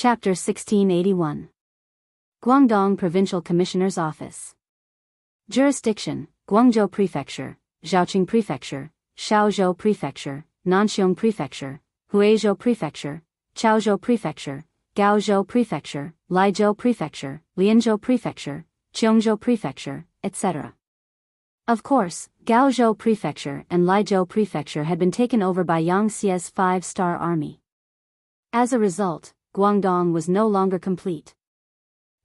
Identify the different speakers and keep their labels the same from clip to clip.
Speaker 1: Chapter 1681. Guangdong Provincial Commissioner's Office. Jurisdiction: Guangzhou Prefecture, Zhaoqing Prefecture, Shaozhou Prefecture, Nanxiong Prefecture, Huizhou Prefecture, Chaozhou Prefecture, Gaozhou Prefecture, Laizhou Prefecture, Lianzhou Prefecture, Cheongzhou Prefecture, etc. Of course, Gaozhou Prefecture and Laizhou Prefecture had been taken over by Yang Xie's 5-star army. As a result, Guangdong was no longer complete.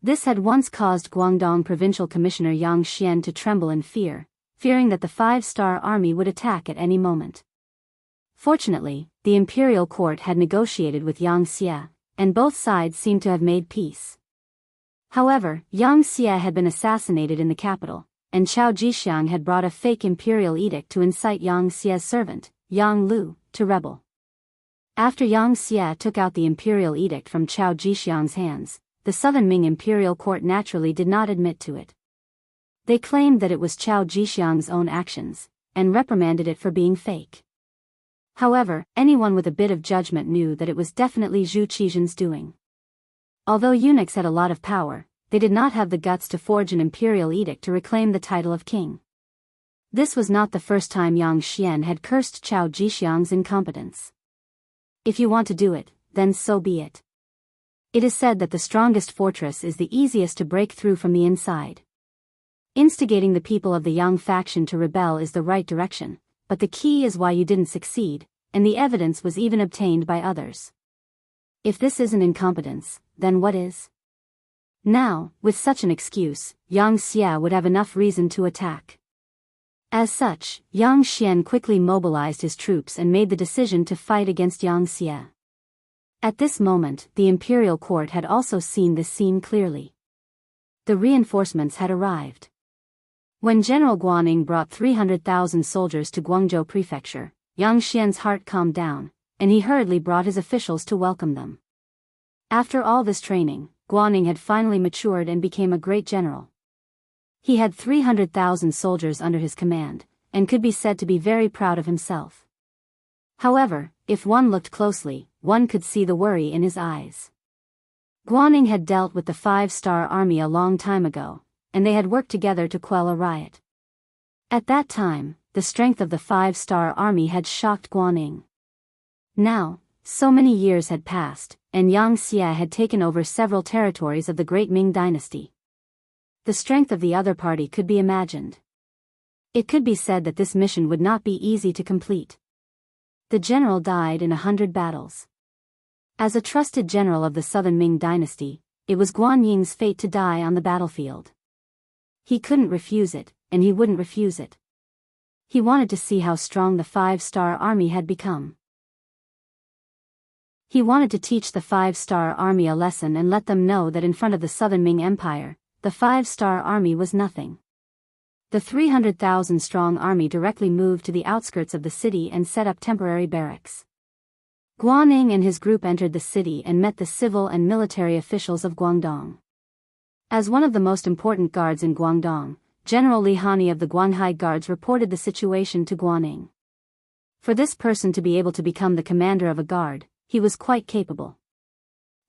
Speaker 1: This had once caused Guangdong Provincial Commissioner Yang Xian to tremble in fear, fearing that the 5-star army would attack at any moment. Fortunately, the imperial court had negotiated with Yang Xie, and both sides seemed to have made peace. However, Yang Xie had been assassinated in the capital, and Chao Jixiang had brought a fake imperial edict to incite Yang Xie's servant, Yang Lu, to rebel. After Yang Xie took out the imperial edict from Chao Jixiang's hands, the Southern Ming imperial court naturally did not admit to it. They claimed that it was Chao Jixiang's own actions, and reprimanded it for being fake. However, anyone with a bit of judgment knew that it was definitely Zhu Qizhen's doing. Although eunuchs had a lot of power, they did not have the guts to forge an imperial edict to reclaim the title of king. This was not the first time Yang Xian had cursed Chao Jixiang's incompetence. If you want to do it, then so be it. It is said that the strongest fortress is the easiest to break through from the inside. Instigating the people of the Yang faction to rebel is the right direction, but the key is why you didn't succeed, and the evidence was even obtained by others. If this isn't incompetence, then what is? Now, with such an excuse, Yang Xie would have enough reason to attack. As such, Yang Xian quickly mobilized his troops and made the decision to fight against Yang Xie. At this moment, the imperial court had also seen this scene clearly. The reinforcements had arrived. When General Guaning brought 300,000 soldiers to Guangzhou Prefecture, Yang Xian's heart calmed down, and he hurriedly brought his officials to welcome them. After all this training, Guaning had finally matured and became a great general. He had 300,000 soldiers under his command, and could be said to be very proud of himself. However, if one looked closely, one could see the worry in his eyes. Guaning had dealt with the 5-star army a long time ago, and they had worked together to quell a riot. At that time, the strength of the 5-star army had shocked Guaning. Now, so many years had passed, and Yang Xie had taken over several territories of the Great Ming Dynasty. The strength of the other party could be imagined. It could be said that this mission would not be easy to complete. The general died in 100 battles. As a trusted general of the Southern Ming Dynasty, it was Guan Ying's fate to die on the battlefield. He couldn't refuse it, and he wouldn't refuse it. He wanted to see how strong the 5-star army had become. He wanted to teach the 5-star army a lesson and let them know that in front of the Southern Ming Empire, the 5-star army was nothing. The 300,000-strong army directly moved to the outskirts of the city and set up temporary barracks. Guaning and his group entered the city and met the civil and military officials of Guangdong. As one of the most important guards in Guangdong, General Li Hani of the Guanghai Guards reported the situation to Guaning. For this person to be able to become the commander of a guard, he was quite capable.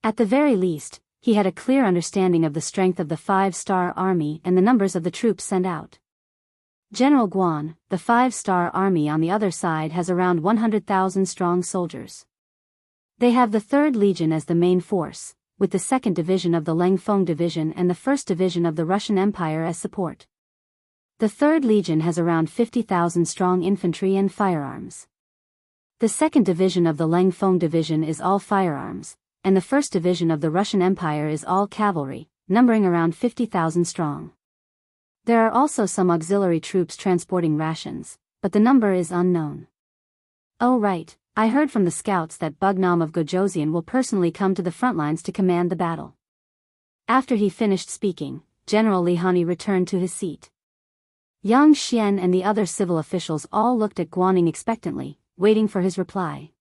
Speaker 1: At the very least, he had a clear understanding of the strength of the 5-star army and the numbers of the troops sent out. General Guan, the 5-star army on the other side has around 100,000 strong soldiers. They have the 3rd Legion as the main force, with the 2nd Division of the Lengfeng Division and the 1st Division of the Russian Empire as support. The 3rd Legion has around 50,000 strong infantry and firearms. The 2nd Division of the Lengfeng Division is all firearms, and the 1st Division of the Russian Empire is all cavalry, numbering around 50,000 strong. There are also some auxiliary troops transporting rations, but the number is unknown. Oh right, I heard from the scouts that Bugnam of Gojoseon will personally come to the front lines to command the battle. After he finished speaking, General Li Hani returned to his seat. Yang Xian and the other civil officials all looked at Guaning expectantly, waiting for his reply.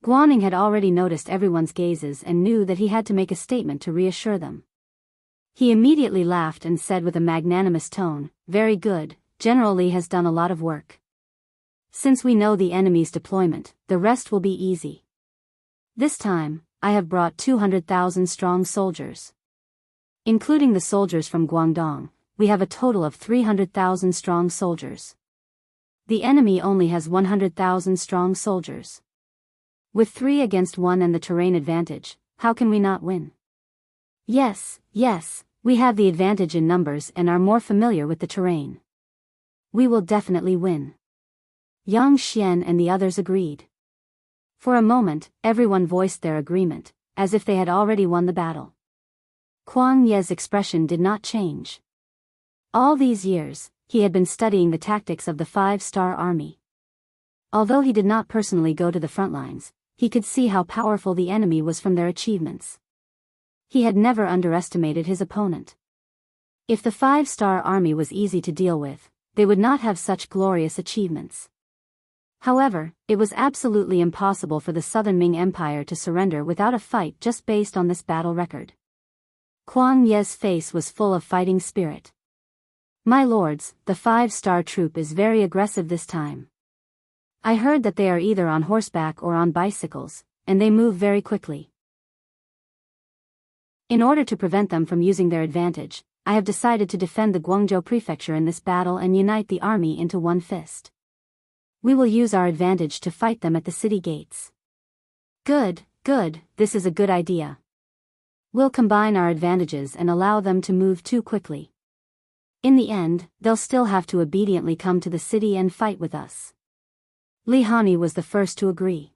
Speaker 1: Guaning had already noticed everyone's gazes and knew that he had to make a statement to reassure them. He immediately laughed and said with a magnanimous tone, "Very good, General Li has done a lot of work. Since we know the enemy's deployment, the rest will be easy. This time, I have brought 200,000 strong soldiers. Including the soldiers from Guangdong, we have a total of 300,000 strong soldiers. The enemy only has 100,000 strong soldiers. With 3 against 1 and the terrain advantage, how can we not win? Yes, we have the advantage in numbers and are more familiar with the terrain. We will definitely win. Yang Xian and the others agreed. For a moment, everyone voiced their agreement, as if they had already won the battle. Kuang Ye's expression did not change. All these years, he had been studying the tactics of the 5-star army. Although he did not personally go to the front lines, he could see how powerful the enemy was from their achievements. He had never underestimated his opponent. If the 5-star army was easy to deal with, they would not have such glorious achievements. However, it was absolutely impossible for the Southern Ming Empire to surrender without a fight just based on this battle record. Kuang Ye's face was full of fighting spirit. My lords, the 5-star troop is very aggressive this time. I heard that they are either on horseback or on bicycles, and they move very quickly. In order to prevent them from using their advantage, I have decided to defend the Guangzhou prefecture in this battle and unite the army into one fist. We will use our advantage to fight them at the city gates. Good, this is a good idea. We'll combine our advantages and allow them to move too quickly. In the end, they'll still have to obediently come to the city and fight with us. Li Hani was the first to agree.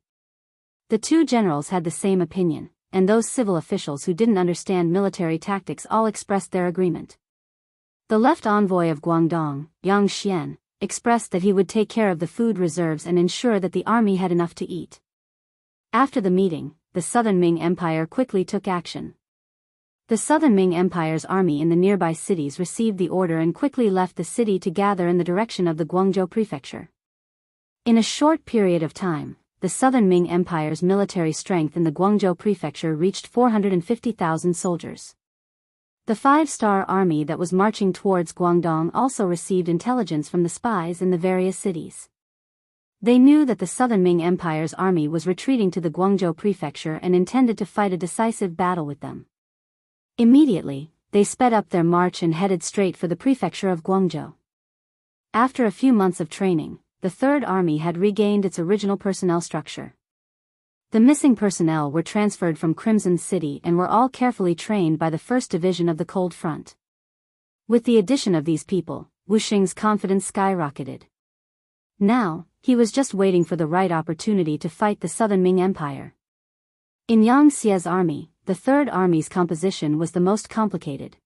Speaker 1: The 2 generals had the same opinion, and those civil officials who didn't understand military tactics all expressed their agreement. The left envoy of Guangdong, Yang Xian, expressed that he would take care of the food reserves and ensure that the army had enough to eat. After the meeting, the Southern Ming Empire quickly took action. The Southern Ming Empire's army in the nearby cities received the order and quickly left the city to gather in the direction of the Guangzhou prefecture. In a short period of time, the Southern Ming Empire's military strength in the Guangzhou prefecture reached 450,000 soldiers. The 5-star army that was marching towards Guangdong also received intelligence from the spies in the various cities. They knew that the Southern Ming Empire's army was retreating to the Guangzhou prefecture and intended to fight a decisive battle with them. Immediately, they sped up their march and headed straight for the prefecture of Guangzhou. After a few months of training, the Third Army had regained its original personnel structure. The missing personnel were transferred from Crimson City and were all carefully trained by the 1st Division of the Cold Front. With the addition of these people, Wu Xing's confidence skyrocketed. Now, he was just waiting for the right opportunity to fight the Southern Ming Empire. In Yang Xie's army, the Third Army's composition was the most complicated.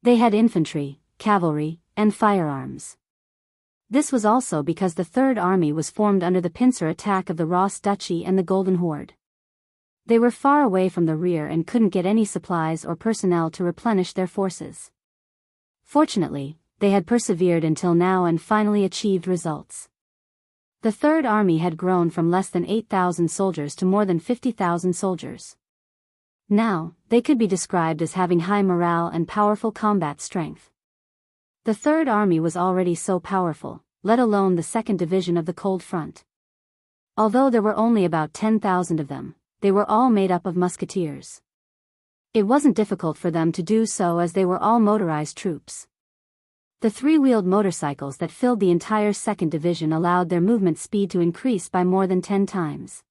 Speaker 1: They had infantry, cavalry, and firearms. This was also because the Third Army was formed under the pincer attack of the Ross Duchy and the Golden Horde. They were far away from the rear and couldn't get any supplies or personnel to replenish their forces. Fortunately, they had persevered until now and finally achieved results. The Third Army had grown from less than 8,000 soldiers to more than 50,000 soldiers. Now, they could be described as having high morale and powerful combat strength. The Third Army was already so powerful, let alone the 2nd Division of the Cold Front. Although there were only about 10,000 of them, they were all made up of musketeers. It wasn't difficult for them to do so as they were all motorized troops. The 3-wheeled motorcycles that filled the entire 2nd Division allowed their movement speed to increase by more than 10 times.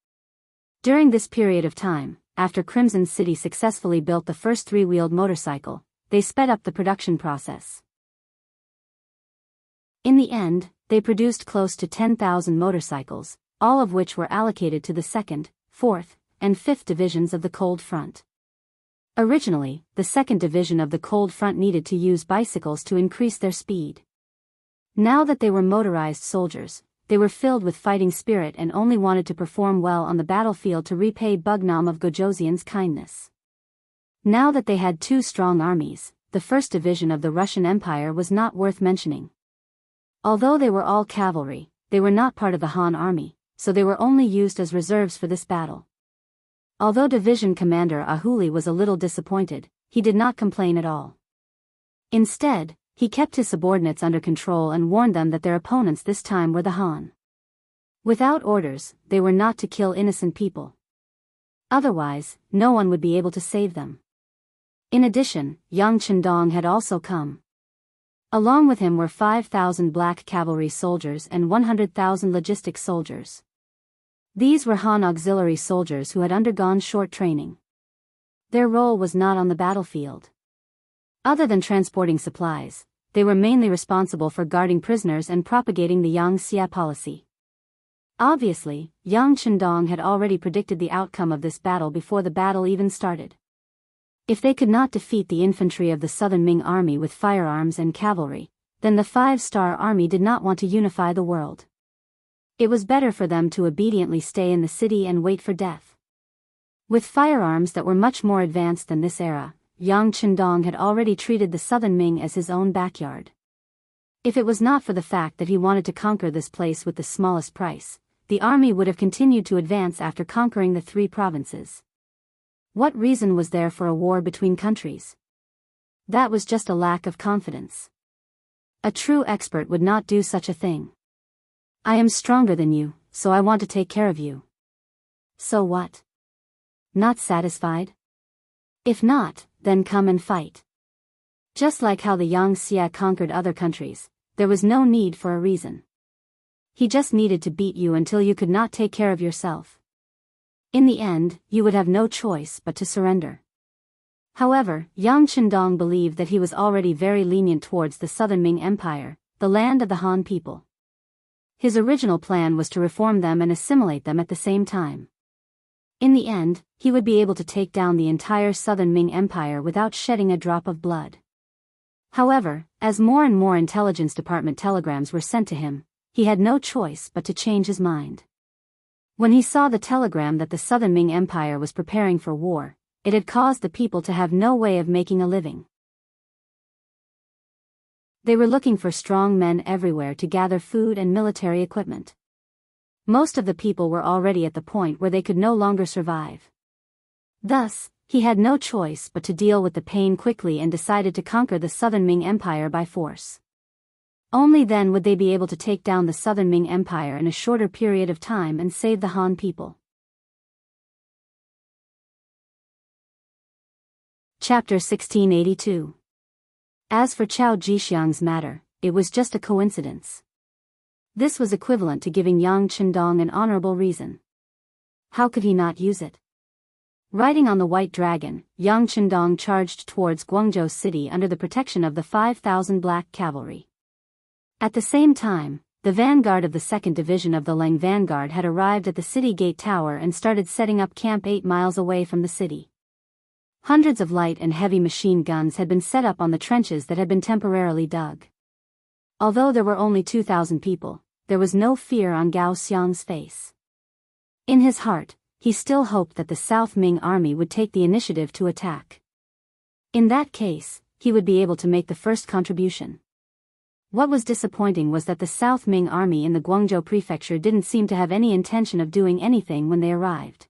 Speaker 1: During this period of time, after Crimson City successfully built the first 3-wheeled motorcycle, they sped up the production process. In the end, they produced close to 10,000 motorcycles, all of which were allocated to the 2nd, 4th, and 5th Divisions of the Cold Front. Originally, the 2nd Division of the Cold Front needed to use bicycles to increase their speed. Now that they were motorized soldiers, they were filled with fighting spirit and only wanted to perform well on the battlefield to repay Bugnam of Gojoseon's kindness. Now that they had 2 strong armies, the 1st Division of the Russian Empire was not worth mentioning. Although they were all cavalry, they were not part of the Han army, so they were only used as reserves for this battle. Although Division Commander Ahuli was a little disappointed, he did not complain at all. Instead, he kept his subordinates under control and warned them that their opponents this time were the Han. Without orders, they were not to kill innocent people. Otherwise, no one would be able to save them. In addition, Yang Chendong had also come. Along with him were 5,000 black cavalry soldiers and 100,000 logistics soldiers. These were Han auxiliary soldiers who had undergone short training. Their role was not on the battlefield. Other than transporting supplies, they were mainly responsible for guarding prisoners and propagating the Yang Xia policy. Obviously, Yang Chendong had already predicted the outcome of this battle before the battle even started. If they could not defeat the infantry of the Southern Ming army with firearms and cavalry, then the Five-Star Army did not want to unify the world. It was better for them to obediently stay in the city and wait for death. With firearms that were much more advanced than this era, Yang Chendong had already treated the Southern Ming as his own backyard. If it was not for the fact that he wanted to conquer this place with the smallest price, the army would have continued to advance after conquering the 3 provinces. What reason was there for a war between countries? That was just a lack of confidence. A true expert would not do such a thing. I am stronger than you, so I want to take care of you. So what? Not satisfied? If not, then come and fight. Just like how the Yang Xia conquered other countries, there was no need for a reason. He just needed to beat you until you could not take care of yourself. In the end, you would have no choice but to surrender. However, Yang Chendong believed that he was already very lenient towards the Southern Ming Empire, the land of the Han people. His original plan was to reform them and assimilate them at the same time. In the end, he would be able to take down the entire Southern Ming Empire without shedding a drop of blood. However, as more and more intelligence department telegrams were sent to him, he had no choice but to change his mind. When he saw the telegram that the Southern Ming Empire was preparing for war, it had caused the people to have no way of making a living. They were looking for strong men everywhere to gather food and military equipment. Most of the people were already at the point where they could no longer survive. Thus, he had no choice but to deal with the pain quickly and decided to conquer the Southern Ming Empire by force. Only then would they be able to take down the Southern Ming Empire in a shorter period of time and save the Han people. Chapter 1682. As for Cao Jixiang's matter, it was just a coincidence. This was equivalent to giving Yang Chendong an honorable reason. How could he not use it? Riding on the White Dragon, Yang Chendong charged towards Guangzhou city under the protection of the 5,000 black cavalry. At the same time, the vanguard of the 2nd Division of the Leng Vanguard had arrived at the city gate tower and started setting up camp 8 miles away from the city. Hundreds of light and heavy machine guns had been set up on the trenches that had been temporarily dug. Although there were only 2,000 people, there was no fear on Gao Xiang's face. In his heart, he still hoped that the South Ming army would take the initiative to attack. In that case, he would be able to make the first contribution. What was disappointing was that the South Ming army in the Guangzhou prefecture didn't seem to have any intention of doing anything when they arrived.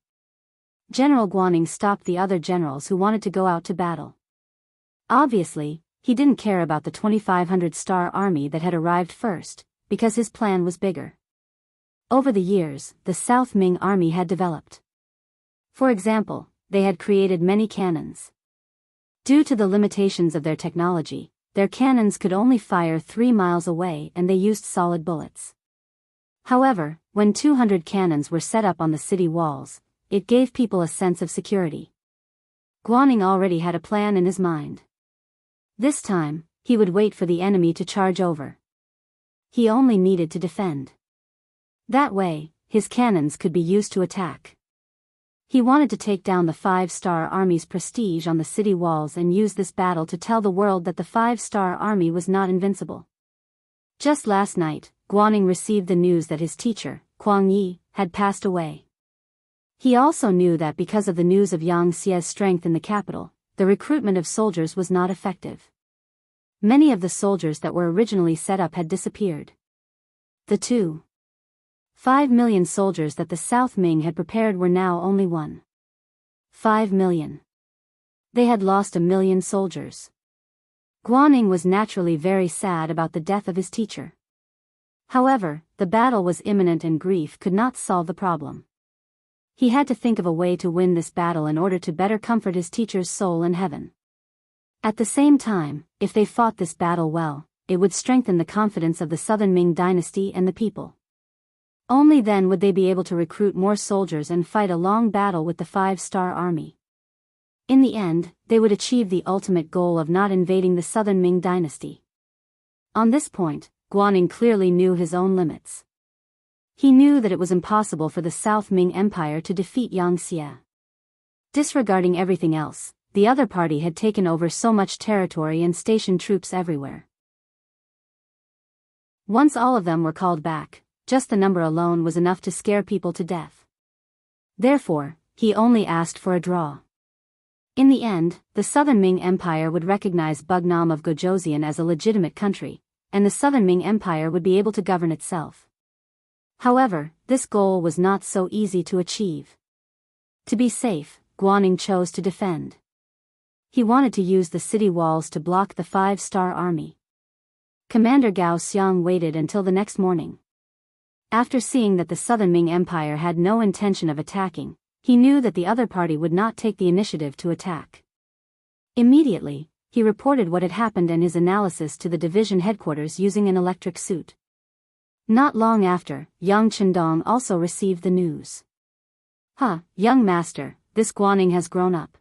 Speaker 1: General Guaning stopped the other generals who wanted to go out to battle. Obviously, he didn't care about the 2,500-star army that had arrived first, because his plan was bigger. Over the years, the South Ming army had developed. For example, they had created many cannons. Due to the limitations of their technology, their cannons could only fire 3 miles away and they used solid bullets. However, when 200 cannons were set up on the city walls, it gave people a sense of security. Guaning already had a plan in his mind. This time, he would wait for the enemy to charge over. He only needed to defend. That way, his cannons could be used to attack. He wanted to take down the 5-star army's prestige on the city walls and use this battle to tell the world that the 5-star army was not invincible. Just last night, Guaning received the news that his teacher, Kuang Yi, had passed away. He also knew that because of the news of Yang Xia's strength in the capital, the recruitment of soldiers was not effective. Many of the soldiers that were originally set up had disappeared. The 2.5 million soldiers that the South Ming had prepared were now only 1.5 million. They had lost 1 million soldiers. Guaning was naturally very sad about the death of his teacher. However, the battle was imminent and grief could not solve the problem. He had to think of a way to win this battle in order to better comfort his teacher's soul in heaven. At the same time, if they fought this battle well, it would strengthen the confidence of the Southern Ming dynasty and the people. Only then would they be able to recruit more soldiers and fight a long battle with the 5-star army. In the end, they would achieve the ultimate goal of not invading the Southern Ming dynasty. On this point, Guaning clearly knew his own limits. He knew that it was impossible for the South Ming Empire to defeat Xianxia. Disregarding everything else, the other party had taken over so much territory and stationed troops everywhere. Once all of them were called back, just the number alone was enough to scare people to death. Therefore, he only asked for a draw. In the end, the Southern Ming Empire would recognize Bugnam of Gojoseon as a legitimate country, and the Southern Ming Empire would be able to govern itself. However, this goal was not so easy to achieve. To be safe, Guaning chose to defend. He wanted to use the city walls to block the 5-star army. Commander Gao Xiang waited until the next morning. After seeing that the Southern Ming Empire had no intention of attacking, he knew that the other party would not take the initiative to attack. Immediately, he reported what had happened and his analysis to the division headquarters using an electric suit. Not long after, young Chendong also received the news. Young master, this Guaning has grown up.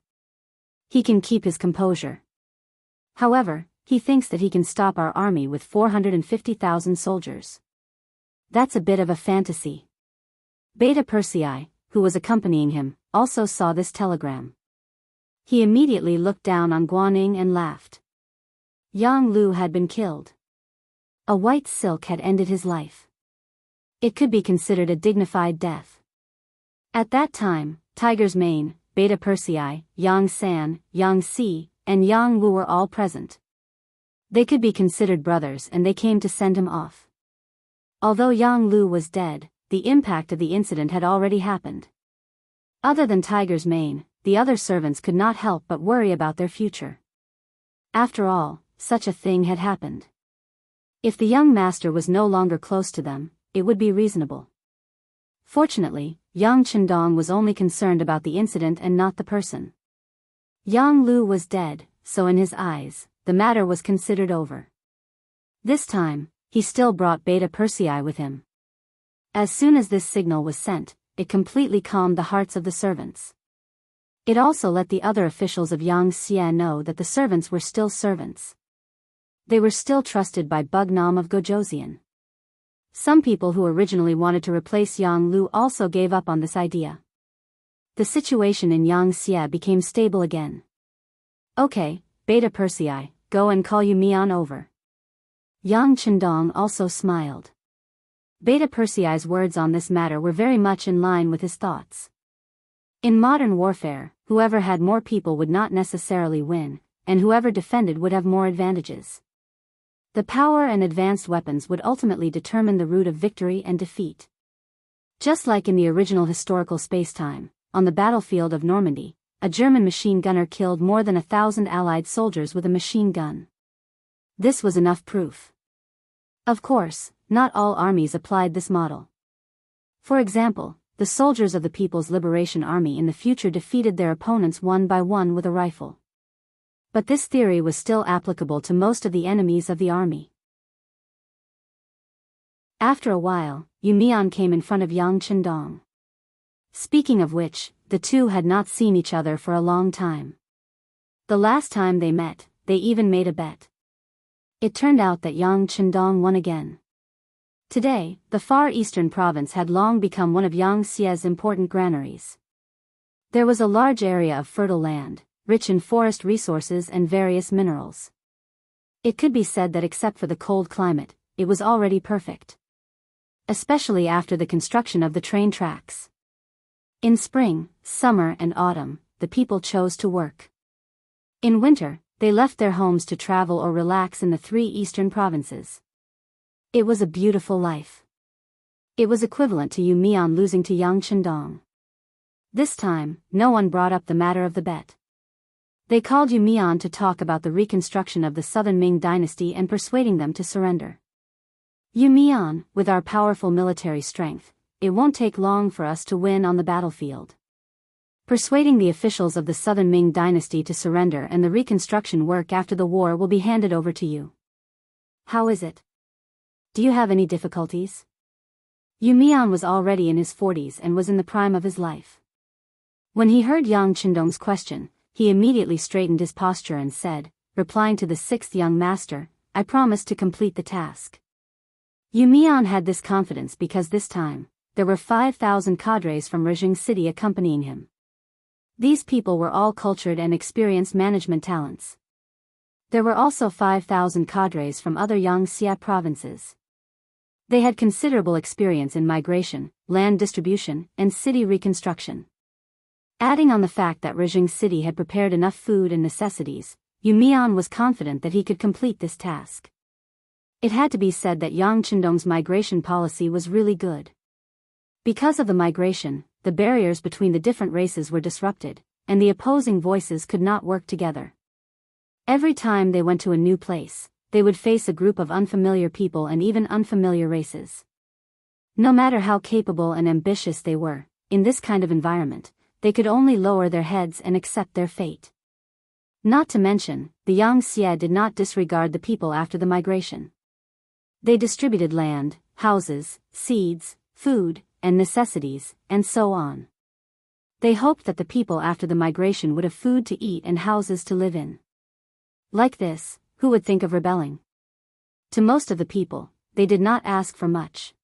Speaker 1: He can keep his composure. However, he thinks that he can stop our army with 450,000 soldiers. That's a bit of a fantasy. Beta Persei, who was accompanying him, also saw this telegram. He immediately looked down on Guaning and laughed. Yang Lu had been killed. A white silk had ended his life. It could be considered a dignified death. At that time, Tiger's Mane, Beta Persei, Yang San, Yang Si, and Yang Wu were all present. They could be considered brothers and they came to send him off. Although Yang Lu was dead, the impact of the incident had already happened. Other than Tiger's Mane, the other servants could not help but worry about their future. After all, such a thing had happened. If the young master was no longer close to them, it would be reasonable. Fortunately, young Chendong was only concerned about the incident and not the person. Yang Lu was dead, so in his eyes, the matter was considered over. This time, he still brought Beta Persei with him. As soon as this signal was sent, it completely calmed the hearts of the servants. It also let the other officials of Xianxia know that the servants were still servants. They were still trusted by Bugnam of Gojoseon. Some people who originally wanted to replace Yang Lu also gave up on this idea. The situation in Xianxia became stable again. Okay, Beta Persei, go and call Yumian over. Yang Chendong also smiled. Beta Persei's words on this matter were very much in line with his thoughts. In modern warfare, whoever had more people would not necessarily win, and whoever defended would have more advantages. The power and advanced weapons would ultimately determine the route of victory and defeat. Just like in the original historical space-time, on the battlefield of Normandy, a German machine gunner killed more than 1,000 Allied soldiers with a machine gun. This was enough proof. Of course, not all armies applied this model. For example, the soldiers of the People's Liberation Army in the future defeated their opponents one by one with a rifle. But this theory was still applicable to most of the enemies of the army. After a while, Yumian came in front of Yang Chendong. Speaking of which, the two had not seen each other for a long time. The last time they met, they even made a bet. It turned out that Yang Chendong won again. Today, the Far Eastern province had long become one of Yangxia's important granaries. There was a large area of fertile land, rich in forest resources and various minerals. It could be said that except for the cold climate, it was already perfect. Especially after the construction of the train tracks. In spring, summer and autumn, the people chose to work. In winter, they left their homes to travel or relax in the 3 eastern provinces. It was a beautiful life. It was equivalent to Yumian losing to Yang Chendong. This time, no one brought up the matter of the bet. They called Yumian to talk about the reconstruction of the Southern Ming dynasty and persuading them to surrender. Yumian, with our powerful military strength, it won't take long for us to win on the battlefield. Persuading the officials of the Southern Ming Dynasty to surrender and the reconstruction work after the war will be handed over to you. How is it? Do you have any difficulties? Yu Mian was already in his 40s and was in the prime of his life. When he heard Yang Qindong's question, he immediately straightened his posture and said, replying to the sixth young master, I promise to complete the task. Yu Mian had this confidence because this time, there were 5,000 cadres from Rejing City accompanying him. These people were all cultured and experienced management talents. There were also 5,000 cadres from other Yangxia provinces. They had considerable experience in migration, land distribution, and city reconstruction. Adding on the fact that Rejing City had prepared enough food and necessities, Yu Mian was confident that he could complete this task. It had to be said that Yang Qindong's migration policy was really good. Because of the migration, the barriers between the different races were disrupted, and the opposing voices could not work together. Every time they went to a new place, they would face a group of unfamiliar people and even unfamiliar races. No matter how capable and ambitious they were, in this kind of environment, they could only lower their heads and accept their fate. Not to mention, the Yangxia did not disregard the people after the migration. They distributed land, houses, seeds, food, and necessities, and so on. They hoped that the people after the migration would have food to eat and houses to live in. Like this, who would think of rebelling? To most of the people, they did not ask for much.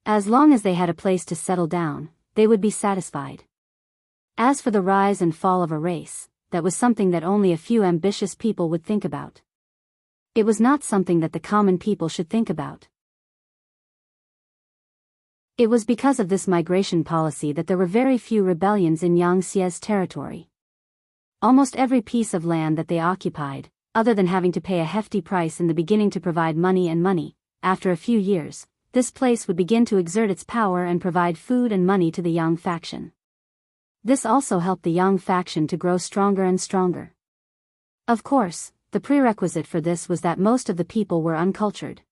Speaker 1: As long as they had a place to settle down, they would be satisfied. As for the rise and fall of a race, that was something that only a few ambitious people would think about. It was not something that the common people should think about. It was because of this migration policy that there were very few rebellions in Yangxia's territory. Almost every piece of land that they occupied, other than having to pay a hefty price in the beginning to provide money, after a few years, this place would begin to exert its power and provide food and money to the Yang faction. This also helped the Yang faction to grow stronger and stronger. Of course, the prerequisite for this was that most of the people were uncultured.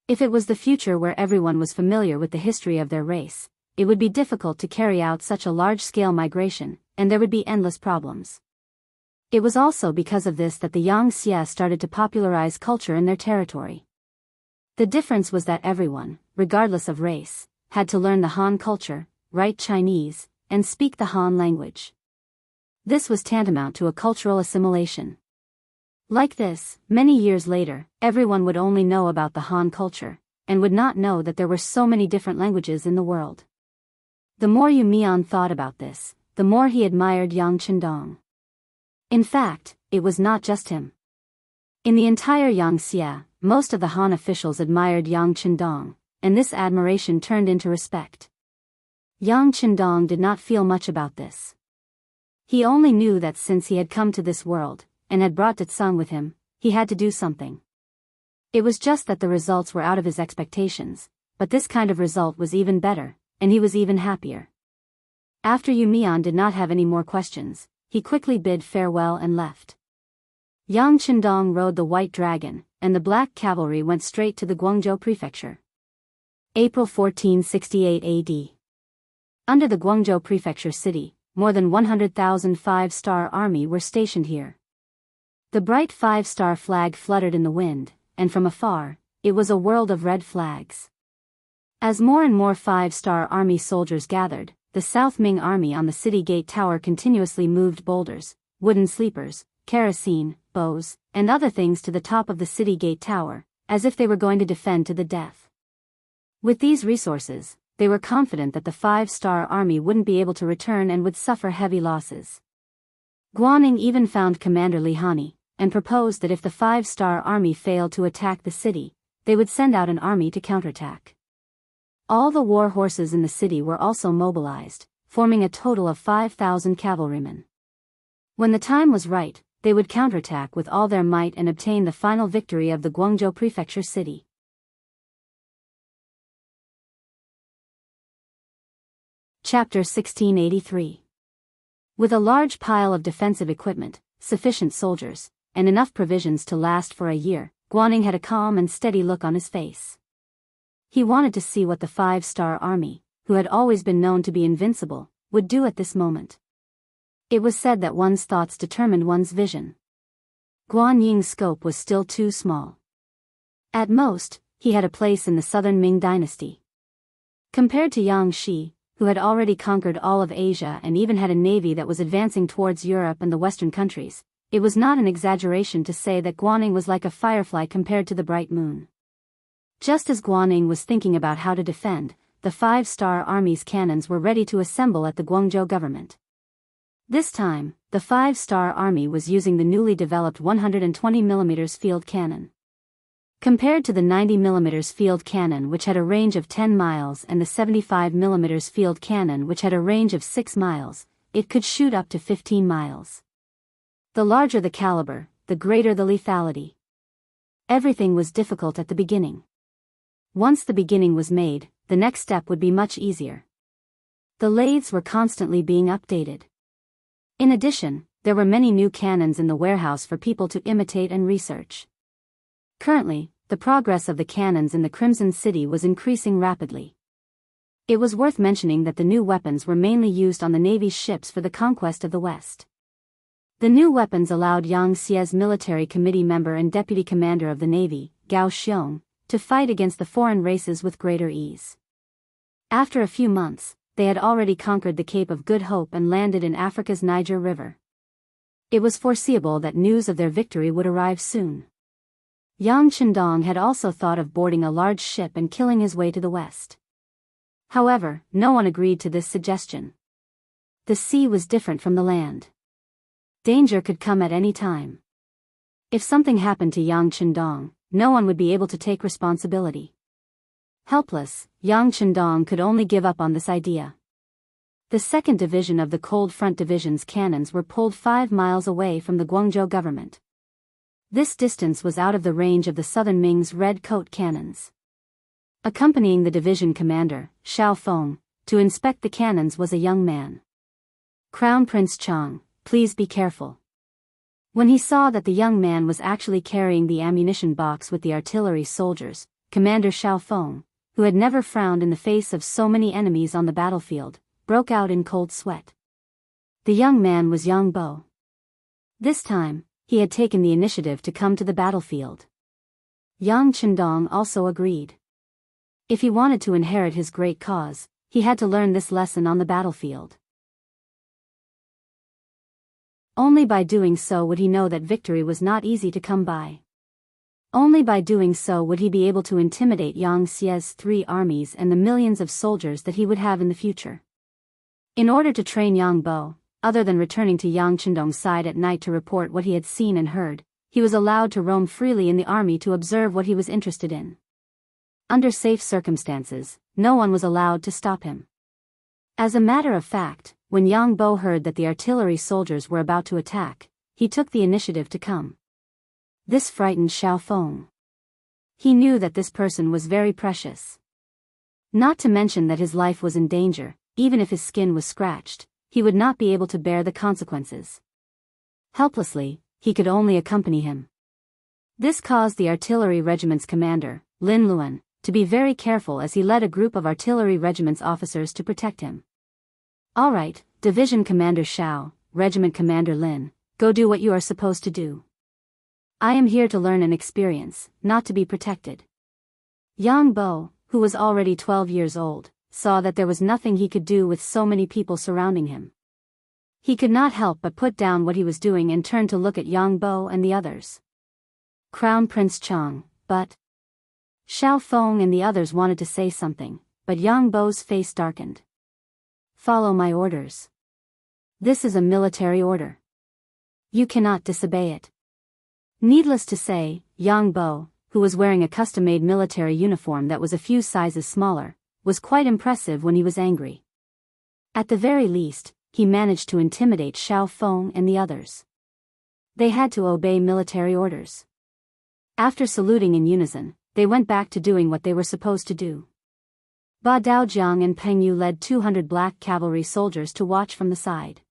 Speaker 1: If it was the future where everyone was familiar with the history of their race, it would be difficult to carry out such a large-scale migration, and there would be endless problems. It was also because of this that the Yangxia started to popularize culture in their territory. The difference was that everyone, regardless of race, had to learn the Han culture, write Chinese, and speak the Han language. This was tantamount to a cultural assimilation. Like this, many years later, everyone would only know about the Han culture, and would not know that there were so many different languages in the world. The more Yu Mian thought about this, the more he admired Yang Qindong. In fact, it was not just him. In the entire Yangxia, most of the Han officials admired Yang Qindong, and this admiration turned into respect. Yang Qindong did not feel much about this. He only knew that since he had come to this world, and had brought Tsung with him, he had to do something. It was just that the results were out of his expectations, but this kind of result was even better, and he was even happier. After Yu Mian did not have any more questions, he quickly bid farewell and left. Yang Qindong rode the white dragon, and the black cavalry went straight to the Guangzhou prefecture. April 1468 AD. Under the Guangzhou prefecture city, more than 100,000 five-star army were stationed here. The bright five-star flag fluttered in the wind, and from afar, it was a world of red flags. As more and more five-star army soldiers gathered, the South Ming army on the city gate tower continuously moved boulders, wooden sleepers, kerosene, bows, and other things to the top of the city gate tower, as if they were going to defend to the death. With these resources, they were confident that the five-star army wouldn't be able to return and would suffer heavy losses. Guaning even found Commander Li Hani, and proposed that if the five-star army failed to attack the city, they would send out an army to counterattack. All the war horses in the city were also mobilized, forming a total of 5,000 cavalrymen. When the time was right, they would counterattack with all their might and obtain the final victory of the Guangzhou prefecture city. Chapter 1683. With a large pile of defensive equipment, sufficient soldiers, and enough provisions to last for a year, Guaning had a calm and steady look on his face. He wanted to see what the five-star army, who had always been known to be invincible, would do at this moment. It was said that one's thoughts determined one's vision. Guan Ying's scope was still too small. At most, he had a place in the southern Ming dynasty. Compared to Yang Shi, who had already conquered all of Asia and even had a navy that was advancing towards Europe and the Western countries, it was not an exaggeration to say that Guaning was like a firefly compared to the bright moon. Just as Guaning was thinking about how to defend, the five-star army's cannons were ready to assemble at the Guangzhou government. This time, the five-star army was using the newly developed 120mm field cannon. Compared to the 90mm field cannon which had a range of 10 miles and the 75mm field cannon which had a range of 6 miles, it could shoot up to 15 miles. The larger the caliber, the greater the lethality. Everything was difficult at the beginning. Once the beginning was made, the next step would be much easier. The lathes were constantly being updated. In addition, there were many new cannons in the warehouse for people to imitate and research. Currently, the progress of the cannons in the Crimson City was increasing rapidly. It was worth mentioning that the new weapons were mainly used on the Navy's ships for the conquest of the West. The new weapons allowed Yang Xie's military committee member and deputy commander of the Navy, Gao Xiong, to fight against the foreign races with greater ease. After a few months, they had already conquered the Cape of Good Hope and landed in Africa's Niger River. It was foreseeable that news of their victory would arrive soon. Yang Chendong had also thought of boarding a large ship and killing his way to the west. However, no one agreed to this suggestion. The sea was different from the land. Danger could come at any time. If something happened to Yang Chendong, no one would be able to take responsibility. Helpless, Yang Chendong could only give up on this idea. The 2nd Division of the Cold Front Division's cannons were pulled 5 miles away from the Guangzhou government. This distance was out of the range of the Southern Ming's red coat cannons. Accompanying the division commander, Xiao Feng, to inspect the cannons was a young man. Crown Prince Chang, please be careful. When he saw that the young man was actually carrying the ammunition box with the artillery soldiers, Commander Xiao Feng, who had never frowned in the face of so many enemies on the battlefield, broke out in cold sweat. The young man was Yang Bo. This time, he had taken the initiative to come to the battlefield. Yang Chendong also agreed. If he wanted to inherit his great cause, he had to learn this lesson on the battlefield. Only by doing so would he know that victory was not easy to come by. Only by doing so would he be able to intimidate Yang Xie's 3 armies and the millions of soldiers that he would have in the future. In order to train Yang Bo, other than returning to Yang Chendong's side at night to report what he had seen and heard, he was allowed to roam freely in the army to observe what he was interested in. Under safe circumstances, no one was allowed to stop him. As a matter of fact, when Yang Bo heard that the artillery soldiers were about to attack, he took the initiative to come. This frightened Xiao Feng. He knew that this person was very precious. Not to mention that his life was in danger, even if his skin was scratched, he would not be able to bear the consequences. Helplessly, he could only accompany him. This caused the artillery regiment's commander, Lin Luan, to be very careful as he led a group of artillery regiment's officers to protect him. All right, Division Commander Xiao, Regiment Commander Lin, go do what you are supposed to do. I am here to learn and experience, not to be protected. Yang Bo, who was already 12 years old, saw that there was nothing he could do with so many people surrounding him. He could not help but put down what he was doing and turn to look at Yang Bo and the others. Crown Prince Chang, but... Xiao Feng and the others wanted to say something, but Yang Bo's face darkened. Follow my orders. This is a military order. You cannot disobey it. Needless to say, Yang Bo, who was wearing a custom-made military uniform that was a few sizes smaller, was quite impressive when he was angry. At the very least, he managed to intimidate Xiao Feng and the others. They had to obey military orders. After saluting in unison, they went back to doing what they were supposed to do. Ba Daojiang and Peng Yu led 200 black cavalry soldiers to watch from the side.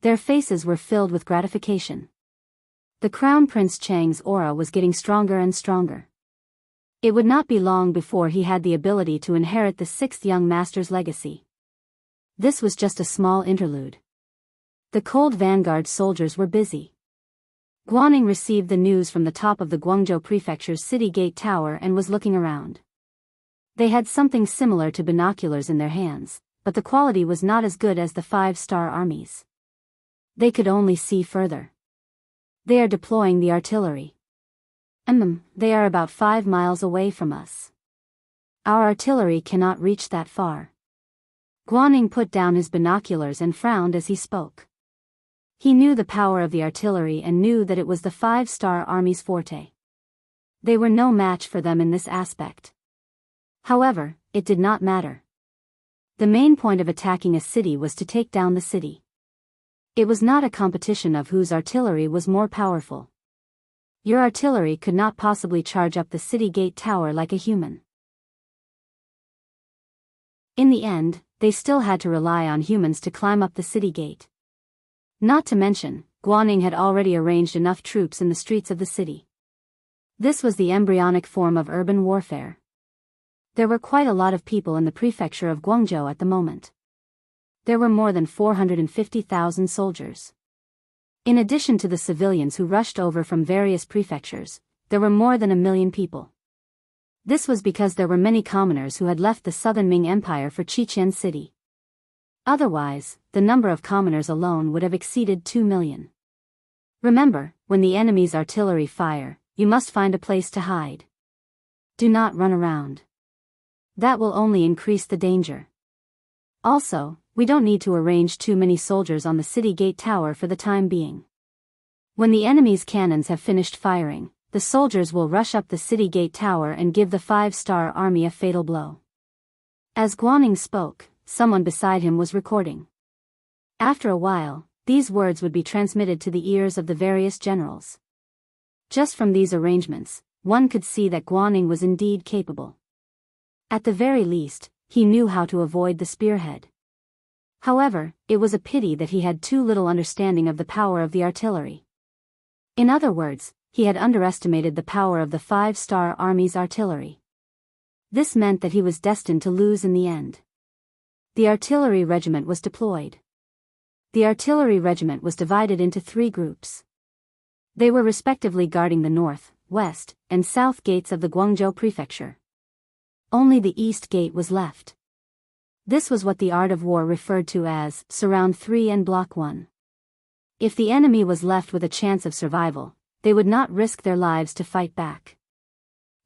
Speaker 1: Their faces were filled with gratification. The Crown Prince Chang's aura was getting stronger and stronger. It would not be long before he had the ability to inherit the sixth young master's legacy. This was just a small interlude. The cold vanguard soldiers were busy. Guaning received the news from the top of the Guangzhou Prefecture's city gate tower and was looking around. They had something similar to binoculars in their hands, but the quality was not as good as the 5-star armies. They could only see further. They are deploying the artillery. They are about 5 miles away from us. Our artillery cannot reach that far. Guaning put down his binoculars and frowned as he spoke. He knew the power of the artillery and knew that it was the 5-star army's forte. They were no match for them in this aspect. However, it did not matter. The main point of attacking a city was to take down the city. It was not a competition of whose artillery was more powerful. Your artillery could not possibly charge up the city gate tower like a human. In the end, they still had to rely on humans to climb up the city gate. Not to mention, Guaning had already arranged enough troops in the streets of the city. This was the embryonic form of urban warfare. There were quite a lot of people in the prefecture of Guangzhou at the moment. There were more than 450,000 soldiers. In addition to the civilians who rushed over from various prefectures, there were more than 1 million people. This was because there were many commoners who had left the southern Ming Empire for Qiqian City. Otherwise, the number of commoners alone would have exceeded 2 million. Remember, when the enemy's artillery fire, you must find a place to hide. Do not run around. That will only increase the danger. Also, we don't need to arrange too many soldiers on the city gate tower for the time being. When the enemy's cannons have finished firing, the soldiers will rush up the city gate tower and give the 5-star army a fatal blow. As Guaning spoke, someone beside him was recording. After a while, these words would be transmitted to the ears of the various generals. Just from these arrangements, one could see that Guaning was indeed capable. At the very least, he knew how to avoid the spearhead. However, it was a pity that he had too little understanding of the power of the artillery. In other words, he had underestimated the power of the 5-star army's artillery. This meant that he was destined to lose in the end. The artillery regiment was deployed. The artillery regiment was divided into 3 groups. They were respectively guarding the north, west, and south gates of the Guangzhou prefecture. Only the east gate was left. This was what the art of war referred to as Surround 3 and Block 1. If the enemy was left with a chance of survival, they would not risk their lives to fight back.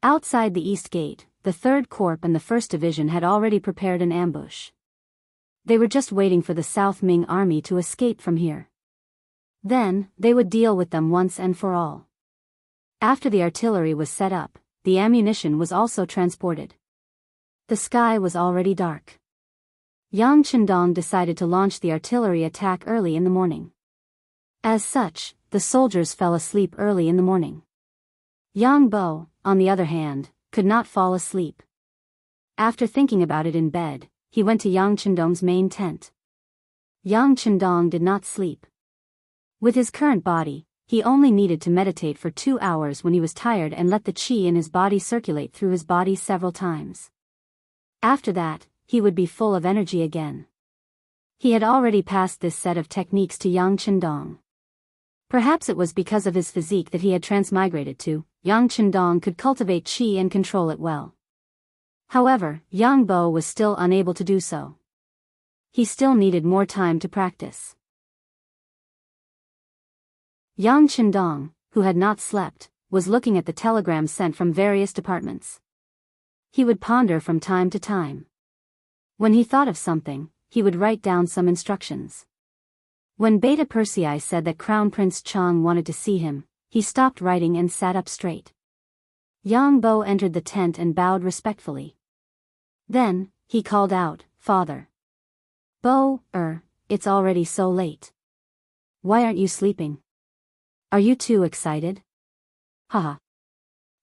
Speaker 1: Outside the east gate, the 3rd Corps and the 1st Division had already prepared an ambush. They were just waiting for the South Ming army to escape from here. Then, they would deal with them once and for all. After the artillery was set up, the ammunition was also transported. The sky was already dark. Yang Chendong decided to launch the artillery attack early in the morning. As such, the soldiers fell asleep early in the morning. Yang Bo, on the other hand, could not fall asleep. After thinking about it in bed, he went to Yang Chendong's main tent. Yang Chendong did not sleep. With his current body, he only needed to meditate for 2 hours when he was tired and let the qi in his body circulate through his body several times. After that, he would be full of energy again. He had already passed this set of techniques to Yang Chendong. Perhaps it was because of his physique that he had transmigrated to. Yang Chendong could cultivate qi and control it well. However, Yang Bo was still unable to do so. He still needed more time to practice. Yang Chendong, who had not slept, was looking at the telegrams sent from various departments. He would ponder from time to time. When he thought of something, he would write down some instructions. When Beta Persei said that Crown Prince Chang wanted to see him, he stopped writing and sat up straight. Yang Bo entered the tent and bowed respectfully. Then, he called out, "Father." "Bo, it's already so late. Why aren't you sleeping? Are you too excited?" "Haha."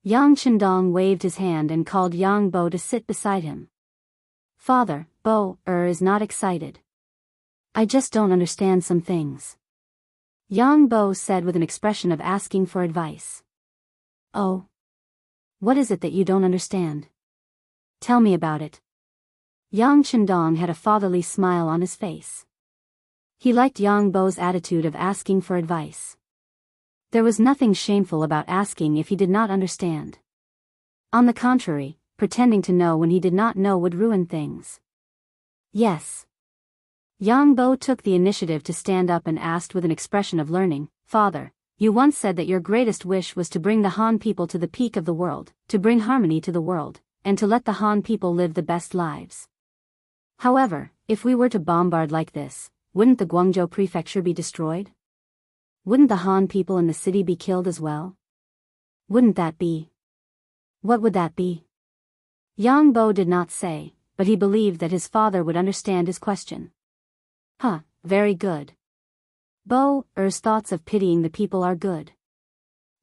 Speaker 1: Yang Chendong waved his hand and called Yang Bo to sit beside him. "Father, Bo, is not excited. I just don't understand some things." Yang Bo said with an expression of asking for advice. "Oh. What is it that you don't understand? Tell me about it. Yang Chendong had a fatherly smile on his face. He liked Yang Bo's attitude of asking for advice. There was nothing shameful about asking if he did not understand. On the contrary, pretending to know when he did not know would ruin things. Yes. Yang Bo took the initiative to stand up and asked with an expression of learning, Father, you once said that your greatest wish was to bring the Han people to the peak of the world, to bring harmony to the world, and to let the Han people live the best lives. However, if we were to bombard like this, wouldn't the Guangzhou prefecture be destroyed? Wouldn't the Han people in the city be killed as well? Wouldn't that be? What would that be? Yang Bo did not say, but he believed that his father would understand his question. Very good. Bo-er's thoughts of pitying the people are good.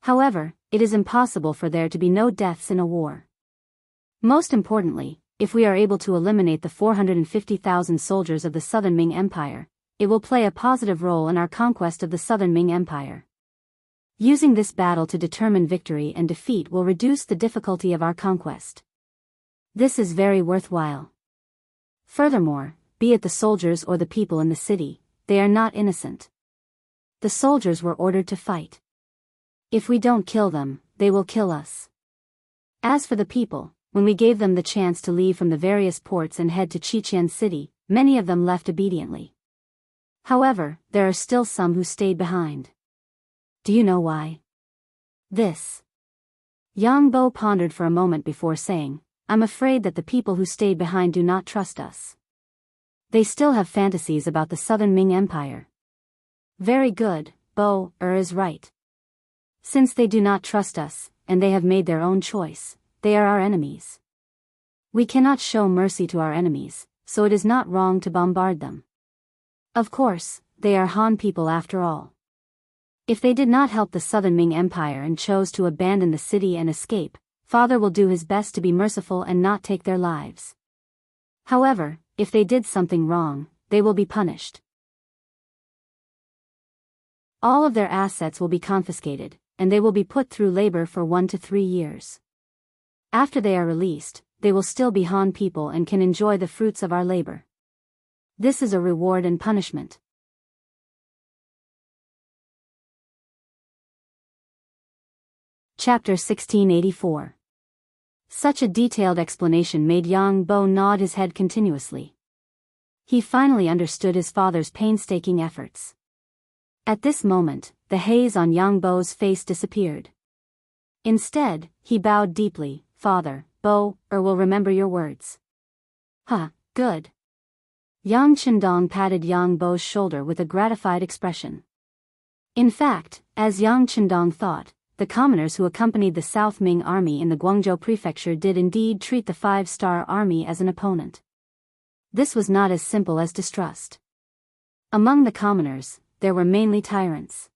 Speaker 1: However, it is impossible for there to be no deaths in a war. Most importantly, if we are able to eliminate the 450,000 soldiers of the Southern Ming Empire, it will play a positive role in our conquest of the Southern Ming Empire. Using this battle to determine victory and defeat will reduce the difficulty of our conquest. This is very worthwhile. Furthermore, be it the soldiers or the people in the city, they are not innocent. The soldiers were ordered to fight. If we don't kill them, they will kill us. As for the people, when we gave them the chance to leave from the various ports and head to Qiqian City, many of them left obediently. However, there are still some who stayed behind. Do you know why? This. Yang Bo pondered for a moment before saying, I'm afraid that the people who stayed behind do not trust us. They still have fantasies about the Southern Ming Empire. Very good, Bo-er is right. Since they do not trust us, and they have made their own choice, they are our enemies. We cannot show mercy to our enemies, so it is not wrong to bombard them. Of course, they are Han people after all. If they did not help the Southern Ming Empire and chose to abandon the city and escape, Father will do his best to be merciful and not take their lives. However, if they did something wrong, they will be punished. All of their assets will be confiscated, and they will be put through labor for 1 to 3 years. After they are released, they will still be Han people and can enjoy the fruits of our labor. This is a reward and punishment. Chapter 1684. Such a detailed explanation made Yang Bo nod his head continuously. He finally understood his father's painstaking efforts. At this moment, the haze on Yang Bo's face disappeared. Instead, he bowed deeply. Father, Bo-er will remember your words. Good. Yang Chendong patted Yang Bo's shoulder with a gratified expression. In fact, as Yang Chendong thought, the commoners who accompanied the South Ming army in the Guangzhou prefecture did indeed treat the 5-star army as an opponent. This was not as simple as distrust. Among the commoners, there were mainly tyrants.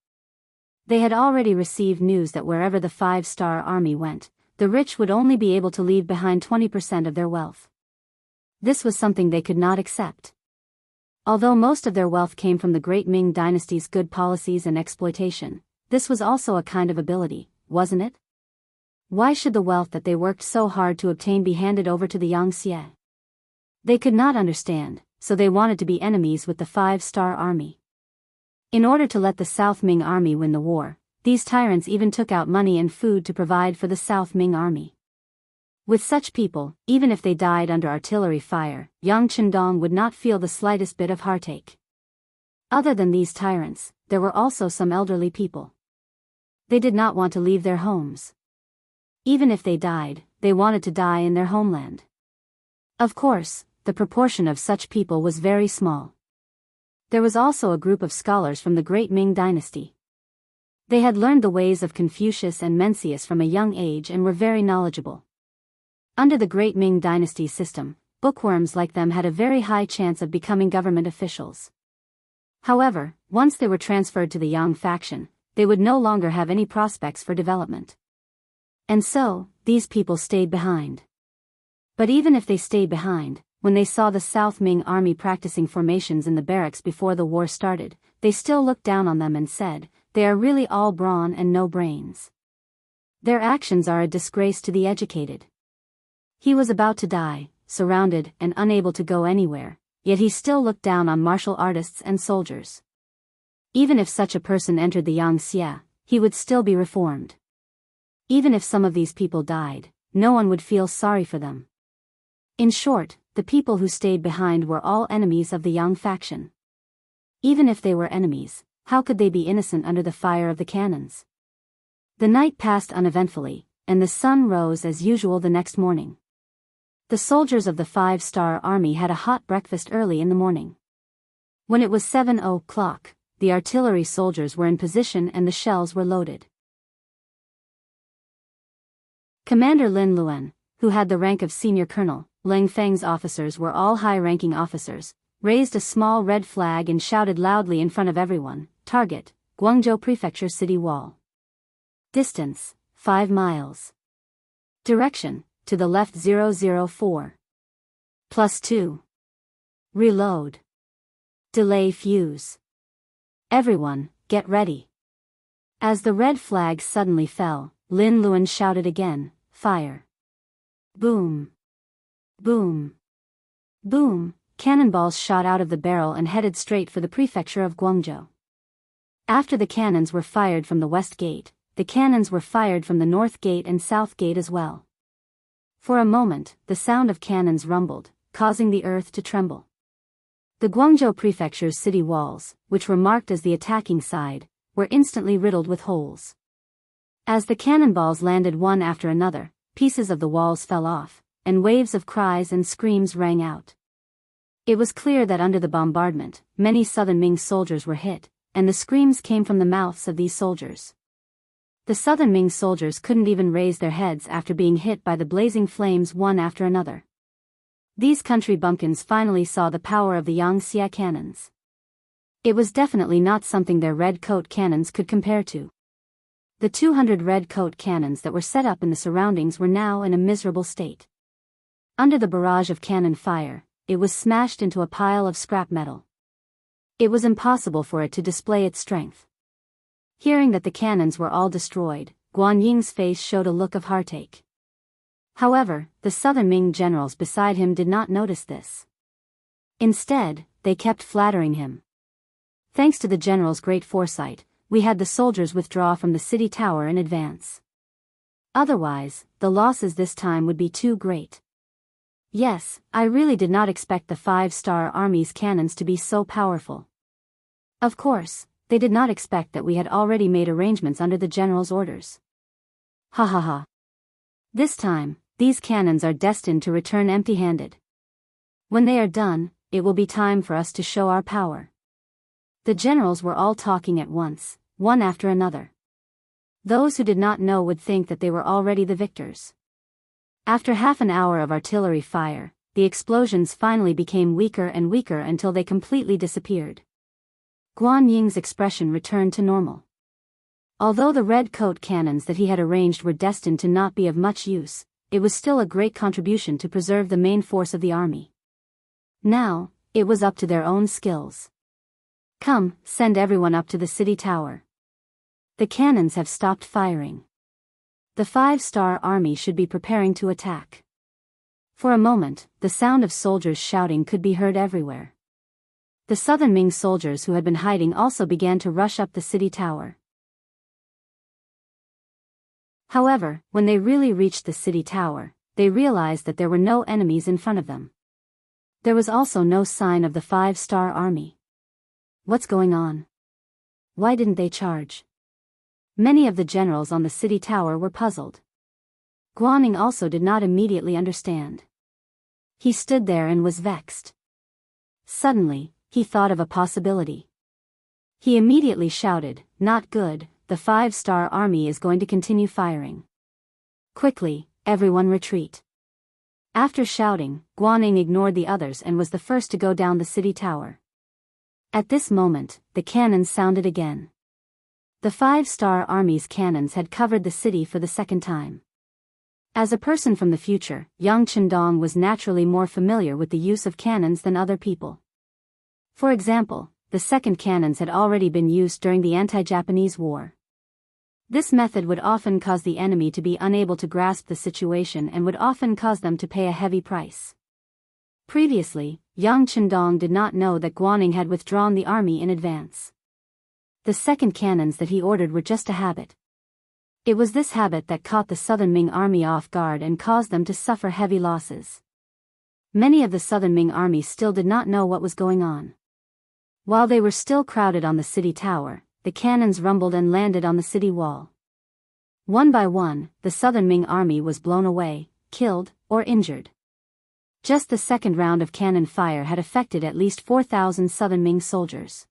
Speaker 1: They had already received news that wherever the 5-star army went, the rich would only be able to leave behind 20% of their wealth. This was something they could not accept. Although most of their wealth came from the Great Ming Dynasty's good policies and exploitation, this was also a kind of ability, wasn't it? Why should the wealth that they worked so hard to obtain be handed over to the Yangtze? They could not understand, so they wanted to be enemies with the 5-star army. In order to let the South Ming army win the war, these tyrants even took out money and food to provide for the South Ming army. With such people, even if they died under artillery fire, Yang Chendong would not feel the slightest bit of heartache. Other than these tyrants, there were also some elderly people. They did not want to leave their homes. Even if they died, they wanted to die in their homeland. Of course, the proportion of such people was very small. There was also a group of scholars from the Great Ming Dynasty. They had learned the ways of Confucius and Mencius from a young age and were very knowledgeable. Under the Great Ming Dynasty system, bookworms like them had a very high chance of becoming government officials. However, once they were transferred to the Yang faction, they would no longer have any prospects for development. And so, these people stayed behind. But even if they stayed behind, when they saw the South Ming army practicing formations in the barracks before the war started, they still looked down on them and said, they are really all brawn and no brains. Their actions are a disgrace to the educated. He was about to die, surrounded and unable to go anywhere, yet he still looked down on martial artists and soldiers. Even if such a person entered the Xianxia, he would still be reformed. Even if some of these people died, no one would feel sorry for them. In short, the people who stayed behind were all enemies of the Yang faction. Even if they were enemies, how could they be innocent under the fire of the cannons? The night passed uneventfully, and the sun rose as usual the next morning. The soldiers of the 5-star army had a hot breakfast early in the morning. When it was 7 o'clock, the artillery soldiers were in position and the shells were loaded. Commander Lin Luan, who had the rank of senior colonel, Leng Feng's officers were all high-ranking officers, raised a small red flag and shouted loudly in front of everyone, "Target, Guangzhou Prefecture City Wall. Distance, 5 miles. Direction, to the left 004. +2. Reload. Delay fuse. Everyone, get ready." As the red flag suddenly fell, Lin Luan shouted again, "Fire." Boom. Boom. Boom. Cannonballs shot out of the barrel and headed straight for the prefecture of Guangzhou. After the cannons were fired from the west gate, the cannons were fired from the north gate and south gate as well. For a moment, the sound of cannons rumbled, causing the earth to tremble. The Guangzhou prefecture's city walls, which were marked as the attacking side, were instantly riddled with holes. As the cannonballs landed one after another, pieces of the walls fell off, and waves of cries and screams rang out. It was clear that under the bombardment, many southern Ming soldiers were hit, and the screams came from the mouths of these soldiers. The southern Ming soldiers couldn't even raise their heads after being hit by the blazing flames one after another. These country bumpkins finally saw the power of the Yangxia cannons. It was definitely not something their red coat cannons could compare to. The 200 red coat cannons that were set up in the surroundings were now in a miserable state. Under the barrage of cannon fire, it was smashed into a pile of scrap metal. It was impossible for it to display its strength. Hearing that the cannons were all destroyed, Guan Ying's face showed a look of heartache. However, the southern Ming generals beside him did not notice this. Instead, they kept flattering him. "Thanks to the general's great foresight, we had the soldiers withdraw from the city tower in advance. Otherwise, the losses this time would be too great. Yes, I really did not expect the 5-star army's cannons to be so powerful." Of course, they did not expect that we had already made arrangements under the general's orders. Ha ha ha. This time, these cannons are destined to return empty-handed. When they are done, it will be time for us to show our power. The generals were all talking at once, one after another. Those who did not know would think that they were already the victors. After half an hour of artillery fire, the explosions finally became weaker and weaker until they completely disappeared. Guan Ying's expression returned to normal. Although the red coat cannons that he had arranged were destined to not be of much use, it was still a great contribution to preserve the main force of the army. Now, it was up to their own skills. "Come, send everyone up to the city tower. The cannons have stopped firing. The 5-star army should be preparing to attack." For a moment, the sound of soldiers shouting could be heard everywhere. The southern Ming soldiers who had been hiding also began to rush up the city tower. However, when they really reached the city tower, they realized that there were no enemies in front of them. There was also no sign of the 5-star army. What's going on? Why didn't they charge? Many of the generals on the city tower were puzzled. Guan Ning also did not immediately understand. He stood there and was vexed. Suddenly, he thought of a possibility. He immediately shouted, "Not good, the 5-star army is going to continue firing. Quickly, everyone retreat." After shouting, Guan Ning ignored the others and was the first to go down the city tower. At this moment, the cannons sounded again. The 5-star army's cannons had covered the city for the second time. As a person from the future, Yang Chendong was naturally more familiar with the use of cannons than other people. For example, the second cannons had already been used during the anti-Japanese war. This method would often cause the enemy to be unable to grasp the situation and would often cause them to pay a heavy price. Previously, Yang Chendong did not know that Guaning had withdrawn the army in advance. The second cannons that he ordered were just a habit. It was this habit that caught the Southern Ming army off guard and caused them to suffer heavy losses. Many of the Southern Ming army still did not know what was going on. While they were still crowded on the city tower, the cannons rumbled and landed on the city wall. One by one, the Southern Ming army was blown away, killed, or injured. Just the second round of cannon fire had affected at least 4,000 Southern Ming soldiers.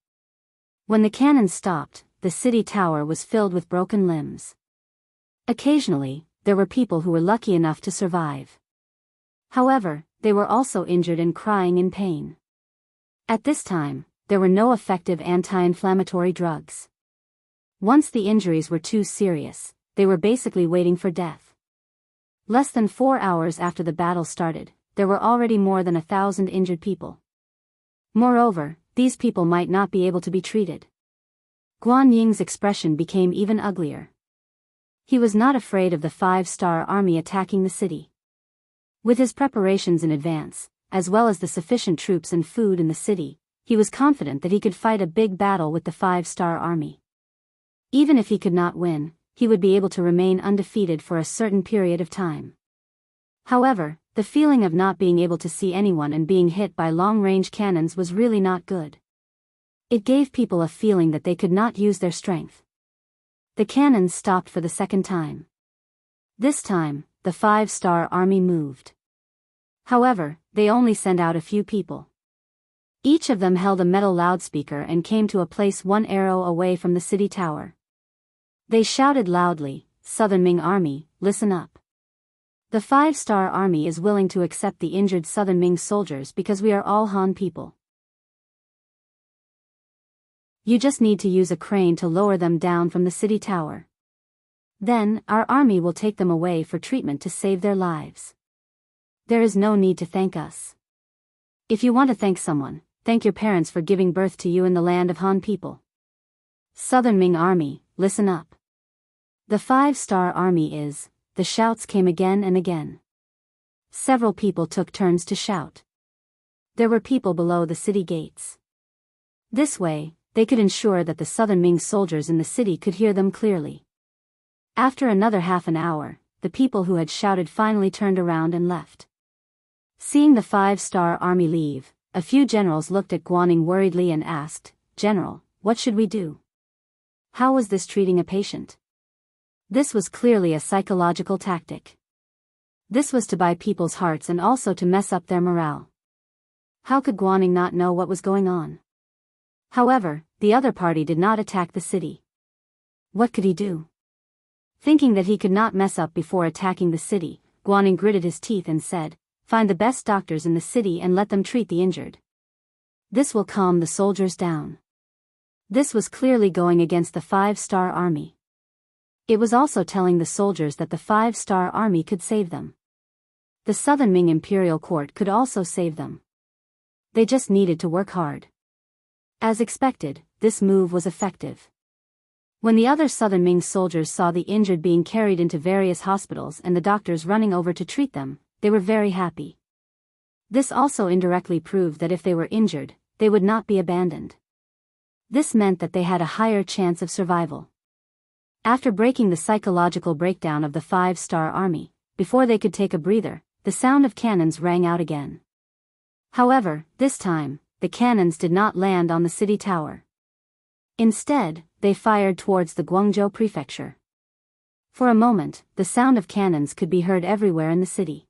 Speaker 1: When the cannons stopped, the city tower was filled with broken limbs. Occasionally, there were people who were lucky enough to survive. However, they were also injured and crying in pain. At this time, there were no effective anti-inflammatory drugs. Once the injuries were too serious, they were basically waiting for death. Less than 4 hours after the battle started, there were already more than 1,000 injured people. Moreover, these people might not be able to be treated. Guan Ying's expression became even uglier. He was not afraid of the 5-star army attacking the city. With his preparations in advance, as well as the sufficient troops and food in the city, he was confident that he could fight a big battle with the 5-star army. Even if he could not win, he would be able to remain undefeated for a certain period of time. However, the feeling of not being able to see anyone and being hit by long-range cannons was really not good. It gave people a feeling that they could not use their strength. The cannons stopped for the second time. This time, the 5-star army moved. However, they only sent out a few people. Each of them held a metal loudspeaker and came to a place 1 arrow away from the city tower. They shouted loudly, "Southern Ming Army, listen up. The 5-star army is willing to accept the injured Southern Ming soldiers because we are all Han people. You just need to use a crane to lower them down from the city tower. Then, our army will take them away for treatment to save their lives. There is no need to thank us. If you want to thank someone, thank your parents for giving birth to you in the land of Han people. Southern Ming Army, listen up. The 5-star army is," the shouts came again and again. Several people took turns to shout. There were people below the city gates. This way, they could ensure that the Southern Ming soldiers in the city could hear them clearly. After another half an hour, the people who had shouted finally turned around and left. Seeing the 5-star army leave, a few generals looked at Guaning worriedly and asked, "General, what should we do? How was this treating a patient?" This was clearly a psychological tactic. This was to buy people's hearts and also to mess up their morale. How could Guaning not know what was going on? However, the other party did not attack the city. What could he do? Thinking that he could not mess up before attacking the city, Guaning gritted his teeth and said, "Find the best doctors in the city and let them treat the injured. This will calm the soldiers down." This was clearly going against the 5-star army. It was also telling the soldiers that the 5-star army could save them. The Southern Ming Imperial Court could also save them. They just needed to work hard. As expected, this move was effective. When the other Southern Ming soldiers saw the injured being carried into various hospitals and the doctors running over to treat them, they were very happy. This also indirectly proved that if they were injured, they would not be abandoned. This meant that they had a higher chance of survival. After breaking the psychological breakdown of the 5-star army, before they could take a breather, the sound of cannons rang out again. However, this time, the cannons did not land on the city tower. Instead, they fired towards the Guangzhou prefecture. For a moment, the sound of cannons could be heard everywhere in the city.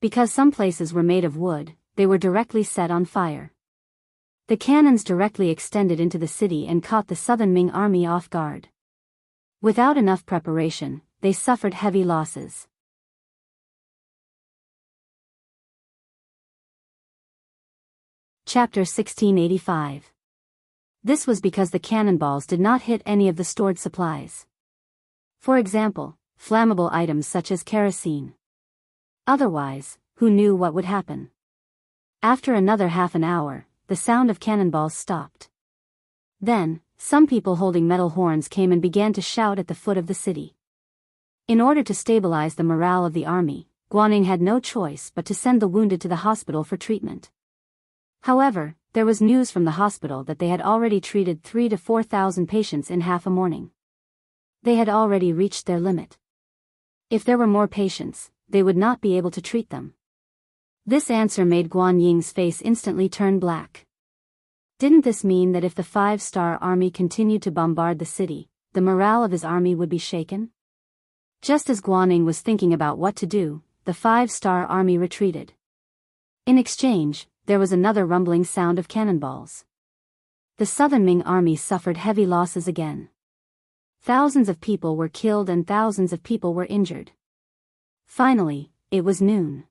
Speaker 1: Because some places were made of wood, they were directly set on fire. The cannons directly extended into the city and caught the Southern Ming army off guard. Without enough preparation, they suffered heavy losses. Chapter 1685. This was because the cannonballs did not hit any of the stored supplies. For example, flammable items such as kerosene. Otherwise, who knew what would happen? After another half an hour, the sound of cannonballs stopped. Then, some people holding metal horns came and began to shout at the foot of the city. In order to stabilize the morale of the army, Guanning had no choice but to send the wounded to the hospital for treatment. However, there was news from the hospital that they had already treated 3,000 to 4,000 patients in half a morning. They had already reached their limit. If there were more patients, they would not be able to treat them. This answer made Guan Ying's face instantly turn black. Didn't this mean that if the 5-star army continued to bombard the city, the morale of his army would be shaken? Just as Guanning was thinking about what to do, the 5-star army retreated. In exchange, there was another rumbling sound of cannonballs. The Southern Ming army suffered heavy losses again. Thousands of people were killed and thousands of people were injured. Finally, it was noon.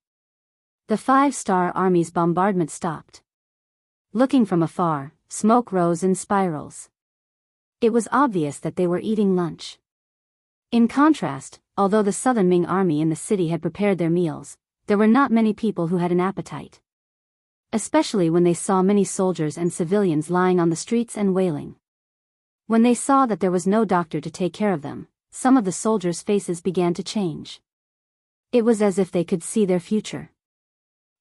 Speaker 1: The 5-star army's bombardment stopped. Looking from afar, smoke rose in spirals. It was obvious that they were eating lunch. In contrast, although the Southern Ming army in the city had prepared their meals, there were not many people who had an appetite. Especially when they saw many soldiers and civilians lying on the streets and wailing. When they saw that there was no doctor to take care of them, some of the soldiers' faces began to change. It was as if they could see their future.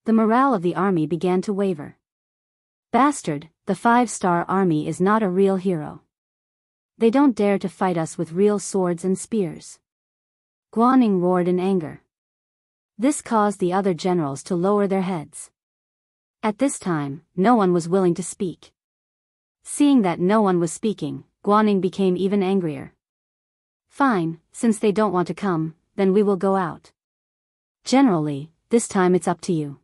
Speaker 1: The morale of the army began to waver. Bastard, the 5-star army is not a real hero. They don't dare to fight us with real swords and spears. Guanning roared in anger. This caused the other generals to lower their heads. At this time, no one was willing to speak. Seeing that no one was speaking, Guanning became even angrier. Fine, since they don't want to come, then we will go out. Generally, this time it's up to you.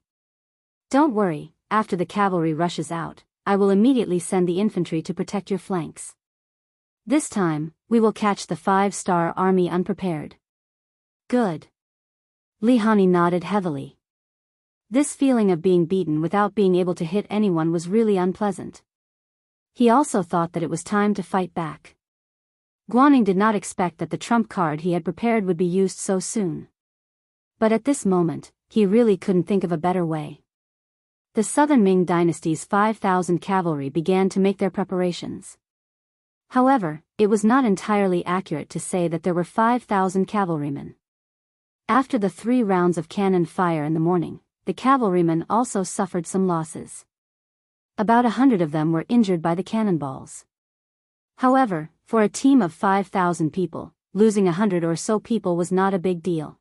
Speaker 1: Don't worry, after the cavalry rushes out, I will immediately send the infantry to protect your flanks. This time, we will catch the 5-star army unprepared. Good. Li Hani nodded heavily. This feeling of being beaten without being able to hit anyone was really unpleasant. He also thought that it was time to fight back. Guanning did not expect that the trump card he had prepared would be used so soon. But at this moment, he really couldn't think of a better way. The Southern Ming Dynasty's 5,000 cavalry began to make their preparations. However, it was not entirely accurate to say that there were 5,000 cavalrymen. After the 3 rounds of cannon fire in the morning, the cavalrymen also suffered some losses. About 100 of them were injured by the cannonballs. However, for a team of 5,000 people, losing 100 or so people was not a big deal.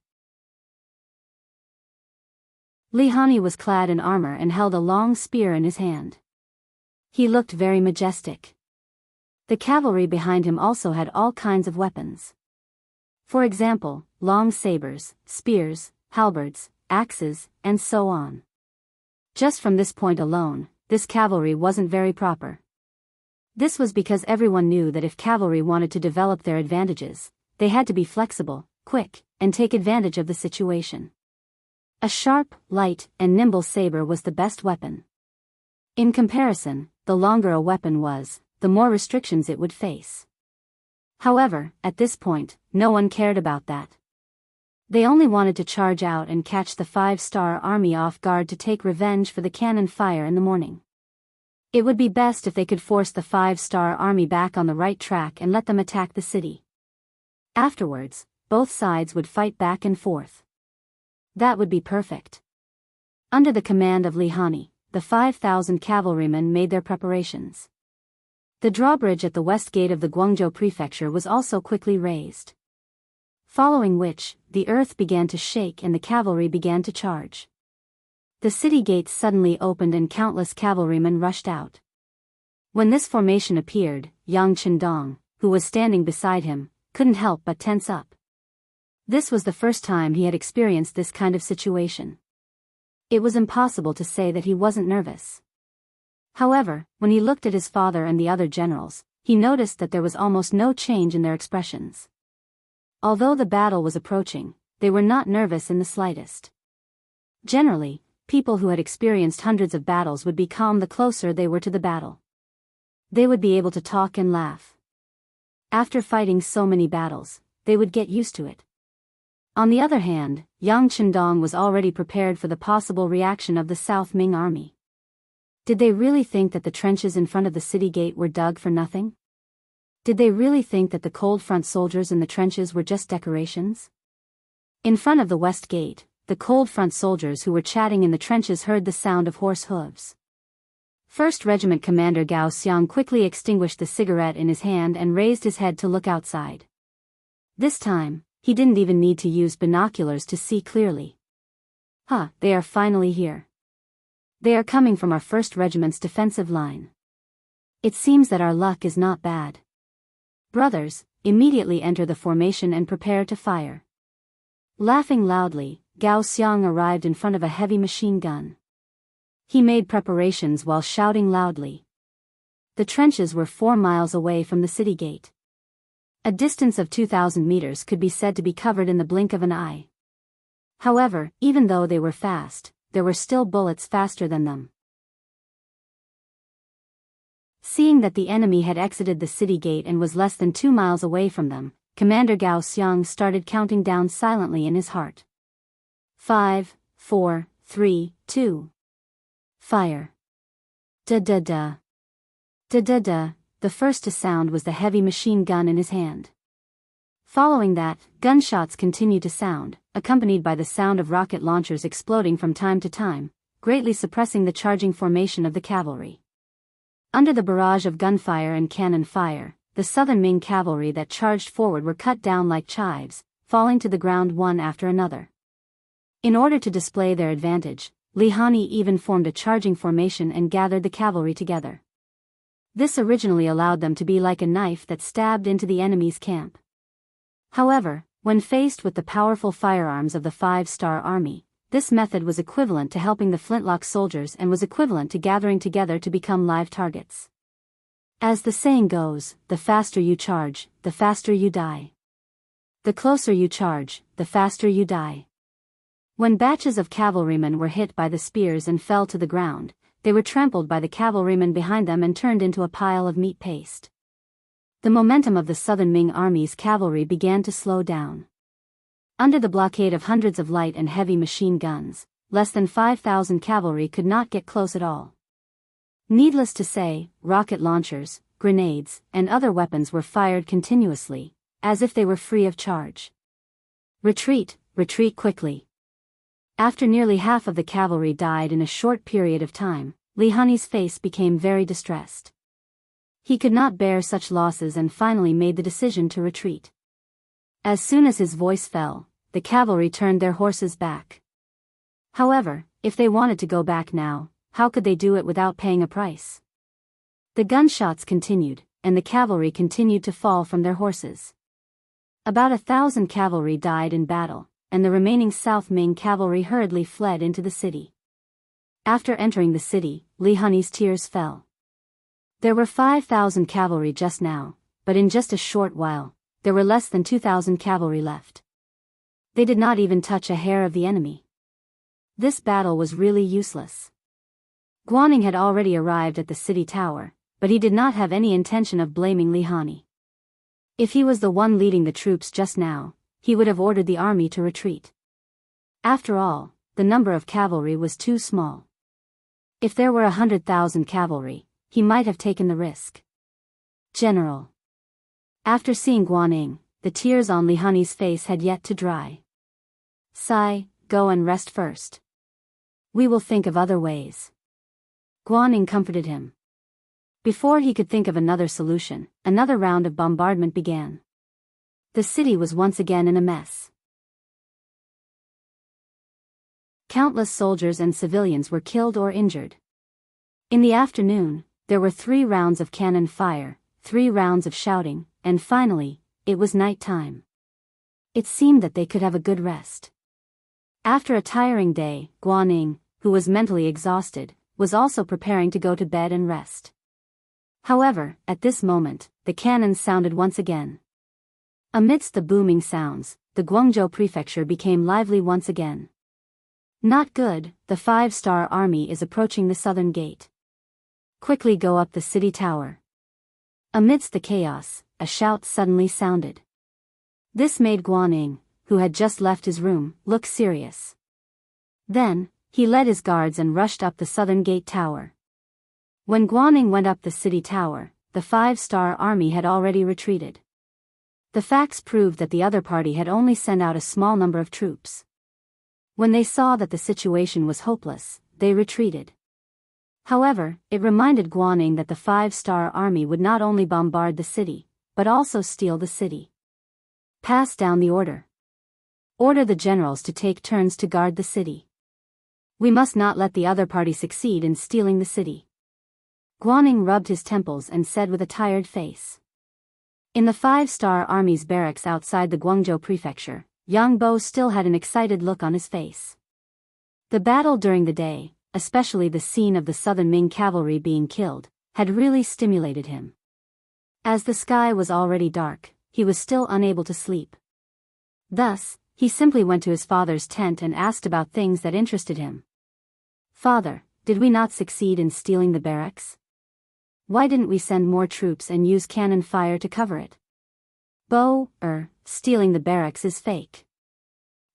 Speaker 1: Li Hani was clad in armor and held a long spear in his hand. He looked very majestic. The cavalry behind him also had all kinds of weapons. For example, long sabers, spears, halberds, axes, and so on. Just from this point alone, this cavalry wasn't very proper. This was because everyone knew that if cavalry wanted to develop their advantages, they had to be flexible, quick, and take advantage of the situation. A sharp, light, and nimble saber was the best weapon. In comparison, the longer a weapon was, the more restrictions it would face. However, at this point, no one cared about that. They only wanted to charge out and catch the 5-star army off guard to take revenge for the cannon fire in the morning. It would be best if they could force the 5-star army back on the right track and let them attack the city. Afterwards, both sides would fight back and forth. That would be perfect. Under the command of Li Hani, the 5,000 cavalrymen made their preparations. The drawbridge at the west gate of the Guangzhou prefecture was also quickly raised. Following which, the earth began to shake and the cavalry began to charge. The city gates suddenly opened and countless cavalrymen rushed out. When this formation appeared, Yang Chendong, who was standing beside him, couldn't help but tense up. This was the first time he had experienced this kind of situation. It was impossible to say that he wasn't nervous. However, when he looked at his father and the other generals, he noticed that there was almost no change in their expressions. Although the battle was approaching, they were not nervous in the slightest. Generally, people who had experienced hundreds of battles would be calm the closer they were to the battle. They would be able to talk and laugh. After fighting so many battles, they would get used to it. On the other hand, Yang Chendong was already prepared for the possible reaction of the South Ming army. Did they really think that the trenches in front of the city gate were dug for nothing? Did they really think that the cold front soldiers in the trenches were just decorations? In front of the west gate, the cold front soldiers who were chatting in the trenches heard the sound of horse hooves. 1st Regiment Commander Gao Xiang quickly extinguished the cigarette in his hand and raised his head to look outside. This time, he didn't even need to use binoculars to see clearly. They are finally here. They are coming from our 1st Regiment's defensive line. It seems that our luck is not bad. Brothers, immediately enter the formation and prepare to fire. Laughing loudly, Gao Xiang arrived in front of a heavy machine gun. He made preparations while shouting loudly. The trenches were 4 miles away from the city gate. A distance of 2,000 meters could be said to be covered in the blink of an eye. However, even though they were fast, there were still bullets faster than them. Seeing that the enemy had exited the city gate and was less than 2 miles away from them, Commander Gao Xiang started counting down silently in his heart. 5, 4, 3, 2. Fire. Da-da-da. Da-da-da. The first to sound was the heavy machine gun in his hand. Following that, gunshots continued to sound, accompanied by the sound of rocket launchers exploding from time to time, greatly suppressing the charging formation of the cavalry. Under the barrage of gunfire and cannon fire, the Southern Ming cavalry that charged forward were cut down like chives, falling to the ground one after another. In order to display their advantage, Li Hani even formed a charging formation and gathered the cavalry together. This originally allowed them to be like a knife that stabbed into the enemy's camp. However, when faced with the powerful firearms of the 5-star army, this method was equivalent to helping the flintlock soldiers and was equivalent to gathering together to become live targets. As the saying goes, the faster you charge, the faster you die. The closer you charge, the faster you die. When batches of cavalrymen were hit by the spears and fell to the ground, they were trampled by the cavalrymen behind them and turned into a pile of meat paste. The momentum of the Southern Ming Army's cavalry began to slow down. Under the blockade of hundreds of light and heavy machine guns, less than 5,000 cavalry could not get close at all. Needless to say, rocket launchers, grenades, and other weapons were fired continuously, as if they were free of charge. Retreat, retreat quickly. After nearly half of the cavalry died in a short period of time, Li Hani's face became very distressed. He could not bear such losses and finally made the decision to retreat. As soon as his voice fell, the cavalry turned their horses back. However, if they wanted to go back now, how could they do it without paying a price? The gunshots continued, and the cavalry continued to fall from their horses. About 1,000 cavalry died in battle, and the remaining South Ming cavalry hurriedly fled into the city. After entering the city, Li Hani's tears fell. There were 5,000 cavalry just now, but in just a short while, there were less than 2,000 cavalry left. They did not even touch a hair of the enemy. This battle was really useless. Guaning had already arrived at the city tower, but he did not have any intention of blaming Li Hani. If he was the one leading the troops just now, he would have ordered the army to retreat. After all, the number of cavalry was too small. If there were 100,000 cavalry, he might have taken the risk. General. After seeing Guaning, the tears on Li Hani's face had yet to dry. Sigh, go and rest first. We will think of other ways. Guaning comforted him. Before he could think of another solution, another round of bombardment began. The city was once again in a mess. Countless soldiers and civilians were killed or injured. In the afternoon, there were 3 rounds of cannon fire, 3 rounds of shouting, and finally, it was night time. It seemed that they could have a good rest. After a tiring day, Guaning, who was mentally exhausted, was also preparing to go to bed and rest. However, at this moment, the cannons sounded once again. Amidst the booming sounds, the Guangzhou prefecture became lively once again. Not good, the 5-star army is approaching the southern gate. Quickly go up the city tower. Amidst the chaos, a shout suddenly sounded. This made Guaning, who had just left his room, look serious. Then, he led his guards and rushed up the southern gate tower. When Guaning went up the city tower, the 5-star army had already retreated. The facts proved that the other party had only sent out a small number of troops. When they saw that the situation was hopeless, they retreated. However, it reminded Guanning that the 5-star army would not only bombard the city, but also steal the city. Pass down the order. Order the generals to take turns to guard the city. We must not let the other party succeed in stealing the city. Guanning rubbed his temples and said with a tired face. In the 5-star army's barracks outside the Guangzhou prefecture, Yang Bo still had an excited look on his face. The battle during the day, especially the scene of the southern Ming cavalry being killed, had really stimulated him. As the sky was already dark, he was still unable to sleep. Thus, he simply went to his father's tent and asked about things that interested him. "Father, did we not succeed in stealing the barracks? Why didn't we send more troops and use cannon fire to cover it?" Stealing the barracks is fake.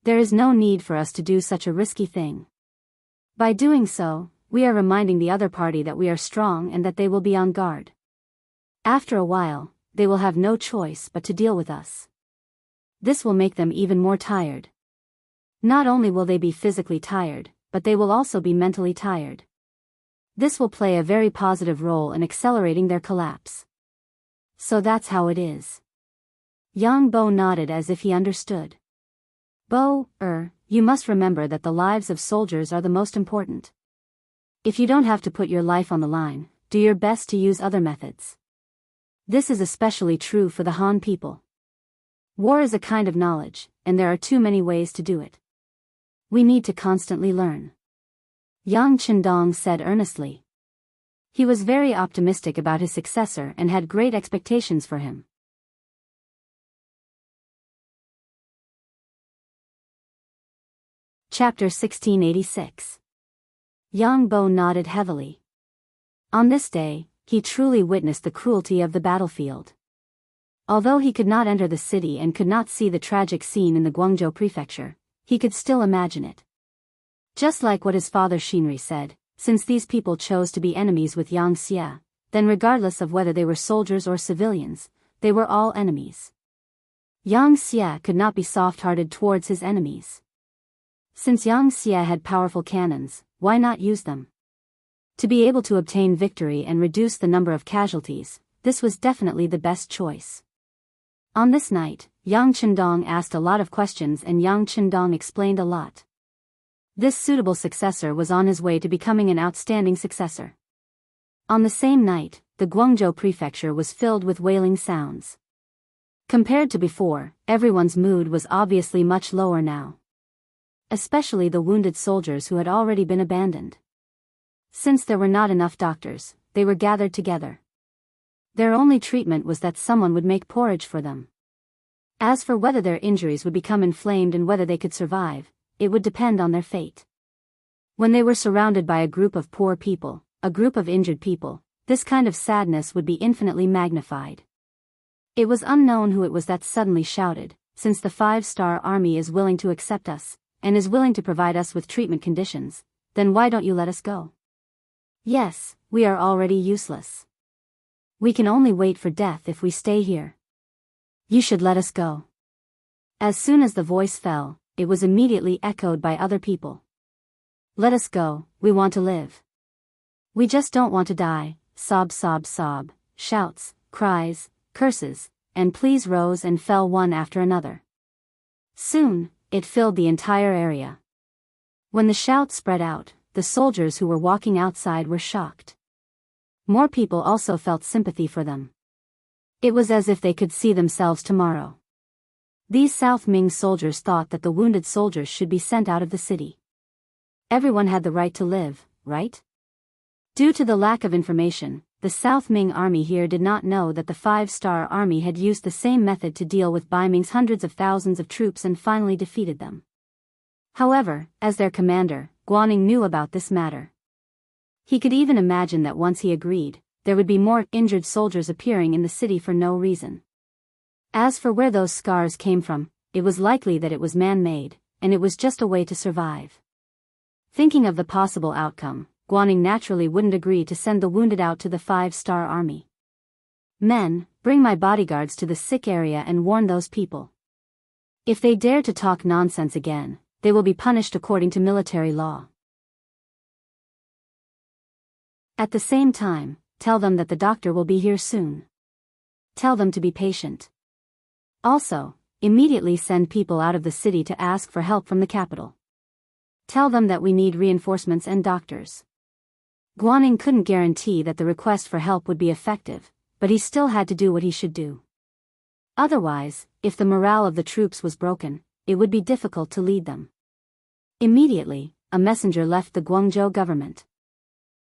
Speaker 1: There is no need for us to do such a risky thing. By doing so, we are reminding the other party that we are strong and that they will be on guard. After a while, they will have no choice but to deal with us. This will make them even more tired. Not only will they be physically tired, but they will also be mentally tired. This will play a very positive role in accelerating their collapse. So that's how it is. Yang Bo nodded as if he understood. You must remember that the lives of soldiers are the most important. If you don't have to put your life on the line, do your best to use other methods. This is especially true for the Han people. War is a kind of knowledge, and there are too many ways to do it. We need to constantly learn. Yang Qindong said earnestly. He was very optimistic about his successor and had great expectations for him. Chapter 1686. Yang Bo nodded heavily. On this day, he truly witnessed the cruelty of the battlefield. Although he could not enter the city and could not see the tragic scene in the Guangzhou prefecture, he could still imagine it. Just like what his father Xinri said, since these people chose to be enemies with Yang Xia, then regardless of whether they were soldiers or civilians, they were all enemies. Yang Xia could not be soft-hearted towards his enemies. Since Yang Xia had powerful cannons, why not use them? To be able to obtain victory and reduce the number of casualties, this was definitely the best choice. On this night, Yang Qindong asked a lot of questions and Yang Qindong explained a lot. This suitable successor was on his way to becoming an outstanding successor. On the same night, the Guangzhou prefecture was filled with wailing sounds. Compared to before, everyone's mood was obviously much lower now. Especially the wounded soldiers who had already been abandoned. Since there were not enough doctors, they were gathered together. Their only treatment was that someone would make porridge for them. As for whether their injuries would become inflamed and whether they could survive, it would depend on their fate. When they were surrounded by a group of poor people, a group of injured people, this kind of sadness would be infinitely magnified. It was unknown who it was that suddenly shouted, "Since the 5-star army is willing to accept us, and is willing to provide us with treatment conditions, then why don't you let us go? Yes, we are already useless. We can only wait for death if we stay here. You should let us go." As soon as the voice fell, it was immediately echoed by other people. "Let us go, we want to live. We just don't want to die," sob sob sob, shouts, cries, curses, and pleas rose and fell one after another. Soon, it filled the entire area. When the shout spread out, the soldiers who were walking outside were shocked. More people also felt sympathy for them. It was as if they could see themselves tomorrow. These South Ming soldiers thought that the wounded soldiers should be sent out of the city. Everyone had the right to live, right? Due to the lack of information, the South Ming army here did not know that the 5-star army had used the same method to deal with Bai Ming's hundreds of thousands of troops and finally defeated them. However, as their commander, Guanning knew about this matter. He could even imagine that once he agreed, there would be more injured soldiers appearing in the city for no reason. As for where those scars came from, it was likely that it was man-made, and it was just a way to survive. Thinking of the possible outcome, Guanning naturally wouldn't agree to send the wounded out to the 5-star army. Men, bring my bodyguards to the sick area and warn those people. If they dare to talk nonsense again, they will be punished according to military law. At the same time, tell them that the doctor will be here soon. Tell them to be patient. Also, immediately send people out of the city to ask for help from the capital. Tell them that we need reinforcements and doctors. Guaning couldn't guarantee that the request for help would be effective, but he still had to do what he should do. Otherwise, if the morale of the troops was broken, it would be difficult to lead them. Immediately, a messenger left the Guangzhou government.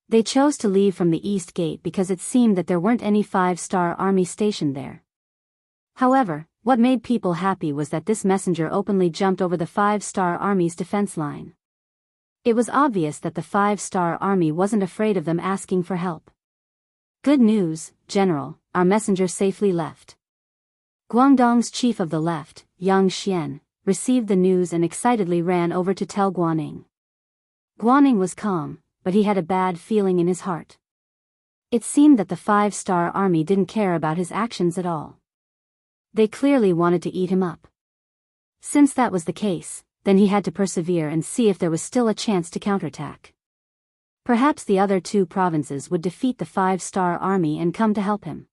Speaker 1: They chose to leave from the east gate because it seemed that there weren't any 5-star army stationed there. However, what made people happy was that this messenger openly jumped over the 5-star army's defense line. It was obvious that the 5-star army wasn't afraid of them asking for help. Good news, General, our messenger safely left. Guangdong's chief of the left, Yang Xian, received the news and excitedly ran over to tell Guaning. Guaning was calm, but he had a bad feeling in his heart. It seemed that the 5-star army didn't care about his actions at all. They clearly wanted to eat him up. Since that was the case, then he had to persevere and see if there was still a chance to counterattack. Perhaps the other 2 provinces would defeat the 5-star army and come to help him.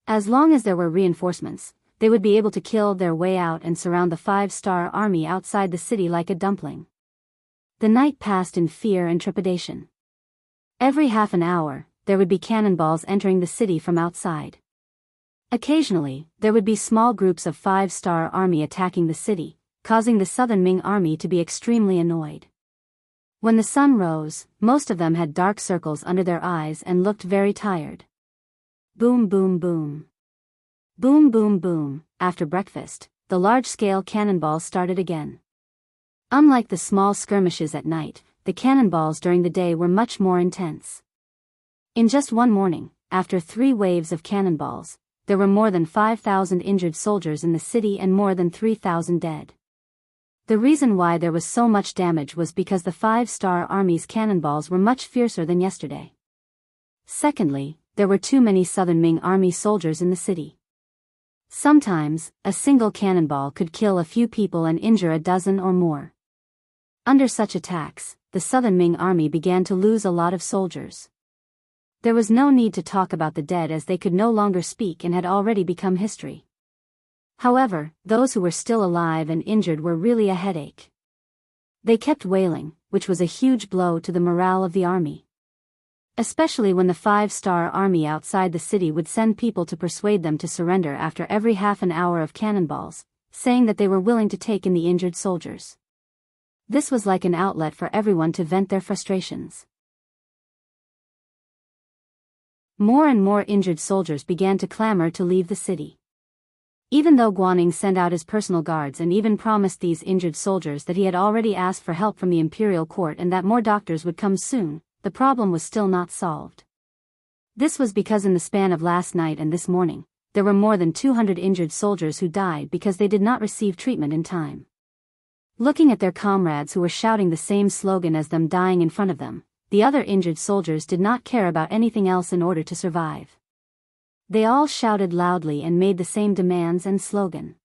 Speaker 1: As long as there were reinforcements, they would be able to kill their way out and surround the 5-star army outside the city like a dumpling. The night passed in fear and trepidation. Every half an hour, there would be cannonballs entering the city from outside. Occasionally, there would be small groups of 5-star army attacking the city, causing the Southern Ming army to be extremely annoyed. When the sun rose, most of them had dark circles under their eyes and looked very tired. Boom boom boom. Boom boom boom. After breakfast, the large-scale cannonballs started again. Unlike the small skirmishes at night, the cannonballs during the day were much more intense. In just one morning, after 3 waves of cannonballs, there were more than 5,000 injured soldiers in the city and more than 3,000 dead. The reason why there was so much damage was because the 5-star army's cannonballs were much fiercer than yesterday. Secondly, there were too many Southern Ming army soldiers in the city. Sometimes, a single cannonball could kill a few people and injure a dozen or more. Under such attacks, the Southern Ming army began to lose a lot of soldiers. There was no need to talk about the dead as they could no longer speak and had already become history. However, those who were still alive and injured were really a headache. They kept wailing, which was a huge blow to the morale of the army. Especially when the 5-star army outside the city would send people to persuade them to surrender after every half an hour of cannonballs, saying that they were willing to take in the injured soldiers. This was like an outlet for everyone to vent their frustrations. More and more injured soldiers began to clamor to leave the city. Even though Guaning sent out his personal guards and even promised these injured soldiers that he had already asked for help from the imperial court and that more doctors would come soon, the problem was still not solved. This was because in the span of last night and this morning, there were more than 200 injured soldiers who died because they did not receive treatment in time. Looking at their comrades who were shouting the same slogan as them dying in front of them, the other injured soldiers did not care about anything else in order to survive. They all shouted loudly and made the same demands and slogan.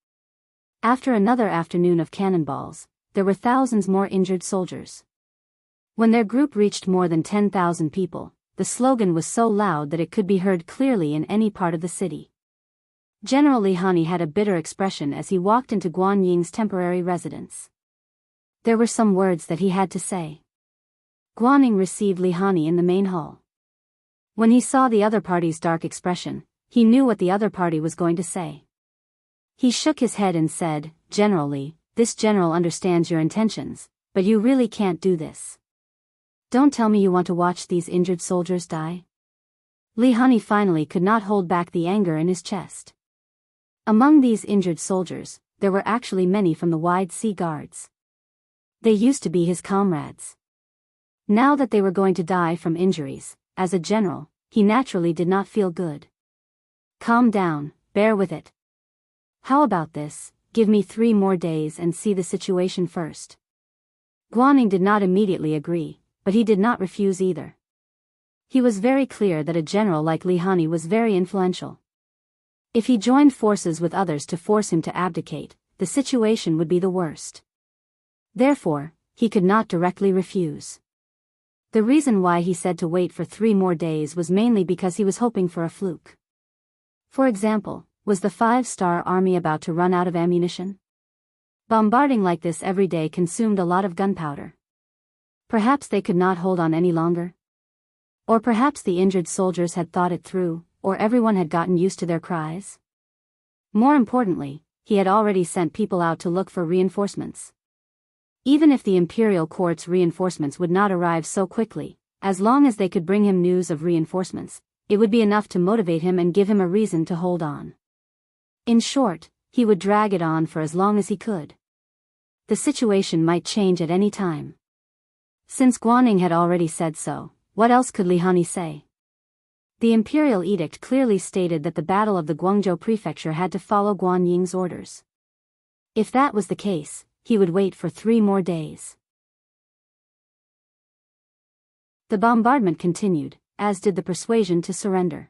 Speaker 1: After another afternoon of cannonballs, there were thousands more injured soldiers. When their group reached more than 10,000 people, the slogan was so loud that it could be heard clearly in any part of the city. General Li Hani had a bitter expression as he walked into Guan Ying's temporary residence. There were some words that he had to say. Guan Ying received Li Hani in the main hall. When he saw the other party's dark expression, he knew what the other party was going to say. He shook his head and said, "General Li, this general understands your intentions, but you really can't do this. Don't tell me you want to watch these injured soldiers die." Li Hani finally could not hold back the anger in his chest. Among these injured soldiers, there were actually many from the Wide Sea Guards. They used to be his comrades. Now that they were going to die from injuries, as a general, he naturally did not feel good. "Calm down, bear with it. How about this, give me 3 more days and see the situation first." Guaning did not immediately agree, but he did not refuse either. He was very clear that a general like Li Hani was very influential. If he joined forces with others to force him to abdicate, the situation would be the worst. Therefore, he could not directly refuse. The reason why he said to wait for 3 more days was mainly because he was hoping for a fluke. For example, was the 5-star army about to run out of ammunition? Bombarding like this every day consumed a lot of gunpowder. Perhaps they could not hold on any longer? Or perhaps the injured soldiers had thought it through, or everyone had gotten used to their cries? More importantly, he had already sent people out to look for reinforcements. Even if the imperial court's reinforcements would not arrive so quickly, as long as they could bring him news of reinforcements, it would be enough to motivate him and give him a reason to hold on. In short, he would drag it on for as long as he could. The situation might change at any time. Since Guanning had already said so, what else could Li Hani say? The imperial edict clearly stated that the Battle of the Guangzhou Prefecture had to follow Guan Ying's orders. If that was the case, he would wait for 3 more days. The bombardment continued, as did the persuasion to surrender.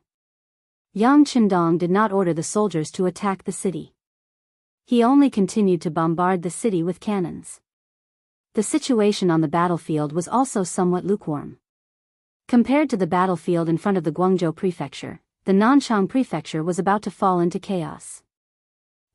Speaker 1: Yang Qindong did not order the soldiers to attack the city. He only continued to bombard the city with cannons. The situation on the battlefield was also somewhat lukewarm. Compared to the battlefield in front of the Guangzhou Prefecture, the Nanchang Prefecture was about to fall into chaos.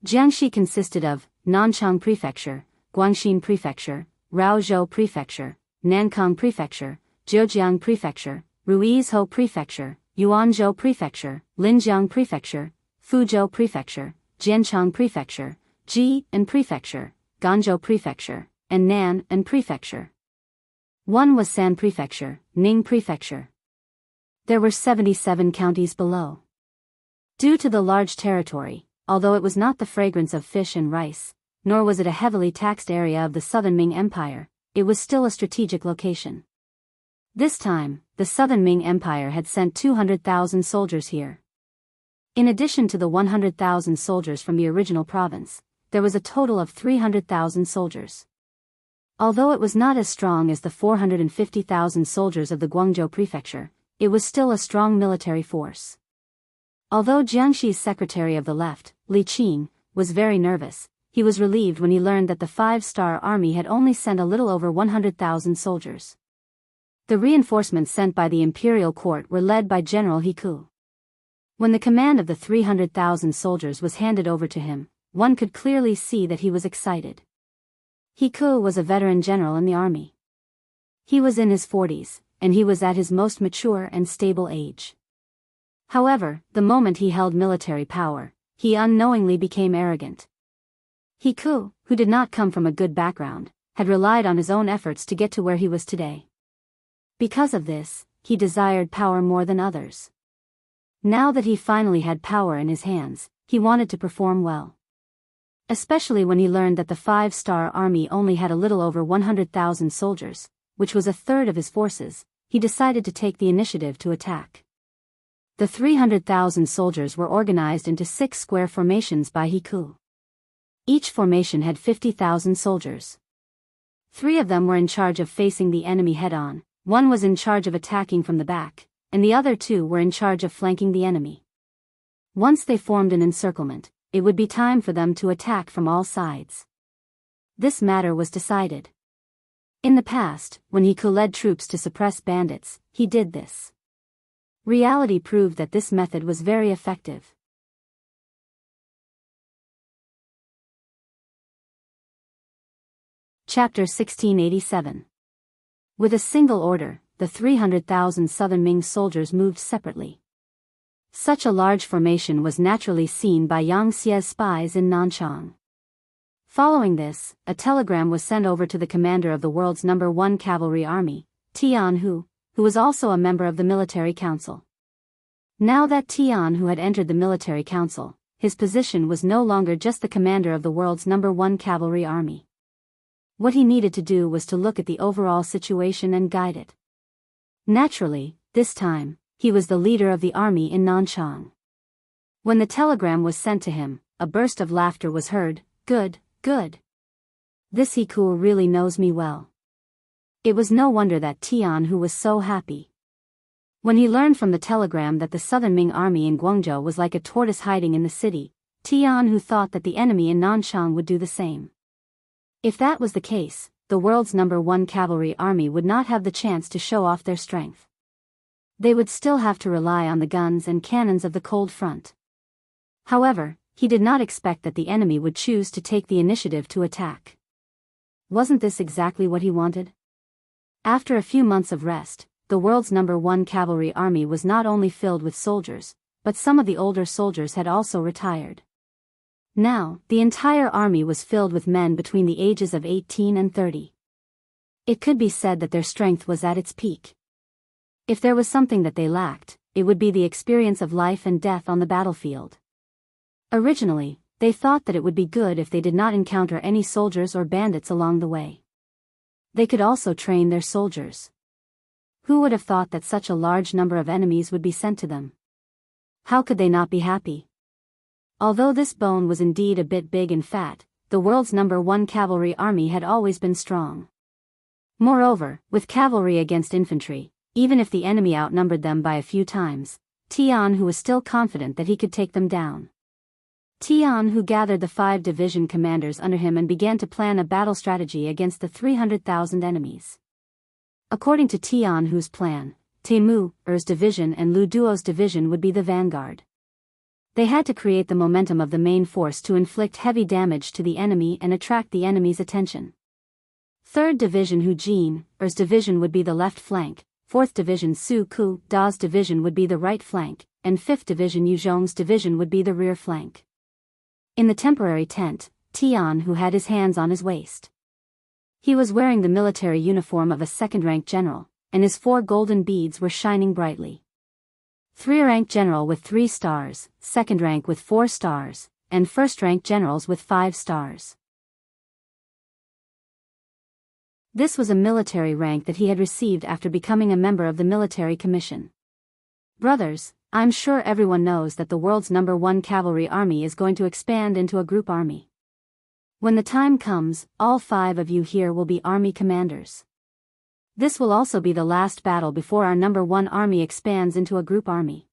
Speaker 1: Jiangxi consisted of Nanchang Prefecture, Guangxin Prefecture, Raozhou Prefecture, Nankang Prefecture, Zhejiang Prefecture, Ruizhou Prefecture, Yuanzhou Prefecture, Linjiang Prefecture, Fuzhou Prefecture, Jianchang Prefecture, Jian Prefecture, Ganzhou Prefecture, and Nan Prefecture. One was San Prefecture, Ning Prefecture. There were 77 counties below. Due to the large territory, although it was not the fragrance of fish and rice, nor was it a heavily taxed area of the Southern Ming Empire, it was still a strategic location. This time, the Southern Ming Empire had sent 200,000 soldiers here. In addition to the 100,000 soldiers from the original province, there was a total of 300,000 soldiers. Although it was not as strong as the 450,000 soldiers of the Guangzhou Prefecture, it was still a strong military force. Although Jiangxi's secretary of the left, Li Qing, was very nervous, he was relieved when he learned that the 5-star army had only sent a little over 100,000 soldiers. The reinforcements sent by the imperial court were led by General He Ku. When the command of the 300,000 soldiers was handed over to him, one could clearly see that he was excited. He Ku was a veteran general in the army. He was in his 40s, and he was at his most mature and stable age. However, the moment he held military power, he unknowingly became arrogant. He Ku, who did not come from a good background, had relied on his own efforts to get to where he was today. Because of this, he desired power more than others. Now that he finally had power in his hands, he wanted to perform well. Especially when he learned that the 5-star army only had a little over 100,000 soldiers, which was a third of his forces, he decided to take the initiative to attack. The 300,000 soldiers were organized into 6 square formations by He Ku. Each formation had 50,000 soldiers. 3 of them were in charge of facing the enemy head-on, 1 was in charge of attacking from the back, and the other 2 were in charge of flanking the enemy. Once they formed an encirclement, it would be time for them to attack from all sides. This matter was decided. In the past, when He Ku led troops to suppress bandits, he did this. Reality proved that this method was very effective. Chapter 1687. With a single order, the 300,000 Southern Ming soldiers moved separately. Such a large formation was naturally seen by Yang Xie's spies in Nanchang. Following this, a telegram was sent over to the commander of the world's number 1 cavalry army, Tianhu, who was also a member of the military council. Now that Tianhu had entered the military council, his position was no longer just the commander of the world's number 1 cavalry army. What he needed to do was to look at the overall situation and guide it. Naturally, this time, he was the leader of the army in Nanchang. When the telegram was sent to him, a burst of laughter was heard. Good, good. This He Ku really knows me well. It was no wonder that Tianhu was so happy. When he learned from the telegram that the southern Ming army in Guangzhou was like a tortoise hiding in the city, Tianhu thought that the enemy in Nanchang would do the same. If that was the case, the world's #1 cavalry army would not have the chance to show off their strength. They would still have to rely on the guns and cannons of the cold front. However, he did not expect that the enemy would choose to take the initiative to attack. Wasn't this exactly what he wanted? After a few months of rest, the world's #1 cavalry army was not only filled with soldiers, but some of the older soldiers had also retired. Now, the entire army was filled with men between the ages of 18 and 30. It could be said that their strength was at its peak. If there was something that they lacked, it would be the experience of life and death on the battlefield. Originally, they thought that it would be good if they did not encounter any soldiers or bandits along the way. They could also train their soldiers. Who would have thought that such a large number of enemies would be sent to them? How could they not be happy? Although this bone was indeed a bit big and fat, the world's #1 cavalry army had always been strong. Moreover, with cavalry against infantry, even if the enemy outnumbered them by a few times, Tianhu was still confident that he could take them down. Tianhu gathered the 5 division commanders under him and began to plan a battle strategy against the 300,000 enemies. According to Tianhu's plan, Teimu's division and Lu Duo's division would be the vanguard. They had to create the momentum of the main force to inflict heavy damage to the enemy and attract the enemy's attention. 3rd Division Hu Jin's division would be the left flank, 4th Division Su Ku Da's division would be the right flank, and 5th Division Yu Zhong's division would be the rear flank. In the temporary tent, Tianhu had his hands on his waist. He was wearing the military uniform of a second-rank general, and his 4 golden beads were shining brightly. 3rd-rank general with 3 stars, 2nd rank with 4 stars, and 1st-rank generals with 5 stars. This was a military rank that he had received after becoming a member of the military commission. Brothers, I'm sure everyone knows that the world's #1 cavalry army is going to expand into a group army. When the time comes, all 5 of you here will be army commanders. This will also be the last battle before our #1 army expands into a group army.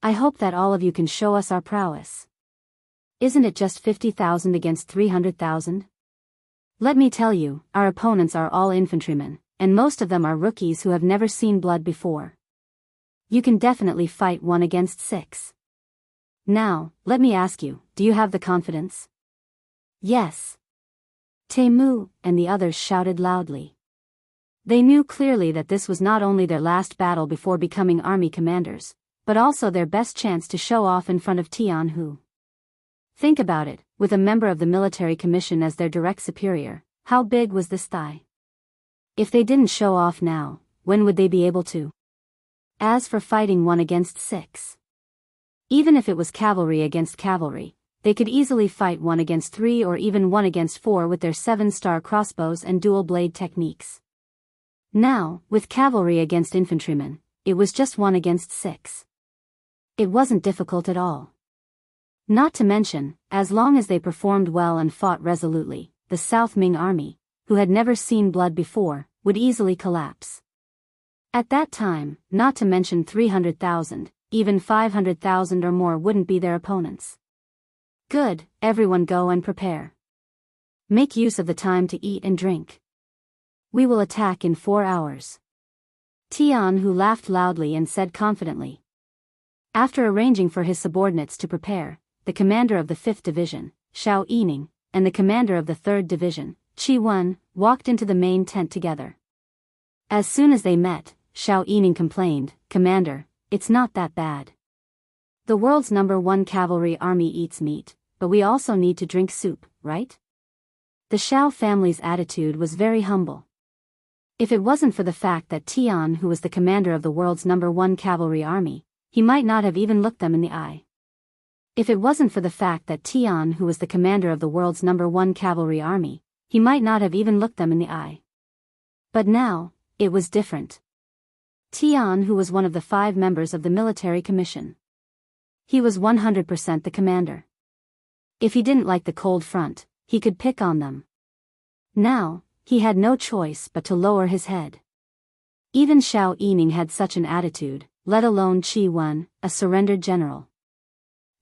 Speaker 1: I hope that all of you can show us our prowess. Isn't it just 50,000 against 300,000? Let me tell you, our opponents are all infantrymen, and most of them are rookies who have never seen blood before. You can definitely fight 1 against 6. Now, let me ask you, do you have the confidence? Yes. Teimu and the others shouted loudly. They knew clearly that this was not only their last battle before becoming army commanders, but also their best chance to show off in front of Tianhu. Think about it, with a member of the military commission as their direct superior, how big was this thigh? If they didn't show off now, when would they be able to? As for fighting 1 against 6. Even if it was cavalry against cavalry, they could easily fight 1 against 3 or even 1 against 4 with their 7-star crossbows and dual blade techniques. Now, with cavalry against infantrymen, it was just 1 against 6. It wasn't difficult at all. Not to mention, as long as they performed well and fought resolutely, the South Ming army, who had never seen blood before, would easily collapse. At that time, not to mention 300,000, even 500,000 or more wouldn't be their opponents. Good, everyone go and prepare. Make use of the time to eat and drink. We will attack in 4 hours. Tianhu laughed loudly and said confidently. After arranging for his subordinates to prepare, the commander of the 5th Division, Xiao Yining, and the commander of the 3rd Division, Qi Wen, walked into the main tent together. As soon as they met, Xiao Yining complained, "Commander, it's not that bad. The world's #1 cavalry army eats meat, but we also need to drink soup, right?" The Xiao family's attitude was very humble. If it wasn't for the fact that Tianhu was the commander of the world's #1 cavalry army, he might not have even looked them in the eye. If it wasn't for the fact that Tianhu was the commander of the world's #1 cavalry army, he might not have even looked them in the eye. But now, it was different. Tianhu was one of the 5 members of the military commission. He was 100% the commander. If he didn't like the cold front, he could pick on them. Now, he had no choice but to lower his head. Even Xiao Yining had such an attitude, let alone Qi Wen, a surrendered general.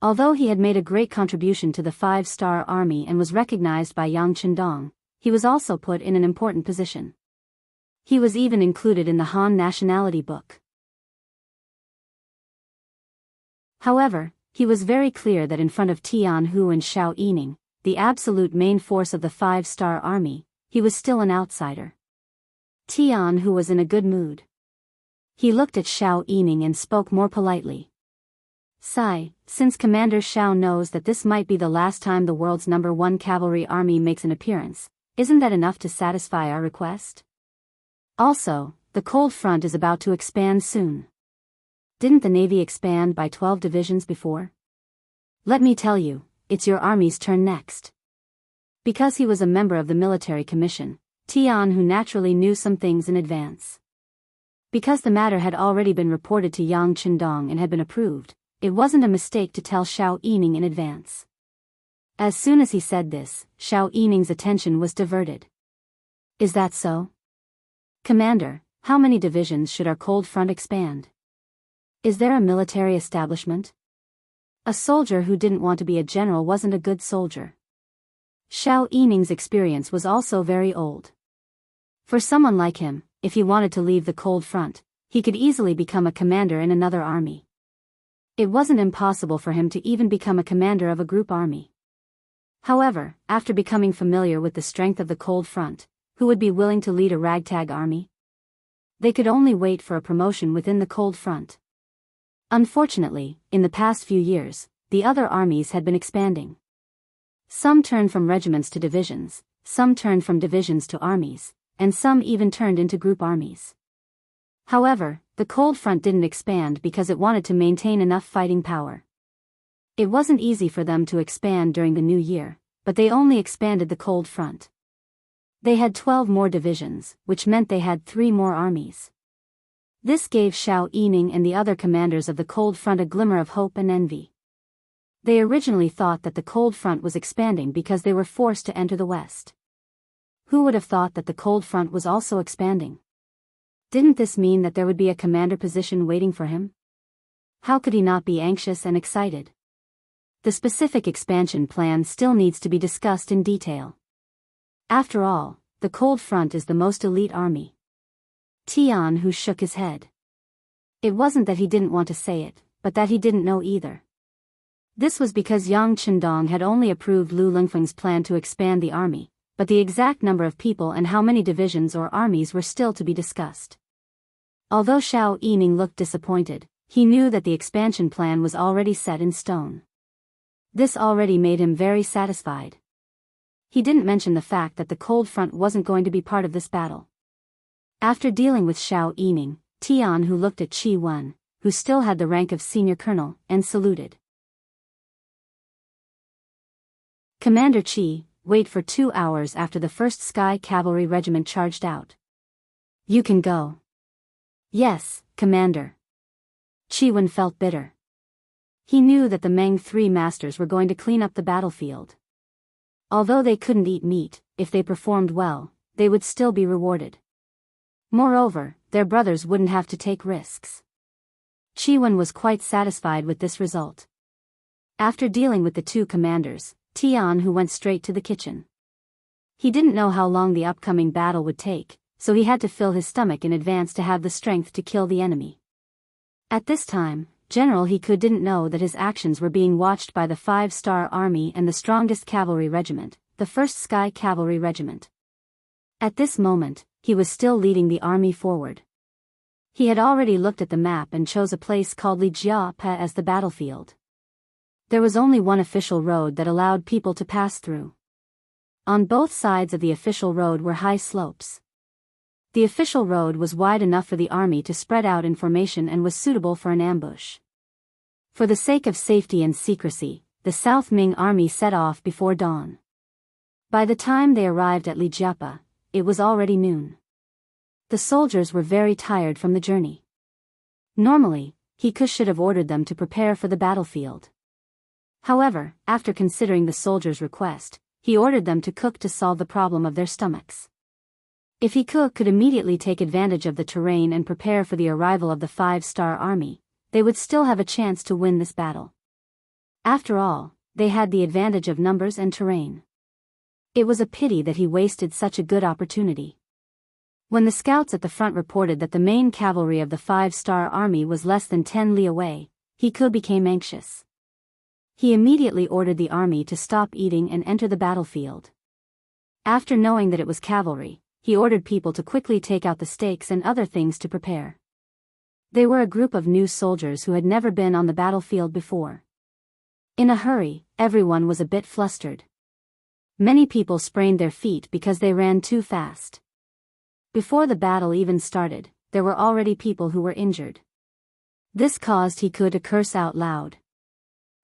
Speaker 1: Although he had made a great contribution to the 5-star army and was recognized by Yang Chendong, he was also put in an important position. He was even included in the Han nationality book. However, he was very clear that in front of Tianhu and Xiao Yining, the absolute main force of the 5-star army, he was still an outsider. Tianhu was in a good mood. He looked at Xiao Yining and spoke more politely. Sai, since Commander Xiao knows that this might be the last time the world's #1 cavalry army makes an appearance, isn't that enough to satisfy our request? Also, the cold front is about to expand soon. Didn't the Navy expand by 12 divisions before? Let me tell you, it's your army's turn next. Because he was a member of the military commission, Tianhu naturally knew some things in advance. Because the matter had already been reported to Yang Chendong and had been approved, it wasn't a mistake to tell Xiao Yining in advance. As soon as he said this, Xiao Yining's attention was diverted. Is that so? Commander, how many divisions should our cold front expand? Is there a military establishment? A soldier who didn't want to be a general wasn't a good soldier. Xiao Yining's experience was also very old. For someone like him, if he wanted to leave the cold front, he could easily become a commander in another army. It wasn't impossible for him to even become a commander of a group army. However, after becoming familiar with the strength of the cold front, who would be willing to lead a ragtag army? They could only wait for a promotion within the cold front. Unfortunately, in the past few years, the other armies had been expanding. Some turned from regiments to divisions, some turned from divisions to armies, and some even turned into group armies. However, the cold front didn't expand because it wanted to maintain enough fighting power. It wasn't easy for them to expand during the new year, but they only expanded the cold front. They had 12 more divisions, which meant they had 3 more armies. This gave Xiao Yining and the other commanders of the cold front a glimmer of hope and envy. They originally thought that the cold front was expanding because they were forced to enter the west. Who would have thought that the cold front was also expanding? Didn't this mean that there would be a commander position waiting for him? How could he not be anxious and excited? The specific expansion plan still needs to be discussed in detail. After all, the cold front is the most elite army. Tianhu shook his head. It wasn't that he didn't want to say it, but that he didn't know either. This was because Yang Chendong had only approved Lu Lingfeng's plan to expand the army, but the exact number of people and how many divisions or armies were still to be discussed. Although Xiao Yining looked disappointed, he knew that the expansion plan was already set in stone. This already made him very satisfied. He didn't mention the fact that the cold front wasn't going to be part of this battle. After dealing with Xiao Yining, Tianhu looked at Qi Wen, who still had the rank of senior colonel, and saluted. Commander Qi, wait for 2 hours after the 1st Sky Cavalry Regiment charged out. You can go. Yes, Commander. Qi Wen felt bitter. He knew that the Meng 3 masters were going to clean up the battlefield. Although they couldn't eat meat, if they performed well, they would still be rewarded. Moreover, their brothers wouldn't have to take risks. Qi Wen was quite satisfied with this result. After dealing with the 2 commanders, Tianhu went straight to the kitchen. He didn't know how long the upcoming battle would take, so he had to fill his stomach in advance to have the strength to kill the enemy. At this time, General He Ku didn't know that his actions were being watched by the 5-star army and the strongest cavalry regiment, the 1st Sky Cavalry Regiment. At this moment, he was still leading the army forward. He had already looked at the map and chose a place called Lijiape as the battlefield. There was only one official road that allowed people to pass through. On both sides of the official road were high slopes. The official road was wide enough for the army to spread out in formation and was suitable for an ambush. For the sake of safety and secrecy, the South Ming army set off before dawn. By the time they arrived at Lijiape, it was already noon. The soldiers were very tired from the journey. Normally, He Ku should have ordered them to prepare for the battlefield. However, after considering the soldiers' request, he ordered them to cook to solve the problem of their stomachs. If he could immediately take advantage of the terrain and prepare for the arrival of the 5-star army, they would still have a chance to win this battle. After all, they had the advantage of numbers and terrain. It was a pity that he wasted such a good opportunity. When the scouts at the front reported that the main cavalry of the 5-star army was less than 10 li away, he became anxious. He immediately ordered the army to stop eating and enter the battlefield. After knowing that it was cavalry, he ordered people to quickly take out the stakes and other things to prepare. They were a group of new soldiers who had never been on the battlefield before. In a hurry, everyone was a bit flustered. Many people sprained their feet because they ran too fast. Before the battle even started, there were already people who were injured. This caused he to curse out loud.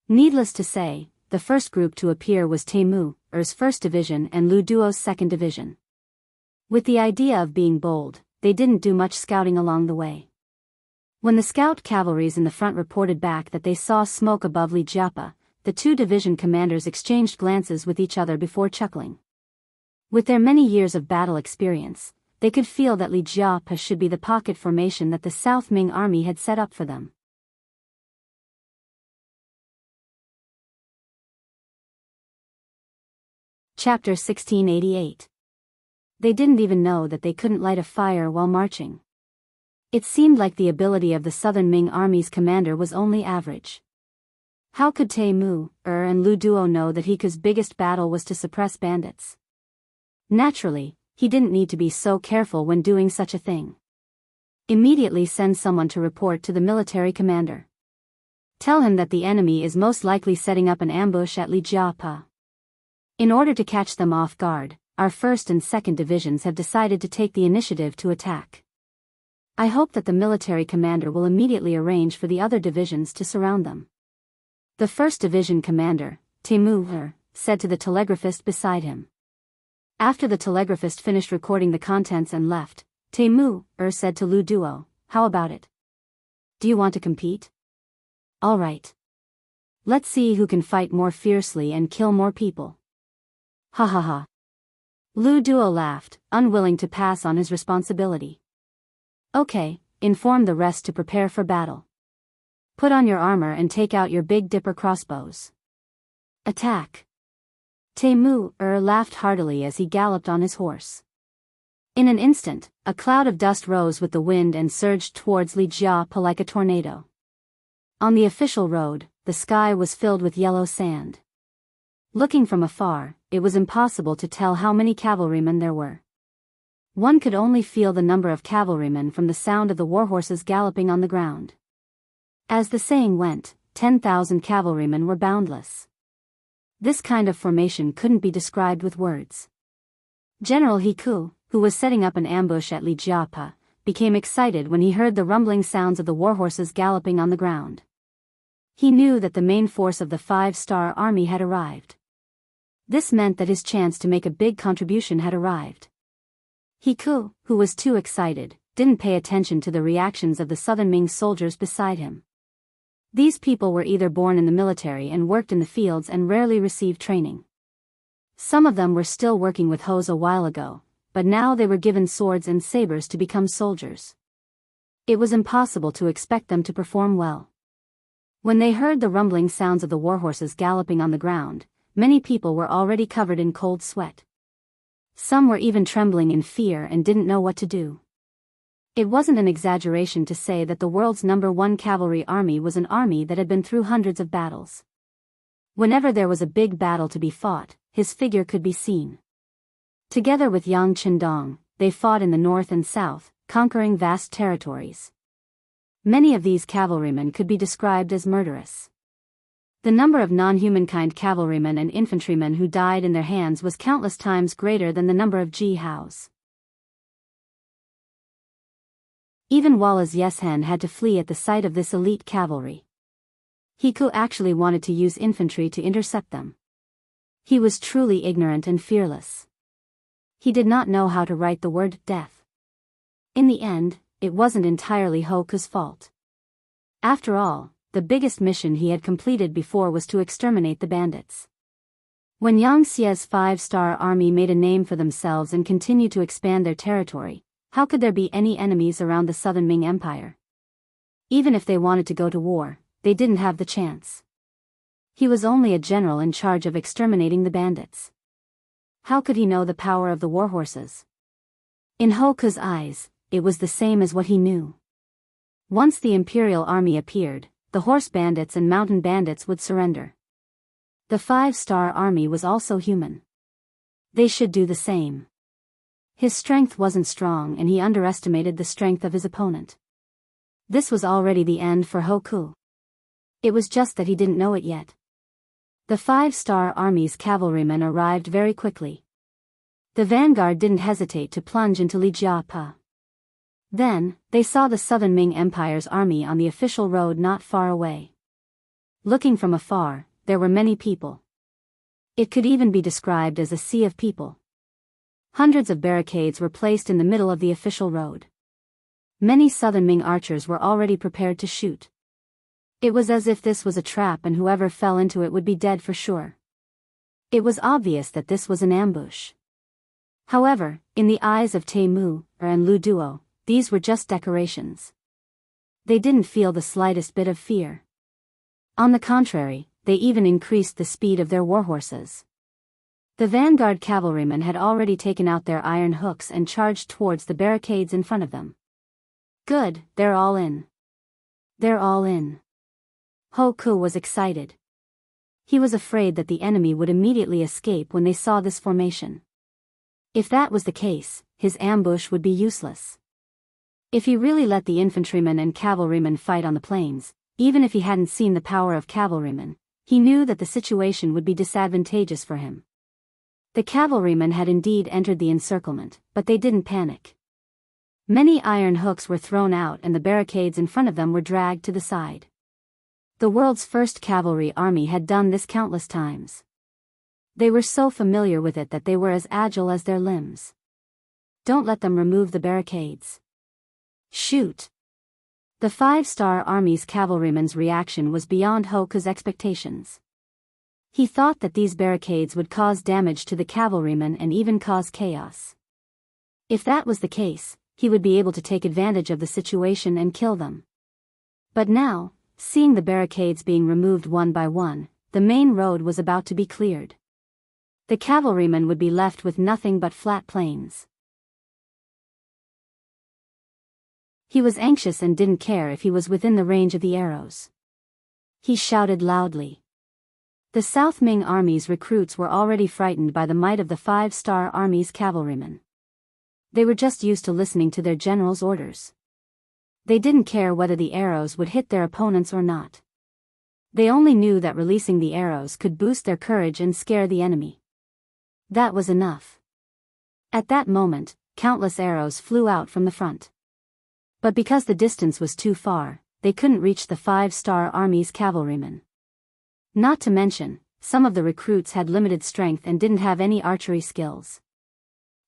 Speaker 1: Needless to say, the first group to appear was Teimu's 1st Division and Lu Duo's 2nd Division. With the idea of being bold, they didn't do much scouting along the way. When the scout cavalries in the front reported back that they saw smoke above Li Jiapa, the 2 division commanders exchanged glances with each other before chuckling. With their many years of battle experience, they could feel that Li Jiapa should be the pocket formation that the South Ming army had set up for them. Chapter 1688. They didn't even know that they couldn't light a fire while marching. It seemed like the ability of the Southern Ming army's commander was only average. How could Teimu and Lu Duo know that Hiku's biggest battle was to suppress bandits? Naturally, he didn't need to be so careful when doing such a thing. Immediately send someone to report to the military commander. Tell him that the enemy is most likely setting up an ambush at Li Jiapa. In order to catch them off guard, our 1st and 2nd divisions have decided to take the initiative to attack. I hope that the military commander will immediately arrange for the other divisions to surround them. The 1st Division commander, Teimu, said to the telegraphist beside him. After the telegraphist finished recording the contents and left, Teimu said to Lu Duo, "How about it? Do you want to compete? All right. Let's see who can fight more fiercely and kill more people." Ha ha ha. Lu Duo laughed, unwilling to pass on his responsibility. "Okay, inform the rest to prepare for battle. Put on your armor and take out your Big Dipper crossbows. Attack." Teimu laughed heartily as he galloped on his horse. In an instant, a cloud of dust rose with the wind and surged towards Li Jiapa like a tornado. On the official road, the sky was filled with yellow sand. Looking from afar, it was impossible to tell how many cavalrymen there were. One could only feel the number of cavalrymen from the sound of the warhorses galloping on the ground. As the saying went, 10,000 cavalrymen were boundless. This kind of formation couldn't be described with words. General Hiku, who was setting up an ambush at Li Jiapa, became excited when he heard the rumbling sounds of the warhorses galloping on the ground. He knew that the main force of the 5-star army had arrived. This meant that his chance to make a big contribution had arrived. Hiku, who was too excited, didn't pay attention to the reactions of the Southern Ming soldiers beside him. These people were either born in the military and worked in the fields and rarely received training. Some of them were still working with hoes a while ago, but now they were given swords and sabers to become soldiers. It was impossible to expect them to perform well. When they heard the rumbling sounds of the warhorses galloping on the ground, many people were already covered in cold sweat. Some were even trembling in fear and didn't know what to do. It wasn't an exaggeration to say that the world's #1 cavalry army was an army that had been through hundreds of battles. Whenever there was a big battle to be fought, his figure could be seen. Together with Yang Qindong, they fought in the north and south, conquering vast territories. Many of these cavalrymen could be described as murderous. The number of non-humankind cavalrymen and infantrymen who died in their hands was countless times greater than the number of Jihaos. Even Wallace Yeshen had to flee at the sight of this elite cavalry. Hiku actually wanted to use infantry to intercept them. He was truly ignorant and fearless. He did not know how to write the word death. In the end, it wasn't entirely Hoku's fault. After all, the biggest mission he had completed before was to exterminate the bandits. When Yangxia's 5-star army made a name for themselves and continued to expand their territory, how could there be any enemies around the southern Ming Empire? Even if they wanted to go to war, they didn't have the chance. He was only a general in charge of exterminating the bandits. How could he know the power of the warhorses? In Hoku's eyes, it was the same as what he knew. Once the imperial army appeared, the horse bandits and mountain bandits would surrender. The 5-star army was also human. They should do the same. His strength wasn't strong and he underestimated the strength of his opponent. This was already the end for Hoku. It was just that he didn't know it yet. The 5-star army's cavalrymen arrived very quickly. The vanguard didn't hesitate to plunge into Lijiapa. Then, they saw the southern Ming Empire's army on the official road not far away. Looking from afar, there were many people. It could even be described as a sea of people. Hundreds of barricades were placed in the middle of the official road. Many southern Ming archers were already prepared to shoot. It was as if this was a trap and whoever fell into it would be dead for sure. It was obvious that this was an ambush. However, in the eyes of Temu and Lu Duo, these were just decorations. They didn't feel the slightest bit of fear. On the contrary, they even increased the speed of their warhorses. The vanguard cavalrymen had already taken out their iron hooks and charged towards the barricades in front of them. Good, they're all in. They're all in. Hoku was excited. He was afraid that the enemy would immediately escape when they saw this formation. If that was the case, his ambush would be useless. If he really let the infantrymen and cavalrymen fight on the plains, even if he hadn't seen the power of cavalrymen, he knew that the situation would be disadvantageous for him. The cavalrymen had indeed entered the encirclement, but they didn't panic. Many iron hooks were thrown out and the barricades in front of them were dragged to the side. The world's first cavalry army had done this countless times. They were so familiar with it that they were as agile as their limbs. Don't let them remove the barricades. Shoot! The 5-star army's cavalryman's reaction was beyond Hoku's expectations. He thought that these barricades would cause damage to the cavalrymen and even cause chaos. If that was the case, he would be able to take advantage of the situation and kill them. But now, seeing the barricades being removed one by one, the main road was about to be cleared. The cavalrymen would be left with nothing but flat plains. He was anxious and didn't care if he was within the range of the arrows. He shouted loudly. The South Ming Army's recruits were already frightened by the might of the 5-star Army's cavalrymen. They were just used to listening to their general's orders. They didn't care whether the arrows would hit their opponents or not. They only knew that releasing the arrows could boost their courage and scare the enemy. That was enough. At that moment, countless arrows flew out from the front. But because the distance was too far, they couldn't reach the 5-star Army's cavalrymen. Not to mention, some of the recruits had limited strength and didn't have any archery skills.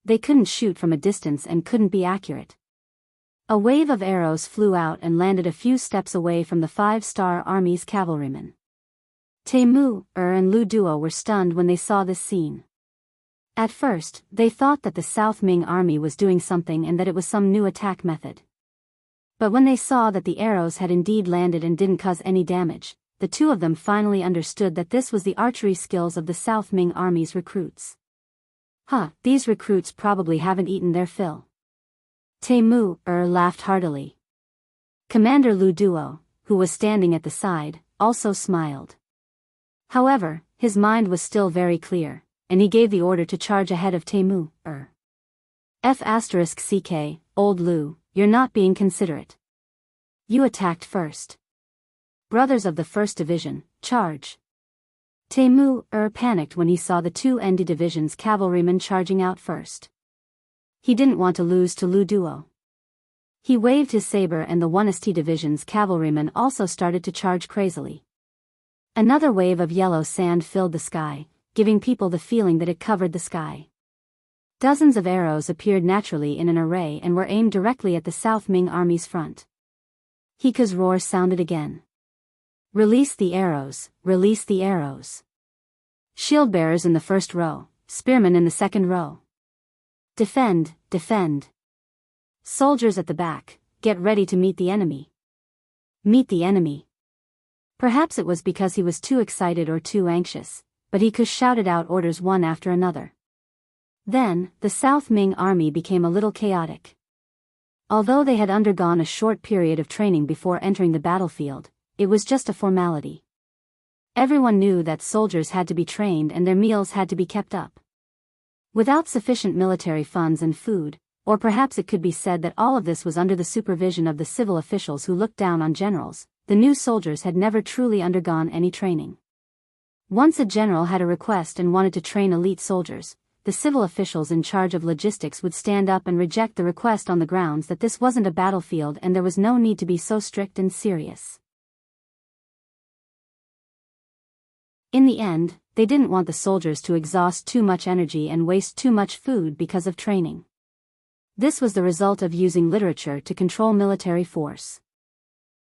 Speaker 1: They couldn't shoot from a distance and couldn't be accurate. A wave of arrows flew out and landed a few steps away from the 5-star Army's cavalrymen. Temu and Lu Duo were stunned when they saw this scene. At first, they thought that the South Ming Army was doing something and that it was some new attack method. But when they saw that the arrows had indeed landed and didn't cause any damage, the two of them finally understood that this was the archery skills of the South Ming Army's recruits. These recruits probably haven't eaten their fill. Temu laughed heartily. Commander Lu Duo, who was standing at the side, also smiled. However, his mind was still very clear, and he gave the order to charge ahead of Temu. F***ck, old Lu, you're not being considerate. You attacked first. Brothers of the 1st Division, charge. Temu panicked when he saw the two ND Division's cavalrymen charging out first. He didn't want to lose to Lu Duo. He waved his saber and the 1st Division's cavalrymen also started to charge crazily. Another wave of yellow sand filled the sky, giving people the feeling that it covered the sky. Dozens of arrows appeared naturally in an array and were aimed directly at the South Ming Army's front. Hika's roar sounded again. Release the arrows, release the arrows. Shield bearers in the first row, spearmen in the second row. Defend, defend. Soldiers at the back, get ready to meet the enemy. Meet the enemy. Perhaps it was because he was too excited or too anxious, but he could shouted out orders one after another. Then, the South Ming army became a little chaotic. Although they had undergone a short period of training before entering the battlefield, it was just a formality. Everyone knew that soldiers had to be trained and their meals had to be kept up. Without sufficient military funds and food, or perhaps it could be said that all of this was under the supervision of the civil officials who looked down on generals, the new soldiers had never truly undergone any training. Once a general had a request and wanted to train elite soldiers, the civil officials in charge of logistics would stand up and reject the request on the grounds that this wasn't a battlefield and there was no need to be so strict and serious. In the end, they didn't want the soldiers to exhaust too much energy and waste too much food because of training. This was the result of using literature to control military force.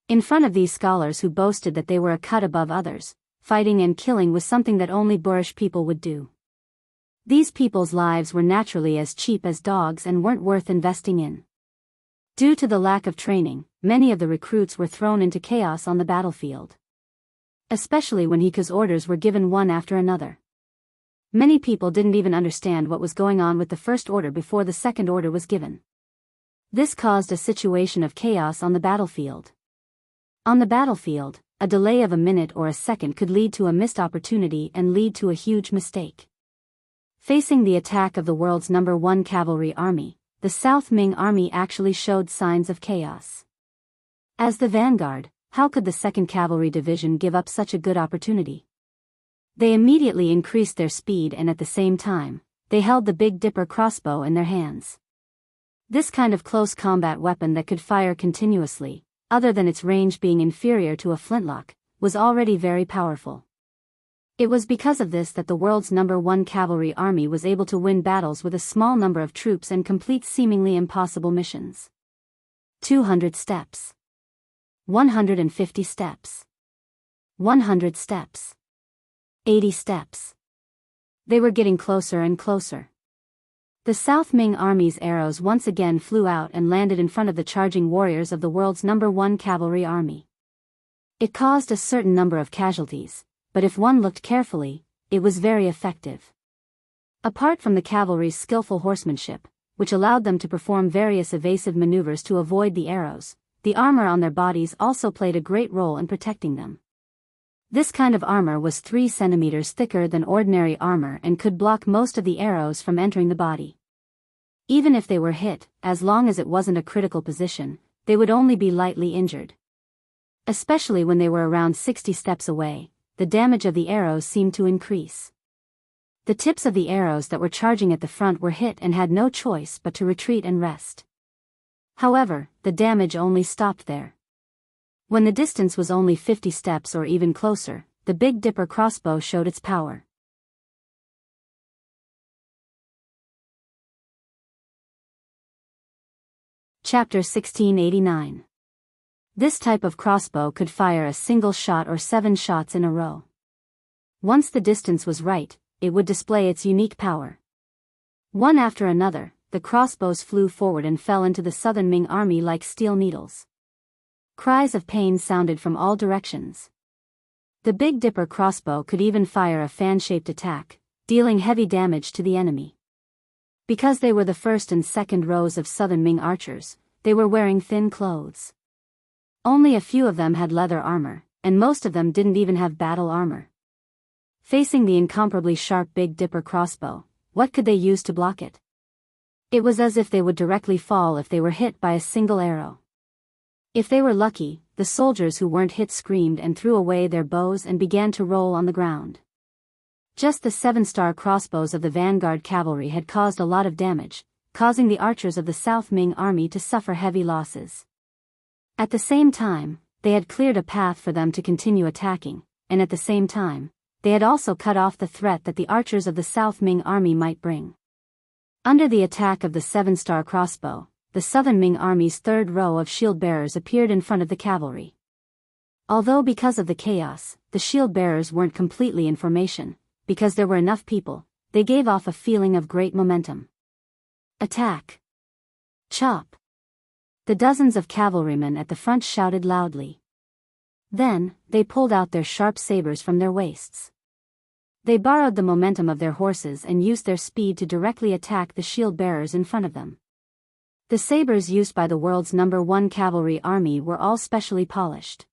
Speaker 1: In front of these scholars who boasted that they were a cut above others, fighting and killing was something that only boorish people would do. These people's lives were naturally as cheap as dogs and weren't worth investing in. Due to the lack of training, many of the recruits were thrown into chaos on the battlefield. Especially when Heke's orders were given one after another. Many people didn't even understand what was going on with the first order before the second order was given. This caused a situation of chaos on the battlefield. On the battlefield, a delay of a minute or a second could lead to a missed opportunity and lead to a huge mistake. Facing the attack of the world's #1 cavalry army, the South Ming army actually showed signs of chaos. As the vanguard, how could the 2nd Cavalry Division give up such a good opportunity? They immediately increased their speed and at the same time, they held the Big Dipper crossbow in their hands. This kind of close combat weapon that could fire continuously, other than its range being inferior to a flintlock, was already very powerful. It was because of this that the world's #1 cavalry army was able to win battles with a small number of troops and complete seemingly impossible missions. 200 steps. 150 steps. 100 steps. 80 steps. They were getting closer and closer. The South Ming army's arrows once again flew out and landed in front of the charging warriors of the world's #1 cavalry army. It caused a certain number of casualties, but if one looked carefully, it was very effective. Apart from the cavalry's skillful horsemanship, which allowed them to perform various evasive maneuvers to avoid the arrows, the armor on their bodies also played a great role in protecting them. This kind of armor was 3 centimeters thicker than ordinary armor and could block most of the arrows from entering the body. Even if they were hit, as long as it wasn't a critical position, they would only be lightly injured. Especially when they were around 60 steps away, the damage of the arrows seemed to increase. The tips of the arrows that were charging at the front were hit and had no choice but to retreat and rest. However, the damage only stopped there. When the distance was only 50 steps or even closer, the Big Dipper crossbow showed its power. Chapter 1689. This type of crossbow could fire a single shot or 7 shots in a row. Once the distance was right, it would display its unique power. One after another, the crossbows flew forward and fell into the Southern Ming army like steel needles. Cries of pain sounded from all directions. The Big Dipper crossbow could even fire a fan-shaped attack, dealing heavy damage to the enemy. Because they were the first and second rows of Southern Ming archers, they were wearing thin clothes. Only a few of them had leather armor, and most of them didn't even have battle armor. Facing the incomparably sharp Big Dipper crossbow, what could they use to block it? It was as if they would directly fall if they were hit by a single arrow. If they were lucky, the soldiers who weren't hit screamed and threw away their bows and began to roll on the ground. Just the 7-star crossbows of the vanguard cavalry had caused a lot of damage, causing the archers of the South Ming army to suffer heavy losses. At the same time, they had cleared a path for them to continue attacking, and at the same time, they had also cut off the threat that the archers of the South Ming army might bring. Under the attack of the 7-star crossbow, the Southern Ming army's third row of shield bearers appeared in front of the cavalry. Although because of the chaos, the shield bearers weren't completely in formation, because there were enough people, they gave off a feeling of great momentum. Attack! Chop! The dozens of cavalrymen at the front shouted loudly. Then, they pulled out their sharp sabers from their waists. They borrowed the momentum of their horses and used their speed to directly attack the shield-bearers in front of them. The sabers used by the world's #1 cavalry army were all specially polished.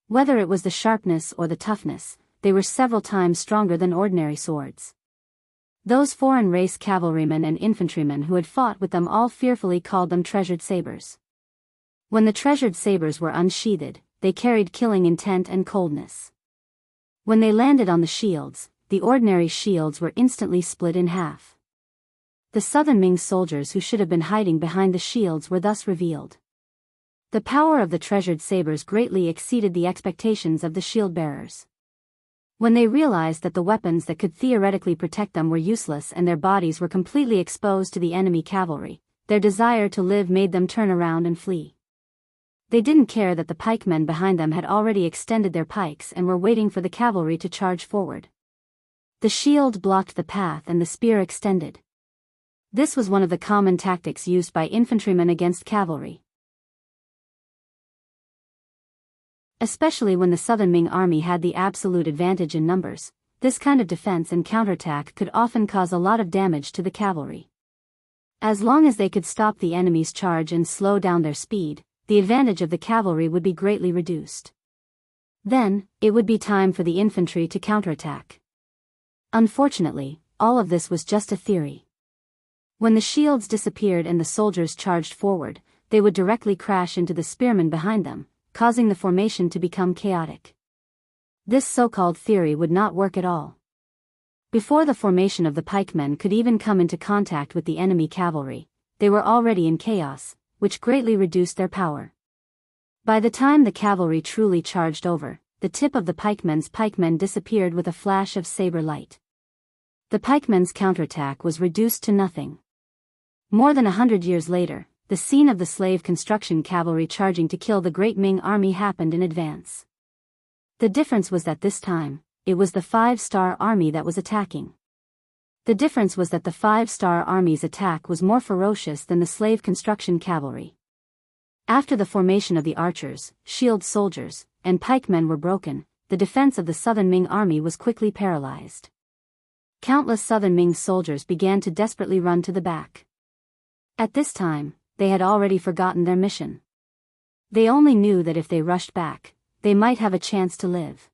Speaker 1: Whether it was the sharpness or the toughness, they were several times stronger than ordinary swords. Those foreign race cavalrymen and infantrymen who had fought with them all fearfully called them treasured sabers. When the treasured sabers were unsheathed, they carried killing intent and coldness. When they landed on the shields, the ordinary shields were instantly split in half. The southern Ming soldiers who should have been hiding behind the shields were thus revealed. The power of the treasured sabers greatly exceeded the expectations of the shield-bearers. When they realized that the weapons that could theoretically protect them were useless and their bodies were completely exposed to the enemy cavalry, their desire to live made them turn around and flee. They didn't care that the pikemen behind them had already extended their pikes and were waiting for the cavalry to charge forward. The shield blocked the path and the spear extended. This was one of the common tactics used by infantrymen against cavalry. Especially when the southern Ming army had the absolute advantage in numbers, this kind of defense and counterattack could often cause a lot of damage to the cavalry. As long as they could stop the enemy's charge and slow down their speed, the advantage of the cavalry would be greatly reduced. Then, it would be time for the infantry to counterattack. Unfortunately, all of this was just a theory. When the shields disappeared and the soldiers charged forward, they would directly crash into the spearmen behind them, causing the formation to become chaotic. This so-called theory would not work at all. Before the formation of the pikemen could even come into contact with the enemy cavalry, they were already in chaos, which greatly reduced their power. By the time the cavalry truly charged over, the tip of the pikemen disappeared with a flash of saber light. The pikemen's counterattack was reduced to nothing. More than 100 years later, the scene of the slave construction cavalry charging to kill the great Ming army happened in advance. The difference was that this time, it was the 5-star army that was attacking. The difference was that the 5-star army's attack was more ferocious than the slave construction cavalry. After the formation of the archers, shield soldiers, and pikemen were broken, the defense of the southern Ming army was quickly paralyzed. Countless southern Ming soldiers began to desperately run to the back. At this time, they had already forgotten their mission. They only knew that if they rushed back, they might have a chance to live.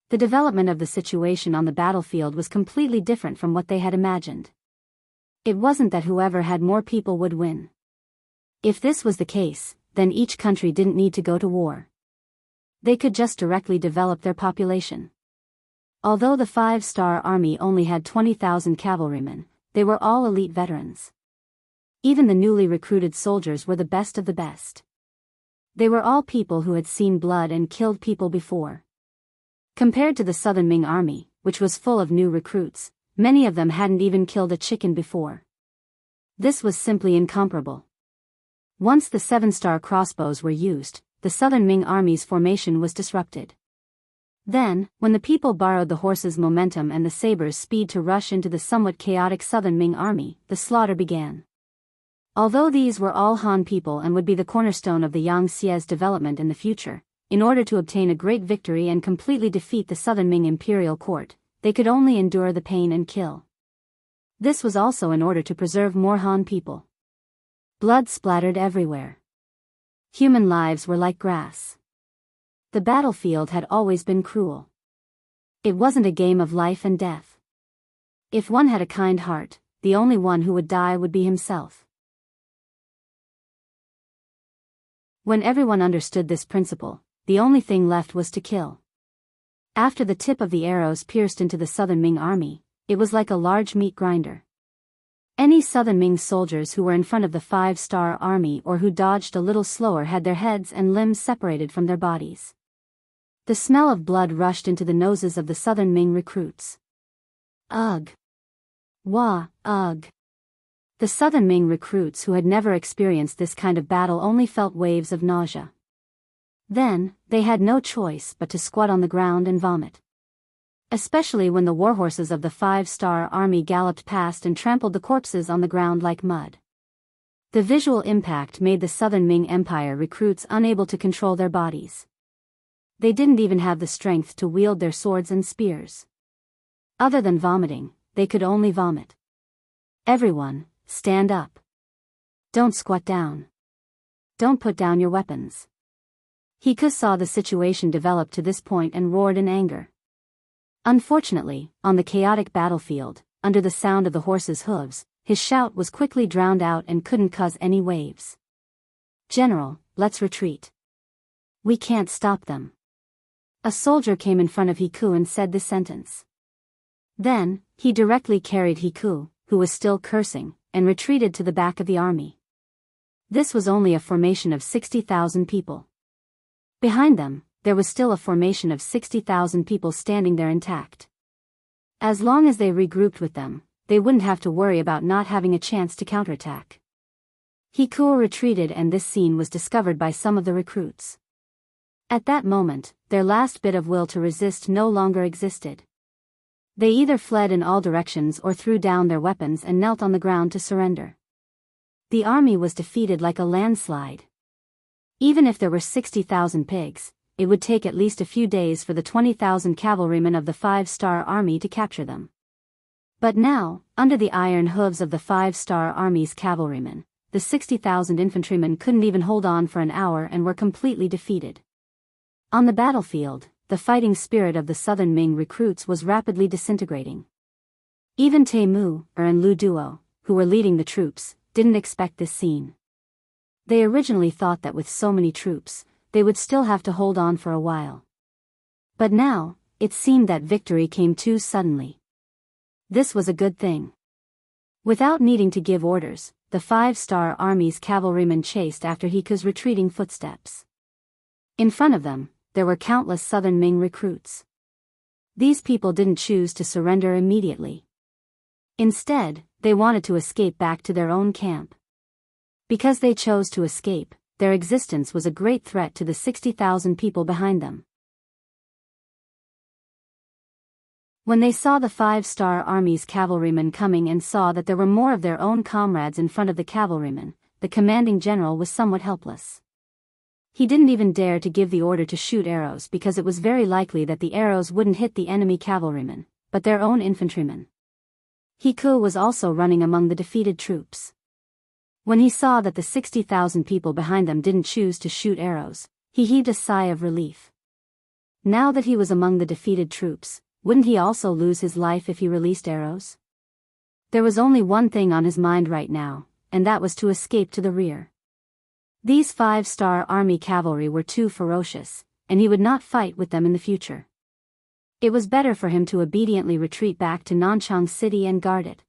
Speaker 1: The development of the situation on the battlefield was completely different from what they had imagined. It wasn't that whoever had more people would win. If this was the case, then each country didn't need to go to war. They could just directly develop their population. Although the 5-star army only had 20,000 cavalrymen, they were all elite veterans. Even the newly recruited soldiers were the best of the best. They were all people who had seen blood and killed people before. Compared to the southern Ming army, which was full of new recruits, many of them hadn't even killed a chicken before. This was simply incomparable. Once the 7-star crossbows were used, the southern Ming army's formation was disrupted. Then, when the people borrowed the horses' momentum and the sabers' speed to rush into the somewhat chaotic southern Ming army, the slaughter began. Although these were all Han people and would be the cornerstone of the Yangtze's development in the future, in order to obtain a great victory and completely defeat the southern Ming imperial court, they could only endure the pain and kill. This was also in order to preserve more Han people. Blood splattered everywhere. Human lives were like grass. The battlefield had always been cruel. It wasn't a game of life and death. If one had a kind heart, the only one who would die would be himself. When everyone understood this principle, the only thing left was to kill. After the tip of the arrows pierced into the southern Ming army, it was like a large meat grinder. Any southern Ming soldiers who were in front of the 5-star army or who dodged a little slower had their heads and limbs separated from their bodies. The smell of blood rushed into the noses of the southern Ming recruits. Ugh! Wah, ugh! The southern Ming recruits who had never experienced this kind of battle only felt waves of nausea. Then, they had no choice but to squat on the ground and vomit. especially when the warhorses of the 5-star army galloped past and trampled the corpses on the ground like mud. The visual impact made the Southern Ming Empire recruits unable to control their bodies. They didn't even have the strength to wield their swords and spears. Other than vomiting, they could only vomit. Everyone, stand up. Don't squat down. Don't put down your weapons. Hiku saw the situation develop to this point and roared in anger. Unfortunately, on the chaotic battlefield, under the sound of the horses' hooves, his shout was quickly drowned out and couldn't cause any waves. "General, let's retreat. We can't stop them." A soldier came in front of Hiku and said this sentence. Then, he directly carried Hiku, who was still cursing, and retreated to the back of the army. This was only a formation of 60,000 people. Behind them, there was still a formation of 60,000 people standing there intact. As long as they regrouped with them, they wouldn't have to worry about not having a chance to counterattack. Hiku retreated and this scene was discovered by some of the recruits. At that moment, their last bit of will to resist no longer existed. They either fled in all directions or threw down their weapons and knelt on the ground to surrender. The army was defeated like a landslide. Even if there were 60,000 pigs, it would take at least a few days for the 20,000 cavalrymen of the 5-star army to capture them. But now, under the iron hooves of the 5-star army's cavalrymen, the 60,000 infantrymen couldn't even hold on for an hour and were completely defeated. On the battlefield, the fighting spirit of the Southern Ming recruits was rapidly disintegrating. Even Temu, and Lu Duo, who were leading the troops, didn't expect this scene. They originally thought that with so many troops, they would still have to hold on for a while. But now, it seemed that victory came too suddenly. This was a good thing. Without needing to give orders, the 5-star army's cavalrymen chased after Hiku's retreating footsteps. In front of them, there were countless Southern Ming recruits. These people didn't choose to surrender immediately. Instead, they wanted to escape back to their own camp. Because they chose to escape, their existence was a great threat to the 60,000 people behind them. When they saw the 5-star army's cavalrymen coming and saw that there were more of their own comrades in front of the cavalrymen, the commanding general was somewhat helpless. He didn't even dare to give the order to shoot arrows because it was very likely that the arrows wouldn't hit the enemy cavalrymen, but their own infantrymen. Hiku was also running among the defeated troops. When he saw that the 60,000 people behind them didn't choose to shoot arrows, he heaved a sigh of relief. Now that he was among the defeated troops, wouldn't he also lose his life if he released arrows? There was only one thing on his mind right now, and that was to escape to the rear. These 5-star army cavalry were too ferocious, and he would not fight with them in the future. It was better for him to obediently retreat back to Nanchang City and guard it.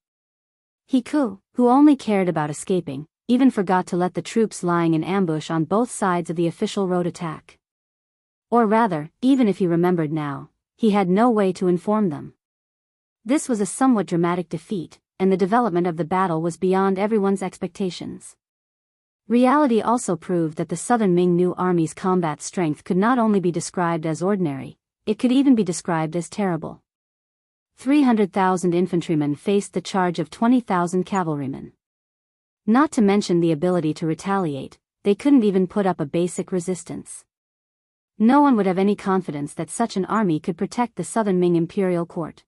Speaker 1: Hiku, who only cared about escaping, even forgot to let the troops lying in ambush on both sides of the official road attack. Or rather, even if he remembered now, he had no way to inform them. This was a somewhat dramatic defeat, and the development of the battle was beyond everyone's expectations. Reality also proved that the Southern Ming New Army's combat strength could not only be described as ordinary, it could even be described as terrible. 300,000 infantrymen faced the charge of 20,000 cavalrymen. Not to mention the ability to retaliate, they couldn't even put up a basic resistance. No one would have any confidence that such an army could protect the Southern Ming imperial court.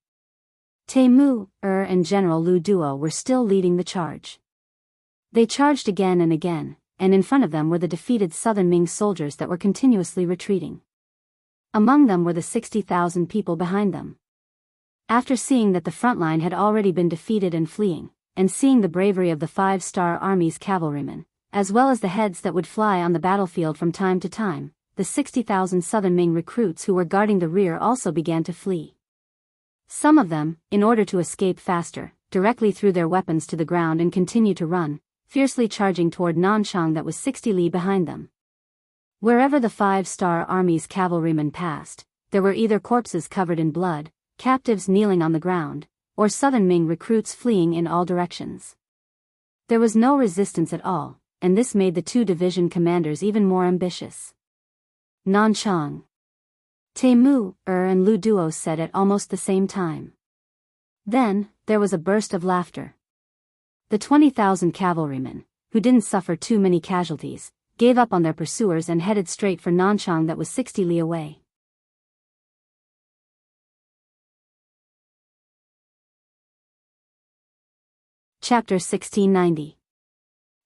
Speaker 1: Temu, and General Lu Duo were still leading the charge. They charged again and again, and in front of them were the defeated Southern Ming soldiers that were continuously retreating. Among them were the 60,000 people behind them. After seeing that the front line had already been defeated and fleeing, and seeing the bravery of the 5-star army's cavalrymen, as well as the heads that would fly on the battlefield from time to time, the 60,000 Southern Ming recruits who were guarding the rear also began to flee. Some of them, in order to escape faster, directly threw their weapons to the ground and continued to run, fiercely charging toward Nanchang that was 60 li behind them. Wherever the 5-star army's cavalrymen passed, there were either corpses covered in blood, captives kneeling on the ground, or Southern Ming recruits fleeing in all directions. There was no resistance at all, and this made the two division commanders even more ambitious. Nanchang. Temu, and Lu Duo said at almost the same time. Then, there was a burst of laughter. The 20,000 cavalrymen, who didn't suffer too many casualties, gave up on their pursuers and headed straight for Nanchang that was 60 li away. Chapter 1690.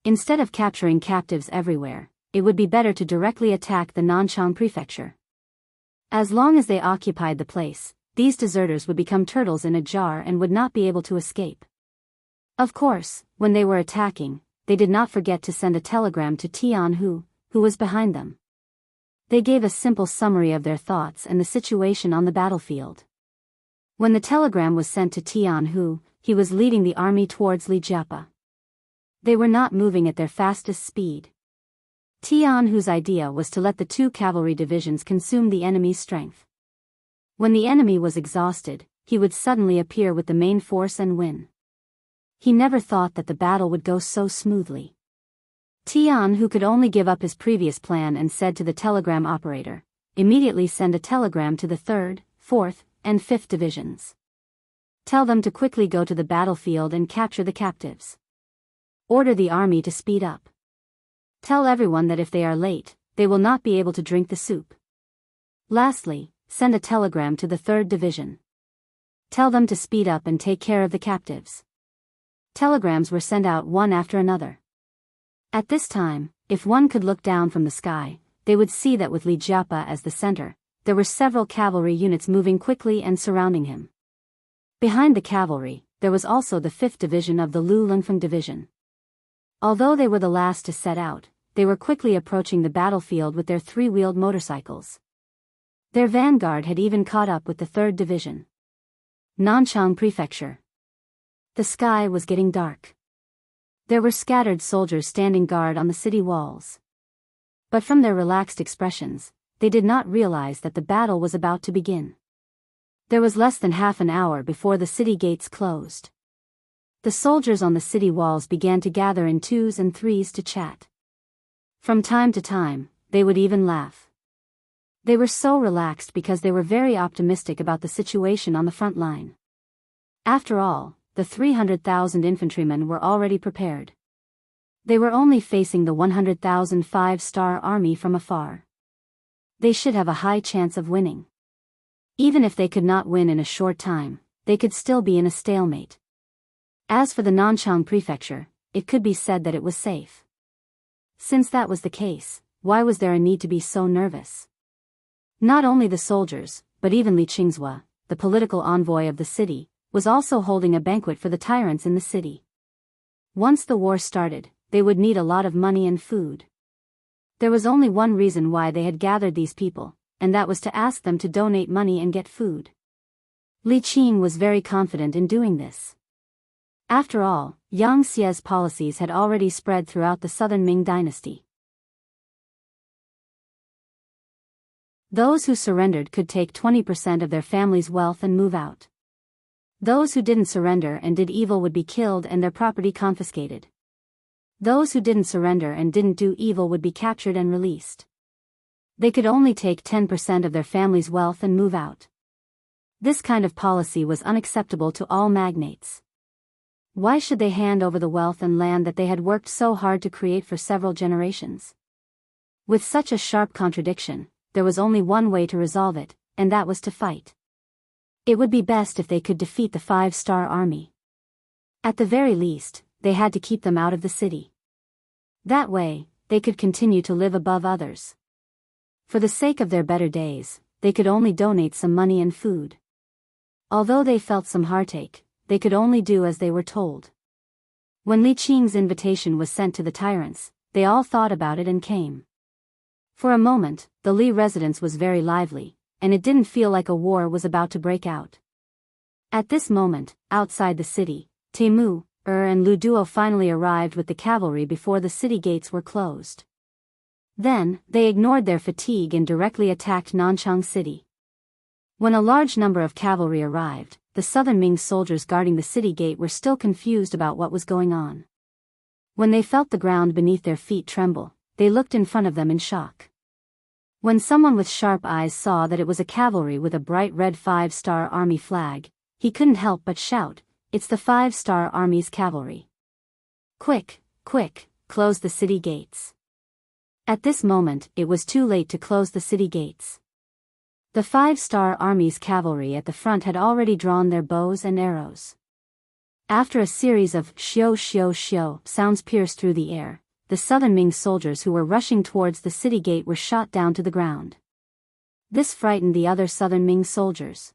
Speaker 1: Instead of capturing captives everywhere, it would be better to directly attack the Nanchang prefecture. As long as they occupied the place, these deserters would become turtles in a jar and would not be able to escape. Of course, when they were attacking, they did not forget to send a telegram to Tianhu, who was behind them. They gave a simple summary of their thoughts and the situation on the battlefield. When the telegram was sent to Tianhu, he was leading the army towards Lijiapa. They were not moving at their fastest speed. Tianhu's idea was to let the 2 cavalry divisions consume the enemy's strength. When the enemy was exhausted, he would suddenly appear with the main force and win. He never thought that the battle would go so smoothly. Tianhu could only give up his previous plan and said to the telegram operator, "Immediately send a telegram to the 3rd, 4th, and 5th divisions. Tell them to quickly go to the battlefield and capture the captives. Order the army to speed up. Tell everyone that if they are late, they will not be able to drink the soup. Lastly, send a telegram to the 3rd division. Tell them to speed up and take care of the captives." Telegrams were sent out one after another. At this time, if one could look down from the sky, they would see that with Lijiapa as the center, there were several cavalry units moving quickly and surrounding him. Behind the cavalry, there was also the 5th division of the Lu Lungfeng division. Although they were the last to set out, they were quickly approaching the battlefield with their 3-wheeled motorcycles. Their vanguard had even caught up with the 3rd division. Nanchang Prefecture. The sky was getting dark. There were scattered soldiers standing guard on the city walls. But from their relaxed expressions, they did not realize that the battle was about to begin. There was less than half an hour before the city gates closed. The soldiers on the city walls began to gather in 2s and 3s to chat. From time to time, they would even laugh. They were so relaxed because they were very optimistic about the situation on the front line. After all, the 300,000 infantrymen were already prepared. They were only facing the 100,000 5-star army from afar. They should have a high chance of winning. Even if they could not win in a short time, they could still be in a stalemate. As for the Nanchang prefecture, it could be said that it was safe. Since that was the case, why was there a need to be so nervous? Not only the soldiers, but even Li Qingzhua, the political envoy of the city, was also holding a banquet for the tyrants in the city. Once the war started, they would need a lot of money and food. There was only one reason why they had gathered these people, and that was to ask them to donate money and get food. Li Qing was very confident in doing this. After all, Yang Xie's policies had already spread throughout the southern Ming dynasty. Those who surrendered could take 20% of their family's wealth and move out. Those who didn't surrender and did evil would be killed and their property confiscated. Those who didn't surrender and didn't do evil would be captured and released. They could only take 10% of their family's wealth and move out. This kind of policy was unacceptable to all magnates. Why should they hand over the wealth and land that they had worked so hard to create for several generations? With such a sharp contradiction, there was only one way to resolve it, and that was to fight. It would be best if they could defeat the 5-star army. At the very least, they had to keep them out of the city. That way, they could continue to live above others. For the sake of their better days, they could only donate some money and food. Although they felt some heartache, they could only do as they were told. When Li Qing's invitation was sent to the tyrants, they all thought about it and came. For a moment, the Li residence was very lively, and it didn't feel like a war was about to break out. At this moment, outside the city, Temu, and Lu Duo finally arrived with the cavalry before the city gates were closed. Then, they ignored their fatigue and directly attacked Nanchang City. When a large number of cavalry arrived, the southern Ming soldiers guarding the city gate were still confused about what was going on. When they felt the ground beneath their feet tremble, they looked in front of them in shock. When someone with sharp eyes saw that it was a cavalry with a bright red 5-star army flag, he couldn't help but shout, "It's the 5-star army's cavalry. Quick, quick, close the city gates." At this moment, it was too late to close the city gates. The 5-star army's cavalry at the front had already drawn their bows and arrows. After a series of "shio shio shio" sounds pierced through the air, the southern Ming soldiers who were rushing towards the city gate were shot down to the ground. This frightened the other southern Ming soldiers.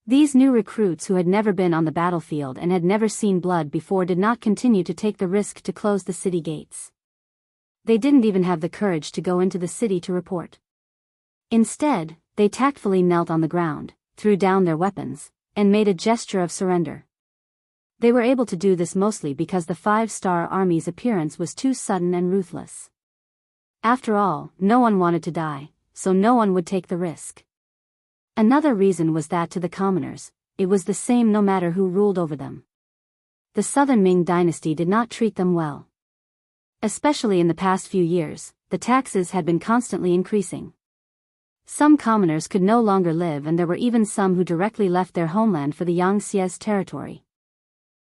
Speaker 1: These new recruits who had never been on the battlefield and had never seen blood before did not continue to take the risk to close the city gates. They didn't even have the courage to go into the city to report. Instead, they tactfully knelt on the ground, threw down their weapons, and made a gesture of surrender. They were able to do this mostly because the 5-star army's appearance was too sudden and ruthless. After all, no one wanted to die, so no one would take the risk. Another reason was that to the commoners, it was the same no matter who ruled over them. The southern Ming dynasty did not treat them well. Especially in the past few years, the taxes had been constantly increasing. Some commoners could no longer live, and there were even some who directly left their homeland for the Yangtze's territory.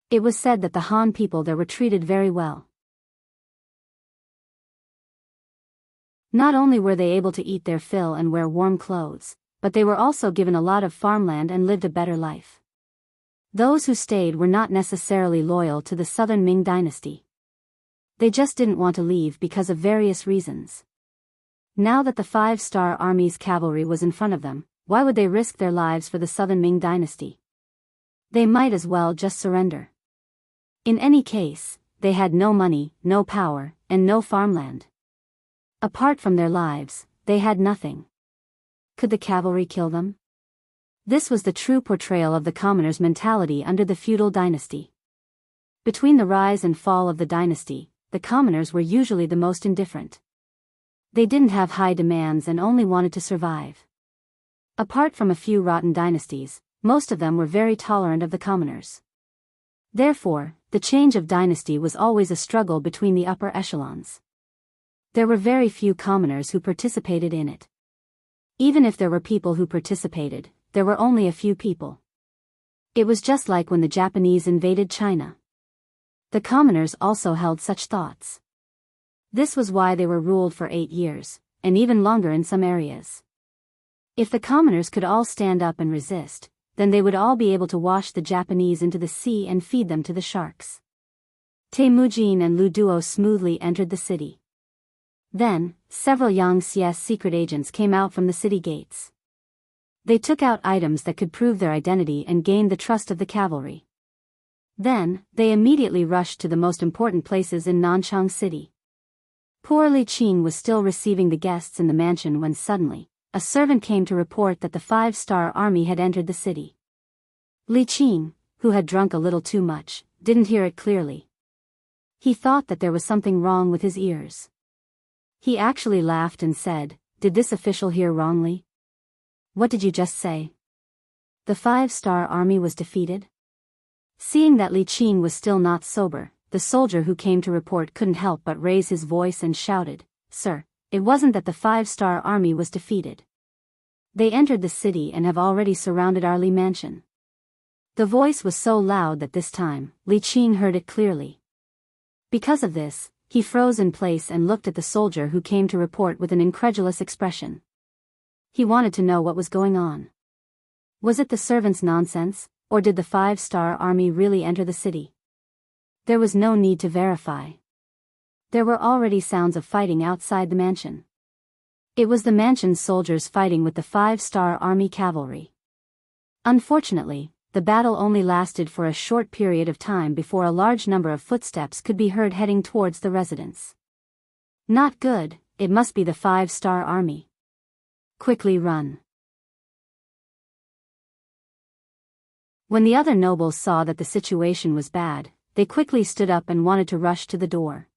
Speaker 1: It was said that the Han people there were treated very well. Not only were they able to eat their fill and wear warm clothes, but they were also given a lot of farmland and lived a better life. Those who stayed were not necessarily loyal to the southern Ming dynasty. They just didn't want to leave because of various reasons. Now that the 5-star army's cavalry was in front of them, why would they risk their lives for the southern Ming dynasty? They might as well just surrender. In any case, they had no money, no power, and no farmland. Apart from their lives, they had nothing. Could the cavalry kill them? This was the true portrayal of the commoner's mentality under the feudal dynasty. Between the rise and fall of the dynasty, the commoners were usually the most indifferent. They didn't have high demands and only wanted to survive. Apart from a few rotten dynasties, most of them were very tolerant of the commoners. Therefore, the change of dynasty was always a struggle between the upper echelons. There were very few commoners who participated in it. Even if there were people who participated, there were only a few people. It was just like when the Japanese invaded China. The commoners also held such thoughts. This was why they were ruled for 8 years, and even longer in some areas. If the commoners could all stand up and resist, then they would all be able to wash the Japanese into the sea and feed them to the sharks. Temujin and Lu Duo smoothly entered the city. Then, several Yangtze's secret agents came out from the city gates. They took out items that could prove their identity and gained the trust of the cavalry. Then, they immediately rushed to the most important places in Nanchang City. Poor Li Qing was still receiving the guests in the mansion when suddenly, a servant came to report that the 5-star army had entered the city. Li Qing, who had drunk a little too much, didn't hear it clearly. He thought that there was something wrong with his ears. He actually laughed and said, "Did this official hear wrongly? What did you just say? The 5-star army was defeated?" Seeing that Li Qing was still not sober, the soldier who came to report couldn't help but raise his voice and shouted, "Sir, it wasn't that the 5-star army was defeated. They entered the city and have already surrounded our Li mansion." The voice was so loud that this time, Li Qing heard it clearly. Because of this, he froze in place and looked at the soldier who came to report with an incredulous expression. He wanted to know what was going on. Was it the servant's nonsense, or did the 5-star army really enter the city? There was no need to verify. There were already sounds of fighting outside the mansion. It was the mansion's soldiers fighting with the 5-star army cavalry. Unfortunately, the battle only lasted for a short period of time before a large number of footsteps could be heard heading towards the residence. Not good, it must be the 5-star army. Quickly run. When the other nobles saw that the situation was bad, they quickly stood up and wanted to rush to the door.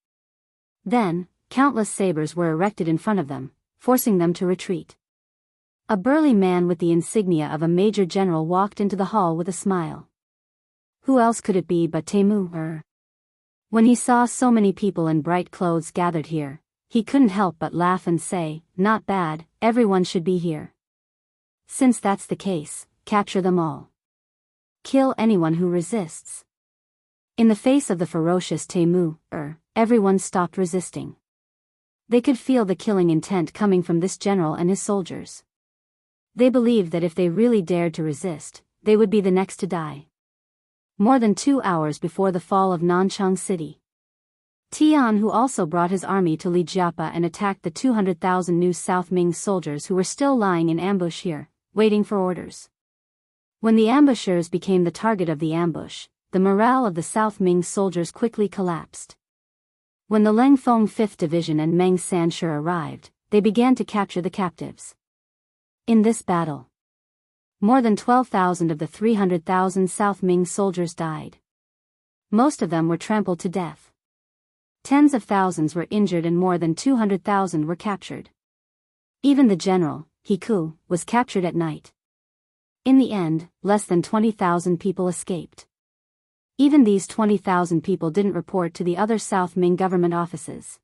Speaker 1: Then, countless sabers were erected in front of them, forcing them to retreat. A burly man with the insignia of a major general walked into the hall with a smile. Who else could it be but Temujin? When he saw so many people in bright clothes gathered here, he couldn't help but laugh and say, "Not bad, everyone should be here. Since that's the case, capture them all. Kill anyone who resists." In the face of the ferocious Temu, everyone stopped resisting. They could feel the killing intent coming from this general and his soldiers. They believed that if they really dared to resist, they would be the next to die. More than 2 hours before the fall of Nanchang City, Tian, who also brought his army to Lijiapa and attacked the 200,000 new South Ming soldiers who were still lying in ambush here, waiting for orders. When the ambushers became the target of the ambush, the morale of the South Ming soldiers quickly collapsed. When the Lengfeng 5th Division and Meng Sanshi arrived, they began to capture the captives. In this battle, more than 12,000 of the 300,000 South Ming soldiers died. Most of them were trampled to death. Tens of thousands were injured and more than 200,000 were captured. Even the general, Hiku, was captured at night. In the end, less than 20,000 people escaped. Even these 20,000 people didn't report to the other South Ming government offices.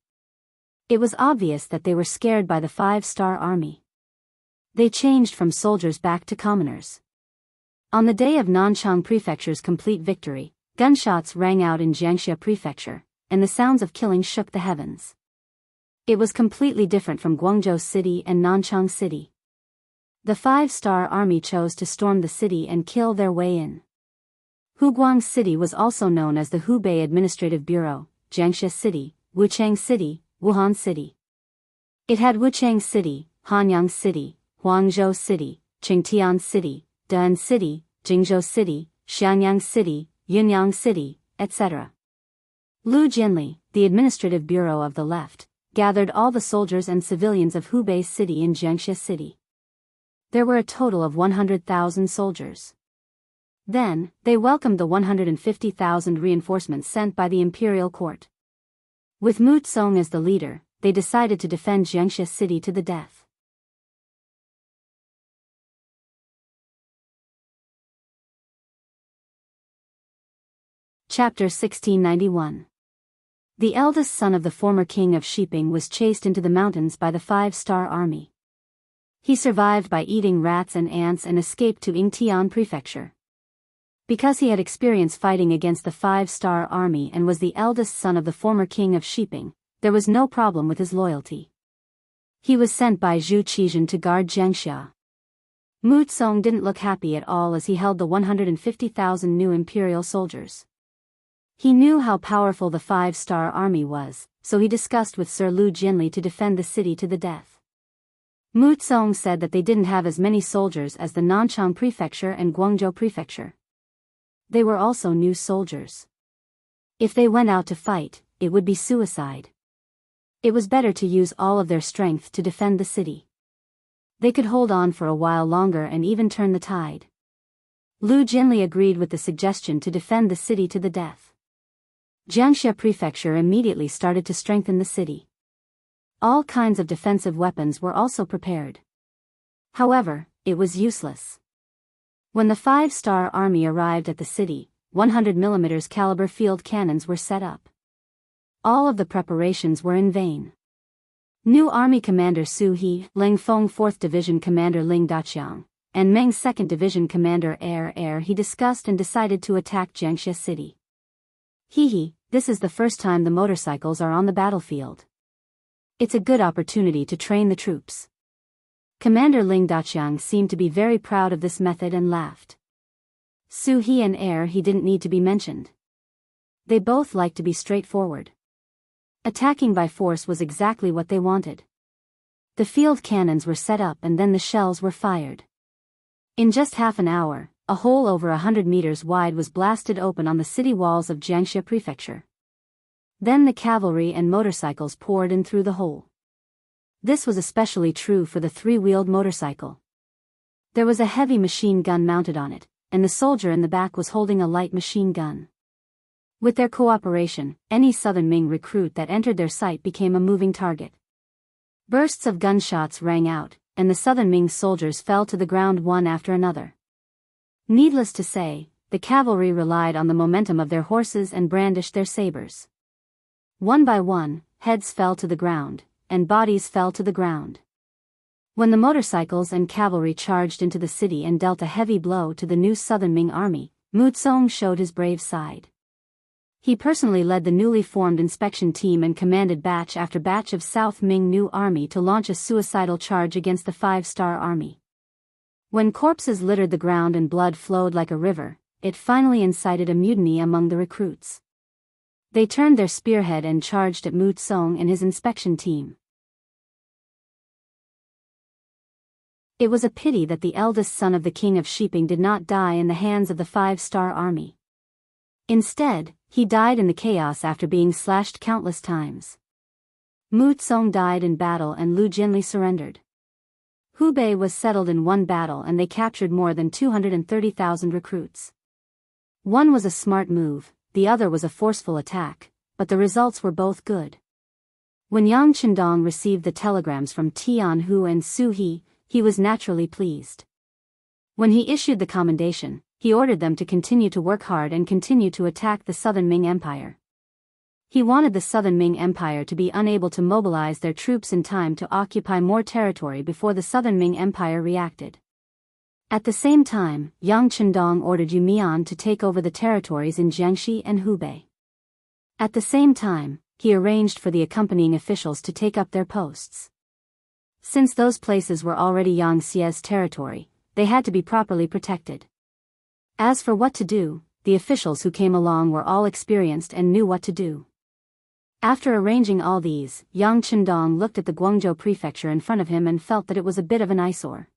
Speaker 1: It was obvious that they were scared by the 5-star army. They changed from soldiers back to commoners. On the day of Nanchang Prefecture's complete victory, gunshots rang out in Xianxia Prefecture, and the sounds of killing shook the heavens. It was completely different from Guangzhou City and Nanchang City. The 5-star army chose to storm the city and kill their way in. Huguang City was also known as the Hubei Administrative Bureau, Jiangxia City, Wuchang City, Wuhan City. It had Wuchang City, Hanyang City, Huangzhou City, Qingtian City, Dan City, Jingzhou City, Xianyang City, Yunyang City, etc. Lu Jinli, the administrative bureau of the left, gathered all the soldiers and civilians of Hubei City in Jiangxia City. There were a total of 100,000 soldiers. Then, they welcomed the 150,000 reinforcements sent by the imperial court. With Mu Tsong as the leader, they decided to defend Jiangxia City to the death. Chapter 1691. The eldest son of the former king of Shiping was chased into the mountains by the 5-star army. He survived by eating rats and ants and escaped to Yingtian Prefecture. Because he had experience fighting against the 5-star army and was the eldest son of the former king of Shiping, there was no problem with his loyalty. He was sent by Zhu Qizhen to guard Jiangxia. Mu Tsong didn't look happy at all as he held the 150,000 new imperial soldiers. He knew how powerful the 5-star army was, so he discussed with Sir Lu Jinli to defend the city to the death. Mu Tsong said that they didn't have as many soldiers as the Nanchang Prefecture and Guangzhou Prefecture. They were also new soldiers. If they went out to fight, it would be suicide. It was better to use all of their strength to defend the city. They could hold on for a while longer and even turn the tide. Lu Jinli agreed with the suggestion to defend the city to the death. Jiangxia Prefecture immediately started to strengthen the city. All kinds of defensive weapons were also prepared. However, it was useless. When the 5-star army arrived at the city, 100mm caliber field cannons were set up. All of the preparations were in vain. New Army Commander Su He, Lengfeng 4th Division Commander Ling Daqiang, and Meng 2nd Division Commander he discussed and decided to attack Jiangxia City. This is the first time the motorcycles are on the battlefield. It's a good opportunity to train the troops. Commander Ling Daqiang seemed to be very proud of this method and laughed. Su He and he didn't need to be mentioned. They both liked to be straightforward. Attacking by force was exactly what they wanted. The field cannons were set up and then the shells were fired. In just half an hour, a hole over 100 meters wide was blasted open on the city walls of Jiangxia Prefecture. Then the cavalry and motorcycles poured in through the hole. This was especially true for the 3-wheeled motorcycle. There was a heavy machine gun mounted on it, and the soldier in the back was holding a light machine gun. With their cooperation, any Southern Ming recruit that entered their sight became a moving target. Bursts of gunshots rang out, and the Southern Ming soldiers fell to the ground one after another. Needless to say, the cavalry relied on the momentum of their horses and brandished their sabers. One by one, heads fell to the ground, and bodies fell to the ground. When the motorcycles and cavalry charged into the city and dealt a heavy blow to the new Southern Ming army, Mu Tsong showed his brave side. He personally led the newly formed inspection team and commanded batch after batch of South Ming new army to launch a suicidal charge against the Five-Star Army. When corpses littered the ground and blood flowed like a river, it finally incited a mutiny among the recruits. They turned their spearhead and charged at Mu Tsong and his inspection team. It was a pity that the eldest son of the king of Shiping did not die in the hands of the Five-Star Army. Instead, he died in the chaos after being slashed countless times. Mu Tsong died in battle and Lu Jinli surrendered. Hubei was settled in one battle and they captured more than 230,000 recruits. One was a smart move, the other was a forceful attack, but the results were both good. When Yang Qindong received the telegrams from Tianhu and Su he was naturally pleased. When he issued the commendation, he ordered them to continue to work hard and continue to attack the Southern Ming Empire. He wanted the Southern Ming Empire to be unable to mobilize their troops in time to occupy more territory before the Southern Ming Empire reacted. At the same time, Yang Qindong ordered Yu Mian to take over the territories in Jiangxi and Hubei. At the same time, he arranged for the accompanying officials to take up their posts. Since those places were already Yang Xie's territory, they had to be properly protected. As for what to do, the officials who came along were all experienced and knew what to do. After arranging all these, Yang Qindong looked at the Guangzhou prefecture in front of him and felt that it was a bit of an eyesore.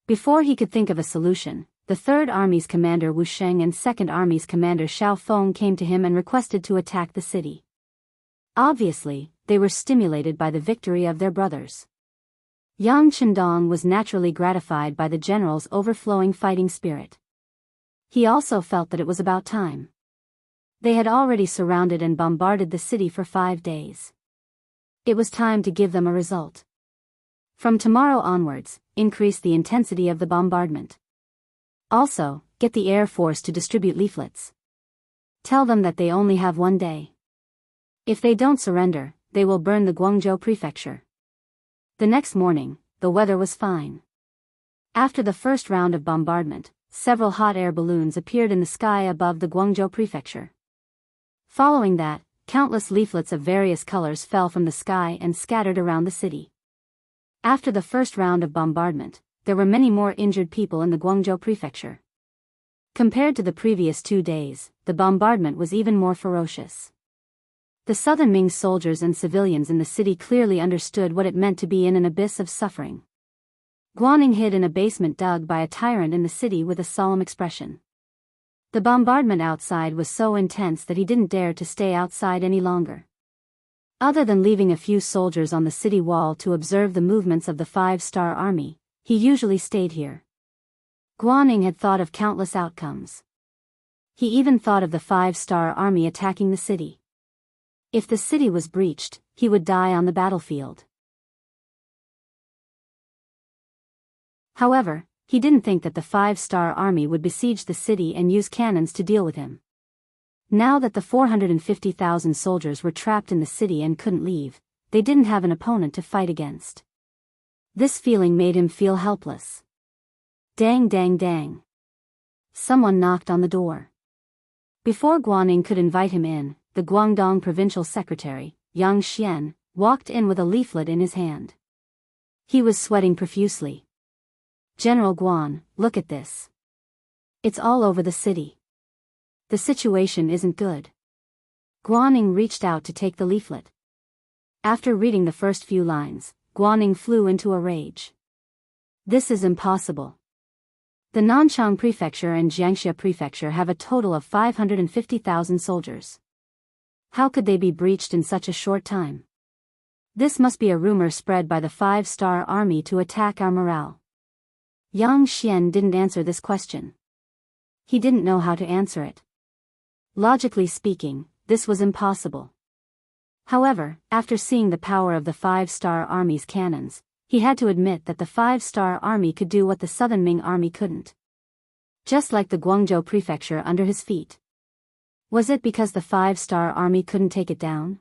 Speaker 1: Before he could think of a solution, the 3rd Army's commander Wu Sheng and 2nd Army's commander Xiao Feng came to him and requested to attack the city. Obviously, they were stimulated by the victory of their brothers. Yang Qindong was naturally gratified by the general's overflowing fighting spirit. He also felt that it was about time. They had already surrounded and bombarded the city for 5 days. It was time to give them a result. From tomorrow onwards, increase the intensity of the bombardment. Also, get the Air Force to distribute leaflets. Tell them that they only have 1 day. If they don't surrender, they will burn the Guangzhou prefecture. The next morning, the weather was fine. After the first round of bombardment, several hot air balloons appeared in the sky above the Guangzhou prefecture. Following that, countless leaflets of various colors fell from the sky and scattered around the city. After the first round of bombardment, there were many more injured people in the Guangzhou prefecture. Compared to the previous 2 days, the bombardment was even more ferocious. The Southern Ming soldiers and civilians in the city clearly understood what it meant to be in an abyss of suffering. Guaning hid in a basement dug by a tyrant in the city with a solemn expression. The bombardment outside was so intense that he didn't dare to stay outside any longer. Other than leaving a few soldiers on the city wall to observe the movements of the Five-Star Army, he usually stayed here. Guaning had thought of countless outcomes. He even thought of the Five-Star Army attacking the city. If the city was breached, he would die on the battlefield. However, he didn't think that the Five-Star Army would besiege the city and use cannons to deal with him. Now that the 450,000 soldiers were trapped in the city and couldn't leave, they didn't have an opponent to fight against. This feeling made him feel helpless. Dang dang dang. Someone knocked on the door. Before Guaning could invite him in, the Guangdong provincial secretary, Yang Xian, walked in with a leaflet in his hand. He was sweating profusely. General Guan, look at this. It's all over the city. The situation isn't good. Guaning reached out to take the leaflet. After reading the first few lines, Guaning flew into a rage. This is impossible. The Nanchang Prefecture and Jiangxia Prefecture have a total of 550,000 soldiers. How could they be breached in such a short time? This must be a rumor spread by the Five-Star Army to attack our morale. Yang Xian didn't answer this question. He didn't know how to answer it. Logically speaking, this was impossible. However, after seeing the power of the Five-Star Army's cannons, he had to admit that the Five-Star Army could do what the Southern Ming Army couldn't. Just like the Guangzhou Prefecture under his feet. Was it because the Five-Star Army couldn't take it down?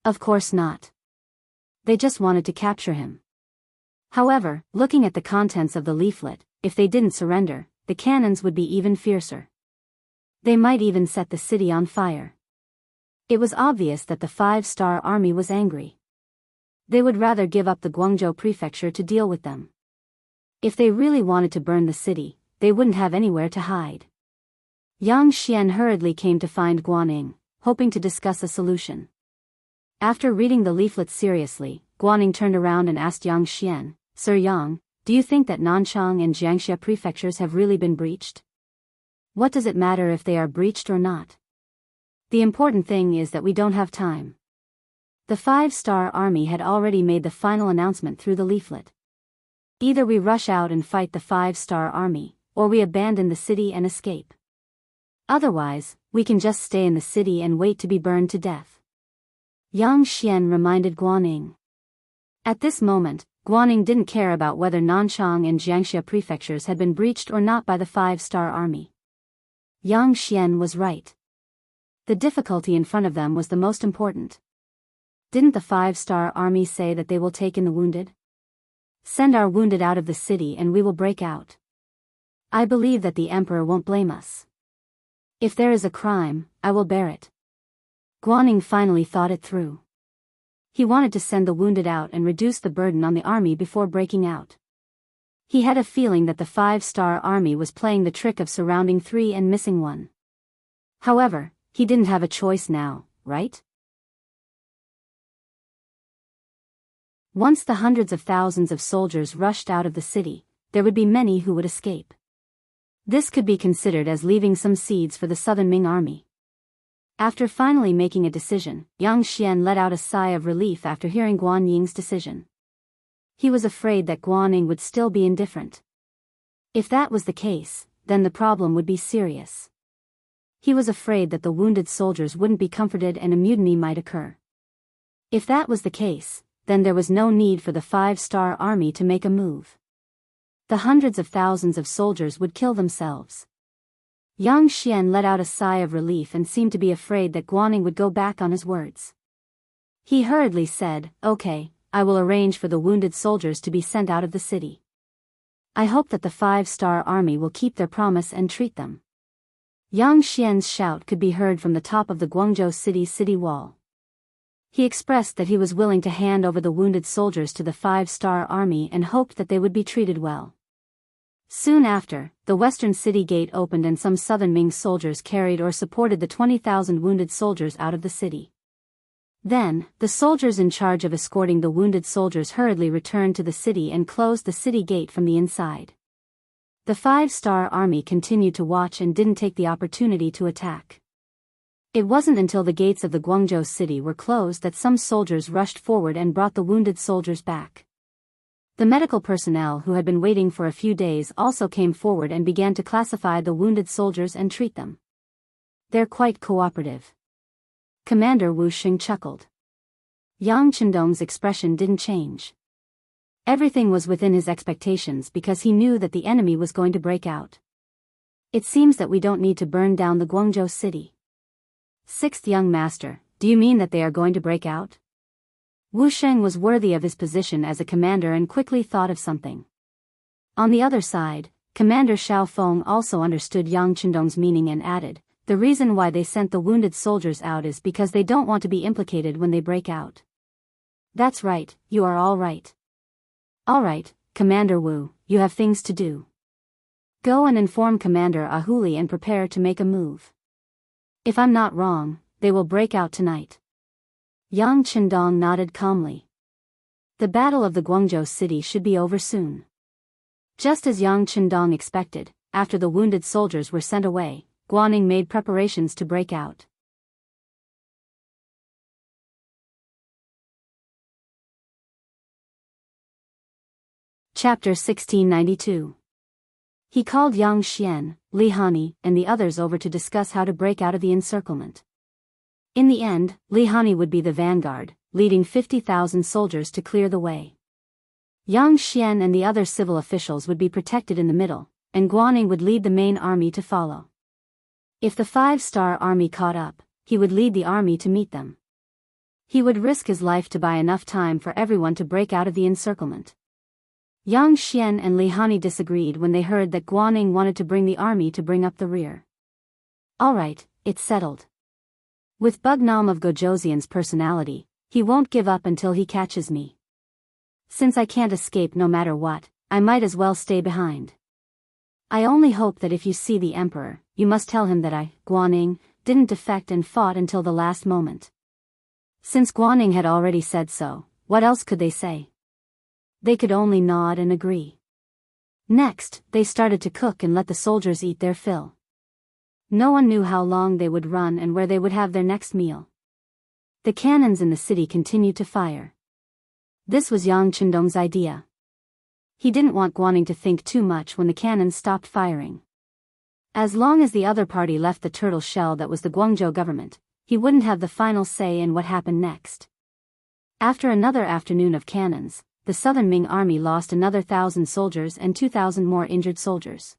Speaker 1: Of course not. They just wanted to capture him. However, looking at the contents of the leaflet, if they didn't surrender, the cannons would be even fiercer. They might even set the city on fire. It was obvious that the 5-star army was angry. They would rather give up the Guangzhou prefecture to deal with them. If they really wanted to burn the city, they wouldn't have anywhere to hide. Yang Xian hurriedly came to find Guaning, hoping to discuss a solution. After reading the leaflet seriously, Guaning turned around and asked Yang Xian, "Sir Yang, do you think that Nanchang and Jiangxia prefectures have really been breached? What does it matter if they are breached or not? The important thing is that we don't have time." The 5-star army had already made the final announcement through the leaflet. Either we rush out and fight the 5-star army, or we abandon the city and escape. Otherwise, we can just stay in the city and wait to be burned to death. Yang Xian reminded Guaning. At this moment, Guaning didn't care about whether Nanchang and Jiangxia prefectures had been breached or not by the 5-star army. Yang Xian was right. The difficulty in front of them was the most important. Didn't the 5-star army say that they will take in the wounded? Send our wounded out of the city and we will break out. I believe that the emperor won't blame us. If there is a crime, I will bear it. Guaning finally thought it through. He wanted to send the wounded out and reduce the burden on the army before breaking out. He had a feeling that the 5-star army was playing the trick of surrounding 3 and missing 1. However, he didn't have a choice now, right? Once the hundreds of thousands of soldiers rushed out of the city, there would be many who would escape. This could be considered as leaving some seeds for the southern Ming army. After finally making a decision, Yang Xian let out a sigh of relief after hearing Guan Ying's decision. He was afraid that Guaning would still be indifferent. If that was the case, then the problem would be serious. He was afraid that the wounded soldiers wouldn't be comforted and a mutiny might occur. If that was the case, then there was no need for the 5-star army to make a move. The hundreds of thousands of soldiers would kill themselves. Yang Xian let out a sigh of relief and seemed to be afraid that Guaning would go back on his words. He hurriedly said, "Okay, I will arrange for the wounded soldiers to be sent out of the city. I hope that the 5-star army will keep their promise and treat them." Yang Xian's shout could be heard from the top of the Guangzhou city wall. He expressed that he was willing to hand over the wounded soldiers to the 5-star army and hoped that they would be treated well. Soon after, the western city gate opened and some southern Ming soldiers carried or supported the 20,000 wounded soldiers out of the city. Then, the soldiers in charge of escorting the wounded soldiers hurriedly returned to the city and closed the city gate from the inside. The 5-star army continued to watch and didn't take the opportunity to attack. It wasn't until the gates of the Guangzhou city were closed that some soldiers rushed forward and brought the wounded soldiers back. The medical personnel who had been waiting for a few days also came forward and began to classify the wounded soldiers and treat them. "They're quite cooperative." Commander Wu Xing chuckled. Yang Chendong's expression didn't change. Everything was within his expectations because he knew that the enemy was going to break out. "It seems that we don't need to burn down the Guangzhou city." "Sixth young master, do you mean that they are going to break out?" Wu Sheng was worthy of his position as a commander and quickly thought of something. On the other side, Commander Xiao Feng also understood Yang Chendong's meaning and added, "The reason why they sent the wounded soldiers out is because they don't want to be implicated when they break out." "That's right, you are all right." "All right, Commander Wu, you have things to do. Go and inform Commander Ahuli and prepare to make a move. If I'm not wrong, they will break out tonight." Yang Chendong nodded calmly. The battle of the Guangzhou city should be over soon. Just as Yang Chendong expected, after the wounded soldiers were sent away, Guaning made preparations to break out. Chapter 1692. He called Yang Xian, Li Hani, and the others over to discuss how to break out of the encirclement. In the end, Li Hani would be the vanguard, leading 50,000 soldiers to clear the way. Yang Xian and the other civil officials would be protected in the middle, and Guaning would lead the main army to follow. If the 5-star army caught up, he would lead the army to meet them. He would risk his life to buy enough time for everyone to break out of the encirclement. Yang Xian and Li Hani disagreed when they heard that Guaning wanted to bring the army to bring up the rear. All right, it's settled. With Bugnam of Gojoseon's personality, he won't give up until he catches me. Since I can't escape no matter what, I might as well stay behind. I only hope that if you see the emperor, you must tell him that I, Guaning, didn't defect and fought until the last moment. Since Guaning had already said so, what else could they say? They could only nod and agree. Next, they started to cook and let the soldiers eat their fill. No one knew how long they would run and where they would have their next meal. The cannons in the city continued to fire. This was Yang Chendong's idea. He didn't want Guaning to think too much when the cannons stopped firing. As long as the other party left the turtle shell that was the Guangzhou government, he wouldn't have the final say in what happened next. After another afternoon of cannons, the Southern Ming army lost another 1,000 soldiers and 2,000 more injured soldiers.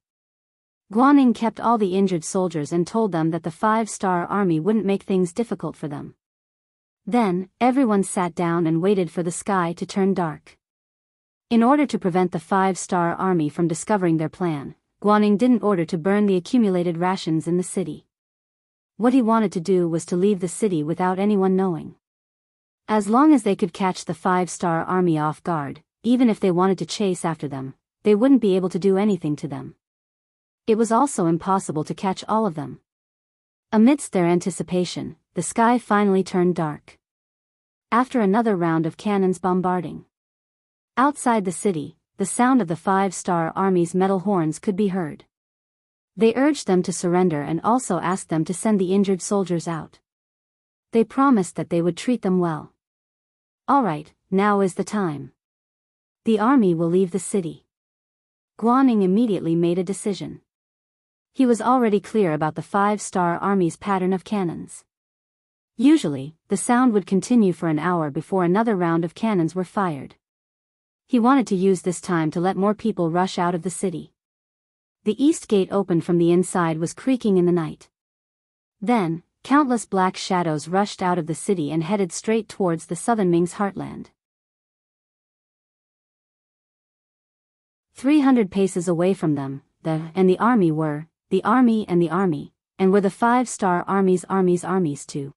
Speaker 1: Guaning kept all the injured soldiers and told them that the 5-star army wouldn't make things difficult for them. Then, everyone sat down and waited for the sky to turn dark. In order to prevent the 5-star army from discovering their plan, Guaning didn't order to burn the accumulated rations in the city. What he wanted to do was to leave the city without anyone knowing. As long as they could catch the 5-star army off guard, even if they wanted to chase after them, they wouldn't be able to do anything to them. It was also impossible to catch all of them. Amidst their anticipation, the sky finally turned dark. After another round of cannons bombarding. Outside the city, the sound of the 5-star army's metal horns could be heard. They urged them to surrender and also asked them to send the injured soldiers out. They promised that they would treat them well. All right, now is the time. The army will leave the city. Guaning immediately made a decision. He was already clear about the 5-star army's pattern of cannons. Usually, the sound would continue for an hour before another round of cannons were fired. He wanted to use this time to let more people rush out of the city. The east gate opened from the inside was creaking in the night. Then, countless black shadows rushed out of the city and headed straight towards the Southern Ming's heartland. 300 paces away from them, the army were, the army, and were the 5-star armies too.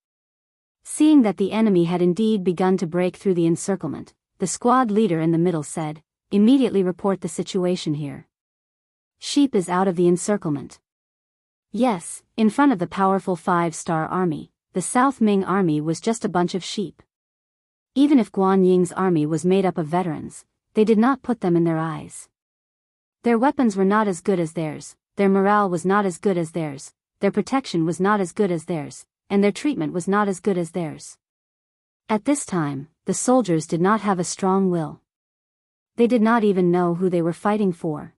Speaker 1: Seeing that the enemy had indeed begun to break through the encirclement, the squad leader in the middle said, "Immediately report the situation here. Sheep is out of the encirclement." Yes, in front of the powerful 5-star army, the South Ming army was just a bunch of sheep. Even if Guan Ying's army was made up of veterans, they did not put them in their eyes. Their weapons were not as good as theirs, their morale was not as good as theirs, their protection was not as good as theirs, and their treatment was not as good as theirs. At this time, the soldiers did not have a strong will. They did not even know who they were fighting for.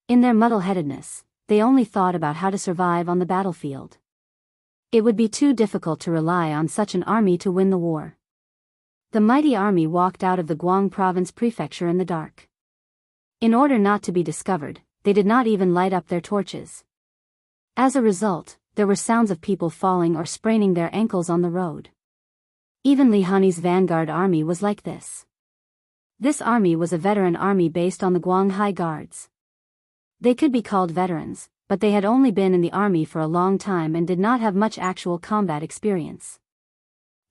Speaker 1: In their muddle-headedness, they only thought about how to survive on the battlefield. It would be too difficult to rely on such an army to win the war. The mighty army walked out of the Guang province prefecture in the dark. In order not to be discovered, they did not even light up their torches. As a result, there were sounds of people falling or spraining their ankles on the road. Even Li Hani's vanguard army was like this. This army was a veteran army based on the Guang High Guards. They could be called veterans, but they had only been in the army for a long time and did not have much actual combat experience.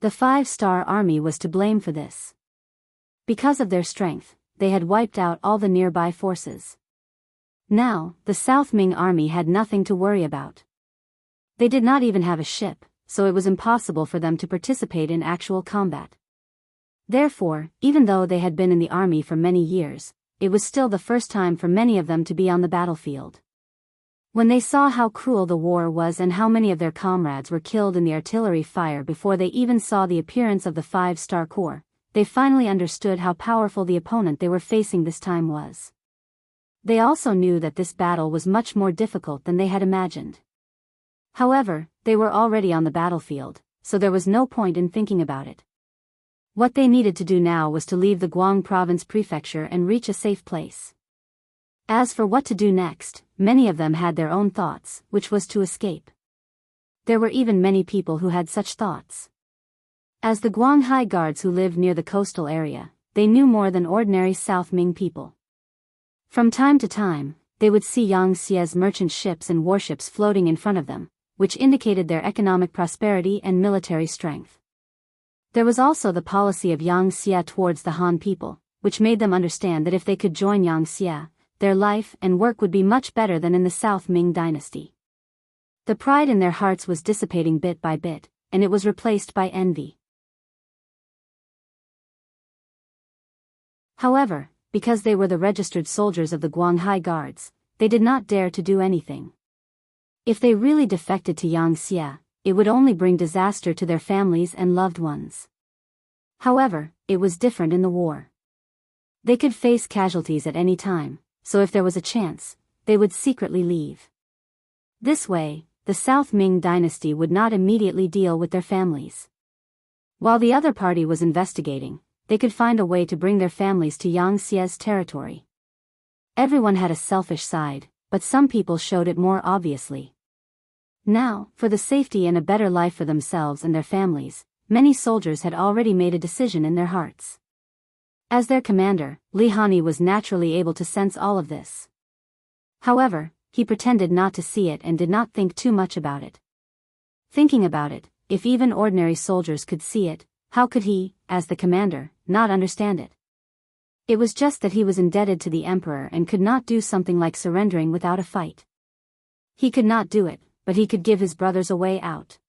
Speaker 1: The 5-star army was to blame for this. Because of their strength, they had wiped out all the nearby forces. Now, the South Ming army had nothing to worry about. They did not even have a ship, so it was impossible for them to participate in actual combat. Therefore, even though they had been in the army for many years, it was still the first time for many of them to be on the battlefield. When they saw how cruel the war was and how many of their comrades were killed in the artillery fire before they even saw the appearance of the 5-star corps, they finally understood how powerful the opponent they were facing this time was. They also knew that this battle was much more difficult than they had imagined. However, they were already on the battlefield, so there was no point in thinking about it. What they needed to do now was to leave the Guang province prefecture and reach a safe place. As for what to do next, many of them had their own thoughts, which was to escape. There were even many people who had such thoughts. As the Guanghai guards who lived near the coastal area, they knew more than ordinary South Ming people. From time to time, they would see Xia's merchant ships and warships floating in front of them, which indicated their economic prosperity and military strength. There was also the policy of Xia towards the Han people, which made them understand that if they could join Xia, their life and work would be much better than in the South Ming dynasty. The pride in their hearts was dissipating bit by bit, and it was replaced by envy. However, because they were the registered soldiers of the Guanghai guards, they did not dare to do anything. If they really defected to Xia, it would only bring disaster to their families and loved ones. However, it was different in the war. They could face casualties at any time, so if there was a chance, they would secretly leave. This way, the South Ming dynasty would not immediately deal with their families. While the other party was investigating, they could find a way to bring their families to Xia's territory. Everyone had a selfish side, but some people showed it more obviously. Now, for the safety and a better life for themselves and their families, many soldiers had already made a decision in their hearts. As their commander, Li Hani was naturally able to sense all of this. However, he pretended not to see it and did not think too much about it. Thinking about it, if even ordinary soldiers could see it, how could he, as the commander, not understand it? It was just that he was indebted to the emperor and could not do something like surrendering without a fight. He could not do it, but he could give his brothers a way out.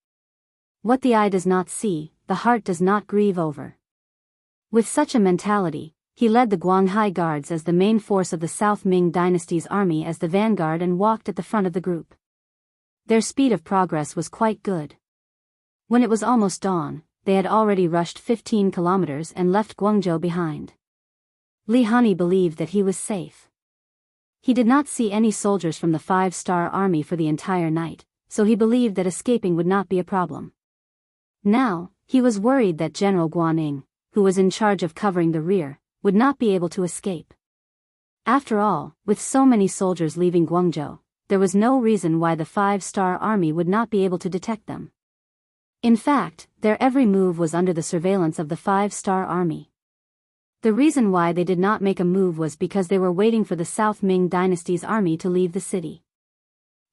Speaker 1: What the eye does not see, the heart does not grieve over. With such a mentality, he led the Guanghai guards as the main force of the South Ming dynasty's army as the vanguard and walked at the front of the group. Their speed of progress was quite good. When it was almost dawn, they had already rushed 15 kilometers and left Guangzhou behind. Li Hani believed that he was safe. He did not see any soldiers from the 5-star army for the entire night, so he believed that escaping would not be a problem. Now, he was worried that General Guaning, who was in charge of covering the rear, would not be able to escape. After all, with so many soldiers leaving Guangzhou, there was no reason why the 5-star army would not be able to detect them. In fact, their every move was under the surveillance of the 5-star army. The reason why they did not make a move was because they were waiting for the South Ming dynasty's army to leave the city.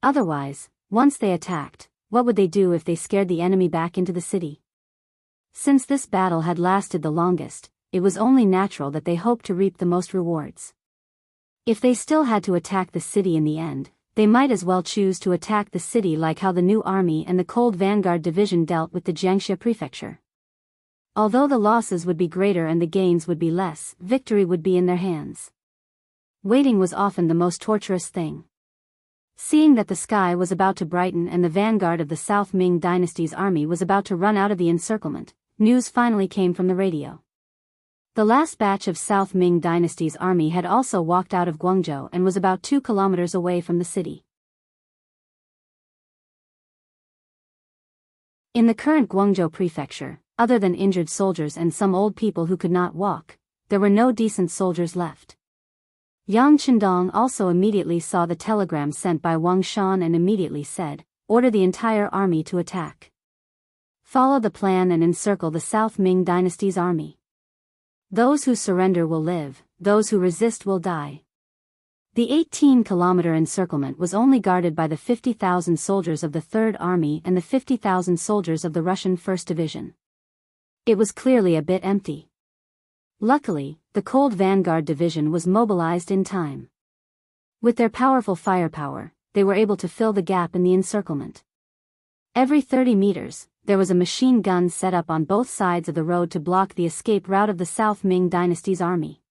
Speaker 1: Otherwise, once they attacked, what would they do if they scared the enemy back into the city? Since this battle had lasted the longest, it was only natural that they hoped to reap the most rewards. If they still had to attack the city in the end, they might as well choose to attack the city like how the new army and the Cold Vanguard Division dealt with the Jianghu prefecture. Although the losses would be greater and the gains would be less, victory would be in their hands. Waiting was often the most torturous thing. Seeing that the sky was about to brighten and the vanguard of the South Ming dynasty's army was about to run out of the encirclement, news finally came from the radio. The last batch of South Ming dynasty's army had also walked out of Guangzhou and was about 2 kilometers away from the city. In the current Guangzhou prefecture, other than injured soldiers and some old people who could not walk, there were no decent soldiers left. Yang Chendong also immediately saw the telegram sent by Wang Shan and immediately said, "Order the entire army to attack. Follow the plan and encircle the South Ming dynasty's army. Those who surrender will live, those who resist will die." The 18-kilometer encirclement was only guarded by the 50,000 soldiers of the Third Army and the 50,000 soldiers of the Russian First Division. It was clearly a bit empty. Luckily, the Cold Vanguard Division was mobilized in time. With their powerful firepower, they were able to fill the gap in the encirclement. Every 30 meters, there was a machine gun set up on both sides of the road to block the escape route of the South Ming dynasty's army.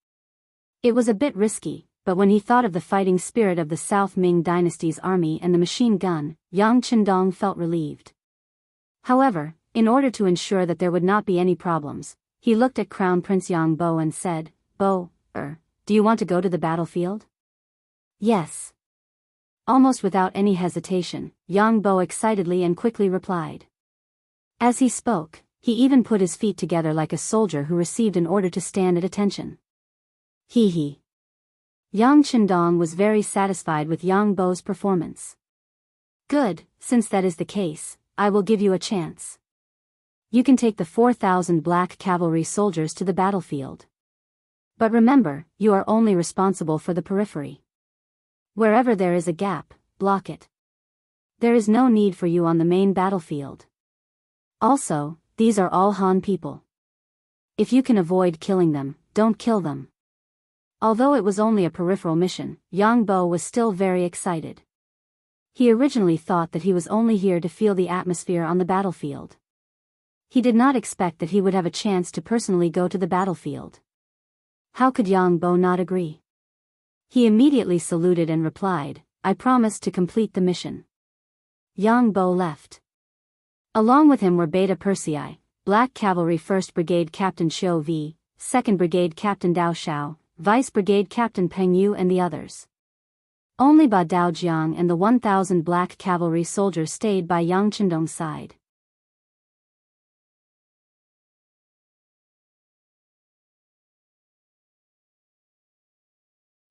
Speaker 1: It was a bit risky, but when he thought of the fighting spirit of the South Ming dynasty's army and the machine gun, Yang Chendong felt relieved. However, in order to ensure that there would not be any problems, he looked at Crown Prince Yang Bo and said, "Bo, do you want to go to the battlefield?" "Yes." Almost without any hesitation, Yang Bo excitedly and quickly replied. As he spoke, he even put his feet together like a soldier who received an order to stand at attention. He. Yang Chendong was very satisfied with Yang Bo's performance. "Good, since that is the case, I will give you a chance." You can take the 4,000 black cavalry soldiers to the battlefield. But remember, you are only responsible for the periphery. Wherever there is a gap, block it. There is no need for you on the main battlefield. Also, these are all Han people. If you can avoid killing them, don't kill them. Although it was only a peripheral mission, Yang Bo was still very excited. He originally thought that he was only here to feel the atmosphere on the battlefield. He did not expect that he would have a chance to personally go to the battlefield. How could Yang Bo not agree? He immediately saluted and replied, "I promise to complete the mission." Yang Bo left. Along with him were Beta Persei, Black Cavalry 1st Brigade Captain Xiu V, 2nd Brigade Captain Dao Shao, Vice Brigade Captain Peng Yu and the others. Only Ba Dao Jiang and the 1,000 Black Cavalry soldiers stayed by Yang Chendong's side.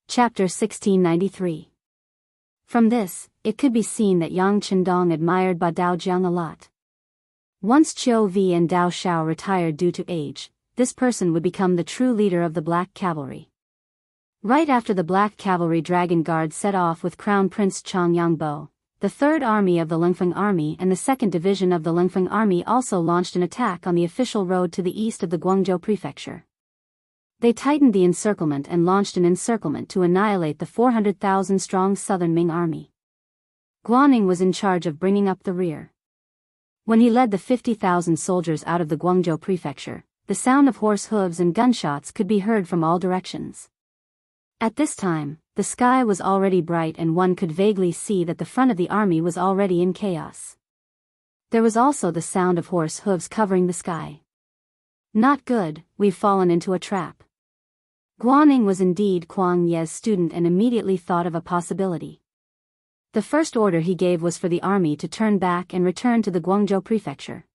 Speaker 1: Chapter 1693. From this, it could be seen that Yang Chendong admired Ba Dao Jiang a lot. Once Qiu Vi and Dao Shao retired due to age, this person would become the true leader of the Black Cavalry. Right after the Black Cavalry Dragon Guard set off with Crown Prince Chang Yangbo, the 3rd Army of the Lingfeng Army and the 2nd Division of the Lingfeng Army also launched an attack on the official road to the east of the Guangzhou Prefecture. They tightened the encirclement and launched an encirclement to annihilate the 400,000-strong Southern Ming Army. Guaning was in charge of bringing up the rear. When he led the 50,000 soldiers out of the Guangzhou Prefecture, the sound of horse hooves and gunshots could be heard from all directions. At this time, the sky was already bright and one could vaguely see that the front of the army was already in chaos. There was also the sound of horse hooves covering the sky. Not good, we've fallen into a trap. Guaning was indeed Kuang Ye's student and immediately thought of a possibility. The first order he gave was for the army to turn back and return to the Guangzhou Prefecture.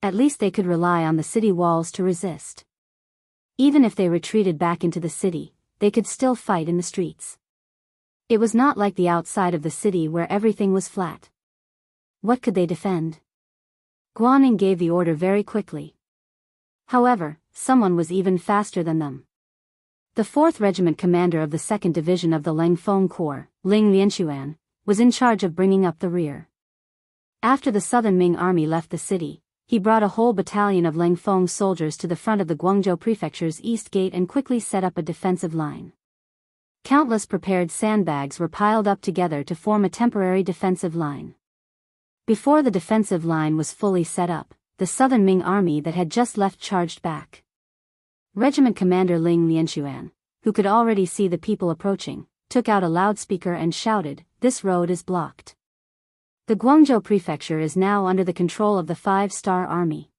Speaker 1: At least they could rely on the city walls to resist. Even if they retreated back into the city, they could still fight in the streets. It was not like the outside of the city where everything was flat. What could they defend? Guaning gave the order very quickly. However, someone was even faster than them. The 4th Regiment commander of the 2nd Division of the Langfeng Corps, Ling Lianxuan, was in charge of bringing up the rear. After the Southern Ming Army left the city, he brought a whole battalion of Langfeng soldiers to the front of the Guangzhou Prefecture's east gate and quickly set up a defensive line. Countless prepared sandbags were piled up together to form a temporary defensive line. Before the defensive line was fully set up, the Southern Ming Army that had just left charged back. Regiment Commander Ling Lianxuan, who could already see the people approaching, took out a loudspeaker and shouted, "This road is blocked. The Guangzhou Prefecture is now under the control of the 5-star Army.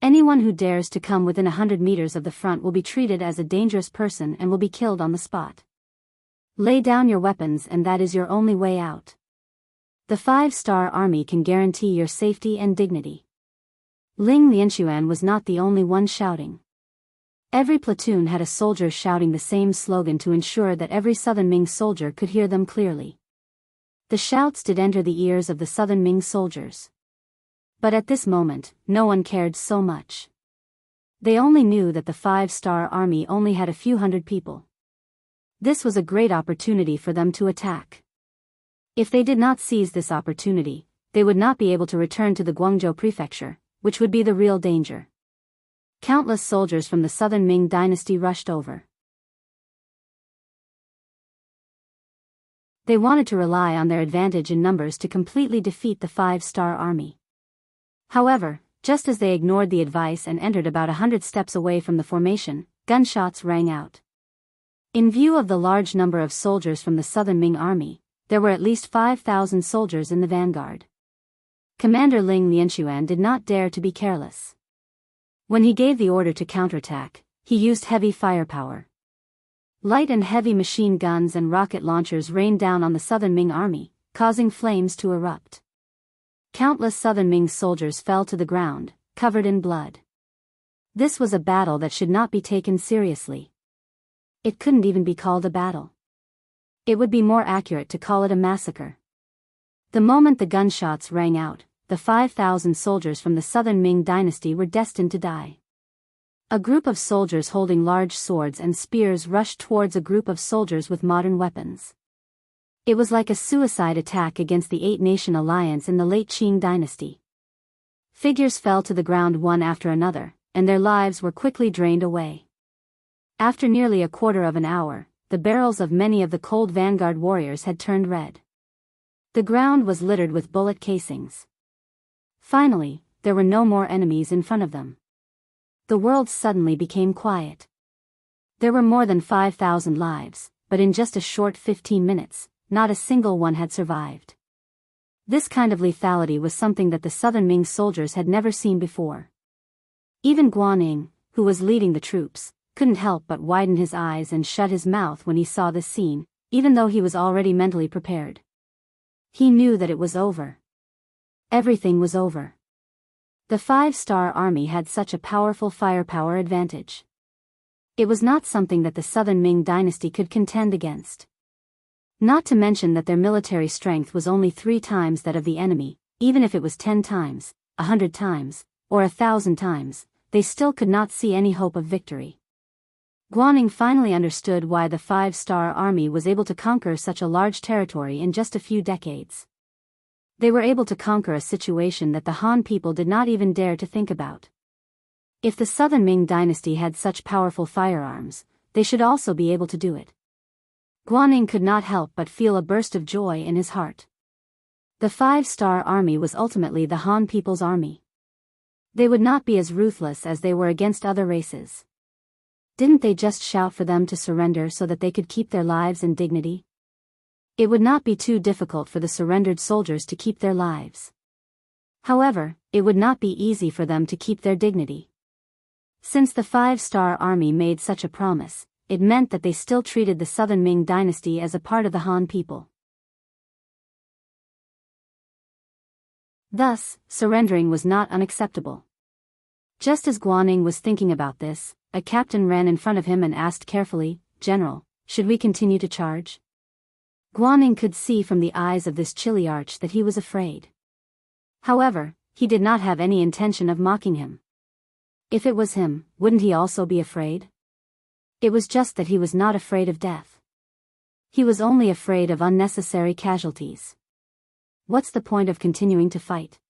Speaker 1: Anyone who dares to come within 100 meters of the front will be treated as a dangerous person and will be killed on the spot. Lay down your weapons and that is your only way out. The 5-star Army can guarantee your safety and dignity." Ling Lianxuan was not the only one shouting. Every platoon had a soldier shouting the same slogan to ensure that every Southern Ming soldier could hear them clearly. The shouts did enter the ears of the Southern Ming soldiers. But at this moment, no one cared so much. They only knew that the 5-star Army only had a few hundred people. This was a great opportunity for them to attack. If they did not seize this opportunity, they would not be able to return to the Guangzhou Prefecture, which would be the real danger. Countless soldiers from the Southern Ming dynasty rushed over. They wanted to rely on their advantage in numbers to completely defeat the 5-star Army. However, just as they ignored the advice and entered about 100 steps away from the formation, gunshots rang out. In view of the large number of soldiers from the Southern Ming Army, there were at least 5,000 soldiers in the vanguard. Commander Ling Lianxuan did not dare to be careless. When he gave the order to counterattack, he used heavy firepower. Light and heavy machine guns and rocket launchers rained down on the Southern Ming Army, causing flames to erupt. Countless Southern Ming soldiers fell to the ground, covered in blood. This was a battle that should not be taken seriously. It couldn't even be called a battle. It would be more accurate to call it a massacre. The moment the gunshots rang out, the 5,000 soldiers from the southern Ming dynasty were destined to die. A group of soldiers holding large swords and spears rushed towards a group of soldiers with modern weapons. It was like a suicide attack against the Eight-Nation Alliance in the late Qing dynasty. Figures fell to the ground one after another, and their lives were quickly drained away. After nearly a quarter of an hour, the barrels of many of the cold vanguard warriors had turned red. The ground was littered with bullet casings. Finally, there were no more enemies in front of them. The world suddenly became quiet. There were more than 5,000 lives, but in just a short 15 minutes, not a single one had survived. This kind of lethality was something that the southern Ming soldiers had never seen before. Even Guanyin, who was leading the troops, couldn't help but widen his eyes and shut his mouth when he saw this scene, even though he was already mentally prepared. He knew that it was over. Everything was over. The five-star army had such a powerful firepower advantage. It was not something that the southern Ming dynasty could contend against. Not to mention that their military strength was only 3 times that of the enemy. Even if it was 10 times, 100 times, or 1,000 times, they still could not see any hope of victory. Guanyin finally understood why the five-star army was able to conquer such a large territory in just a few decades. They were able to conquer a situation that the Han people did not even dare to think about. If the southern Ming dynasty had such powerful firearms, they should also be able to do it. Guanyin could not help but feel a burst of joy in his heart. The five-star army was ultimately the Han people's army. They would not be as ruthless as they were against other races. Didn't they just shout for them to surrender so that they could keep their lives and dignity? It would not be too difficult for the surrendered soldiers to keep their lives. However, it would not be easy for them to keep their dignity. Since the five-star army made such a promise, it meant that they still treated the southern Ming dynasty as a part of the Han people. Thus, surrendering was not unacceptable. Just as Guanyin was thinking about this, a captain ran in front of him and asked carefully, "General, should we continue to charge?" Guanyin could see from the eyes of this chilly arch that he was afraid. However, he did not have any intention of mocking him. If it was him, wouldn't he also be afraid? It was just that he was not afraid of death. He was only afraid of unnecessary casualties. What's the point of continuing to fight?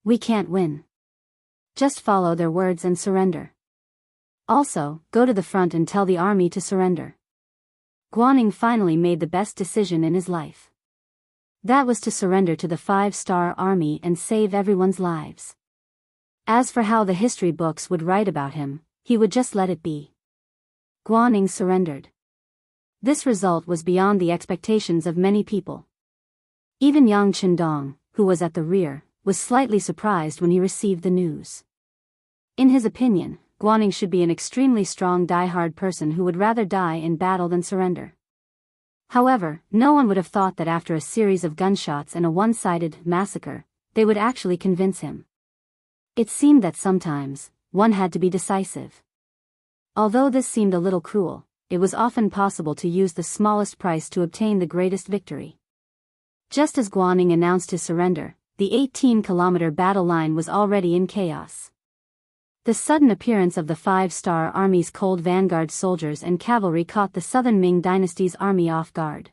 Speaker 1: We can't win. Just follow their words and surrender. Also, go to the front and tell the army to surrender. Guanyin finally made the best decision in his life. That was to surrender to the five-star army and save everyone's lives. As for how the history books would write about him, he would just let it be. Guanyin surrendered. This result was beyond the expectations of many people. Even Yang Qindong, who was at the rear, was slightly surprised when he received the news. In his opinion, Guanyin should be an extremely strong die-hard person who would rather die in battle than surrender. However, no one would have thought that after a series of gunshots and a one-sided massacre, they would actually convince him. It seemed that sometimes, one had to be decisive. Although this seemed a little cruel, it was often possible to use the smallest price to obtain the greatest victory. Just as Guanyin announced his surrender, the 18-kilometer battle line was already in chaos. The sudden appearance of the five-star army's cold vanguard soldiers and cavalry caught the southern Ming dynasty's army off guard.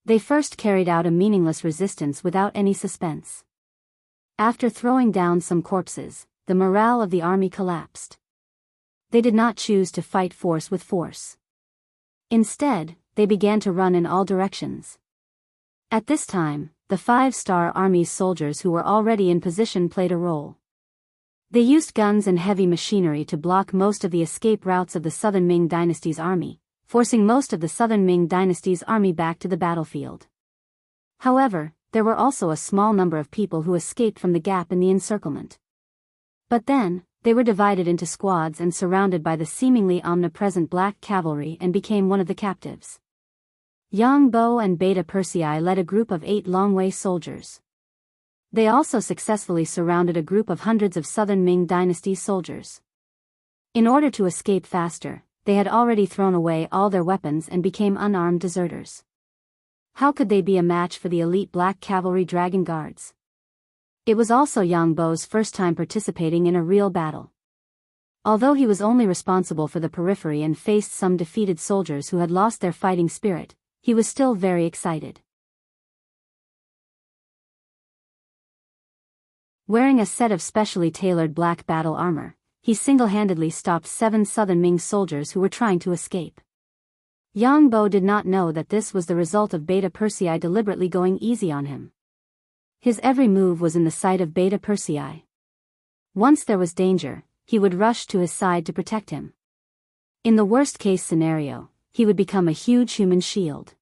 Speaker 1: They first carried out a meaningless resistance without any suspense. After throwing down some corpses, the morale of the army collapsed. They did not choose to fight force with force. Instead, they began to run in all directions. At this time, the five-star army's soldiers who were already in position played a role. They used guns and heavy machinery to block most of the escape routes of the southern Ming dynasty's army, forcing most of the southern Ming dynasty's army back to the battlefield. However, there were also a small number of people who escaped from the gap in the encirclement. But then, they were divided into squads and surrounded by the seemingly omnipresent black cavalry and became one of the captives. Yang Bo and Beta Persei led a group of 8 Longwei soldiers. They also successfully surrounded a group of hundreds of southern Ming dynasty soldiers. In order to escape faster, they had already thrown away all their weapons and became unarmed deserters. How could they be a match for the elite black cavalry dragon guards? It was also Yang Bo's first time participating in a real battle. Although he was only responsible for the periphery and faced some defeated soldiers who had lost their fighting spirit, he was still very excited. Wearing a set of specially tailored black battle armor, he single-handedly stopped 7 southern Ming soldiers who were trying to escape. Yang Bo did not know that this was the result of Beta Persei deliberately going easy on him. His every move was in the sight of Beta Persei. Once there was danger, he would rush to his side to protect him. In the worst-case scenario, he would become a huge human shield.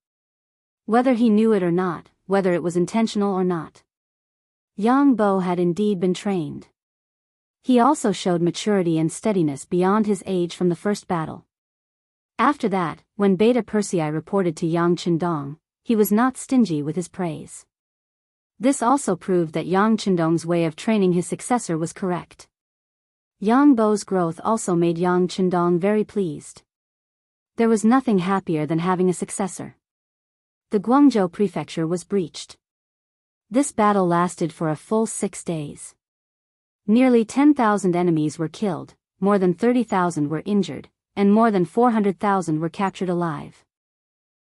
Speaker 1: Whether he knew it or not, whether it was intentional or not, Yang Bo had indeed been trained. He also showed maturity and steadiness beyond his age from the first battle. After that, when Beta Persei reported to Yang Qindong, he was not stingy with his praise. This also proved that Yang Qindong's way of training his successor was correct. Yang Bo's growth also made Yang Qindong very pleased. There was nothing happier than having a successor. The Guangzhou prefecture was breached. This battle lasted for a full 6 days. Nearly 10,000 enemies were killed, more than 30,000 were injured, and more than 400,000 were captured alive.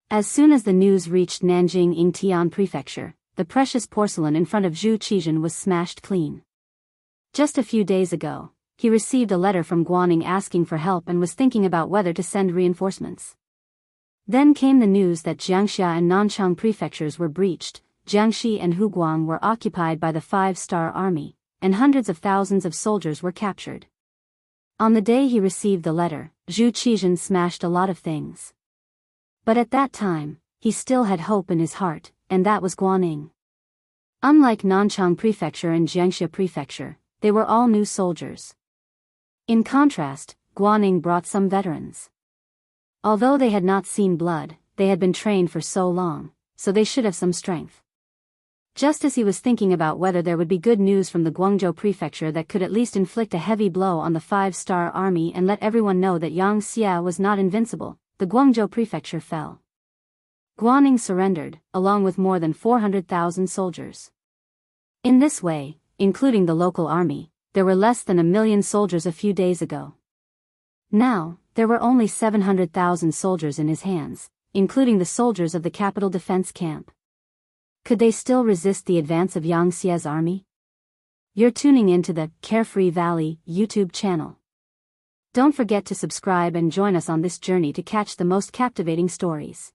Speaker 1: As soon as the news reached Nanjing Yingtian prefecture, the precious porcelain in front of Zhu Qizhen was smashed clean. Just a few days ago, he received a letter from Guaning asking for help and was thinking about whether to send reinforcements. Then came the news that Jiangxia and Nanchang prefectures were breached, Jiangxi and Huguang were occupied by the 5-star army, and hundreds of thousands of soldiers were captured. On the day he received the letter, Zhu Qizhen smashed a lot of things. But at that time, he still had hope in his heart, and that was Guaning. Unlike Nanchang prefecture and Jiangxia prefecture, they were all new soldiers. In contrast, Guaning brought some veterans. Although they had not seen blood, they had been trained for so long, so they should have some strength. Just as he was thinking about whether there would be good news from the Guangzhou prefecture that could at least inflict a heavy blow on the 5-star army and let everyone know that Yang Xia was not invincible, the Guangzhou prefecture fell. Guaning surrendered, along with more than 400,000 soldiers. In this way, including the local army, there were less than 1 million soldiers a few days ago. Now, there were only 700,000 soldiers in his hands, including the soldiers of the capital defense camp. Could they still resist the advance of Yang Xia's army? You're tuning into the Carefree Valley YouTube channel. Don't forget to subscribe and join us on this journey to catch the most captivating stories.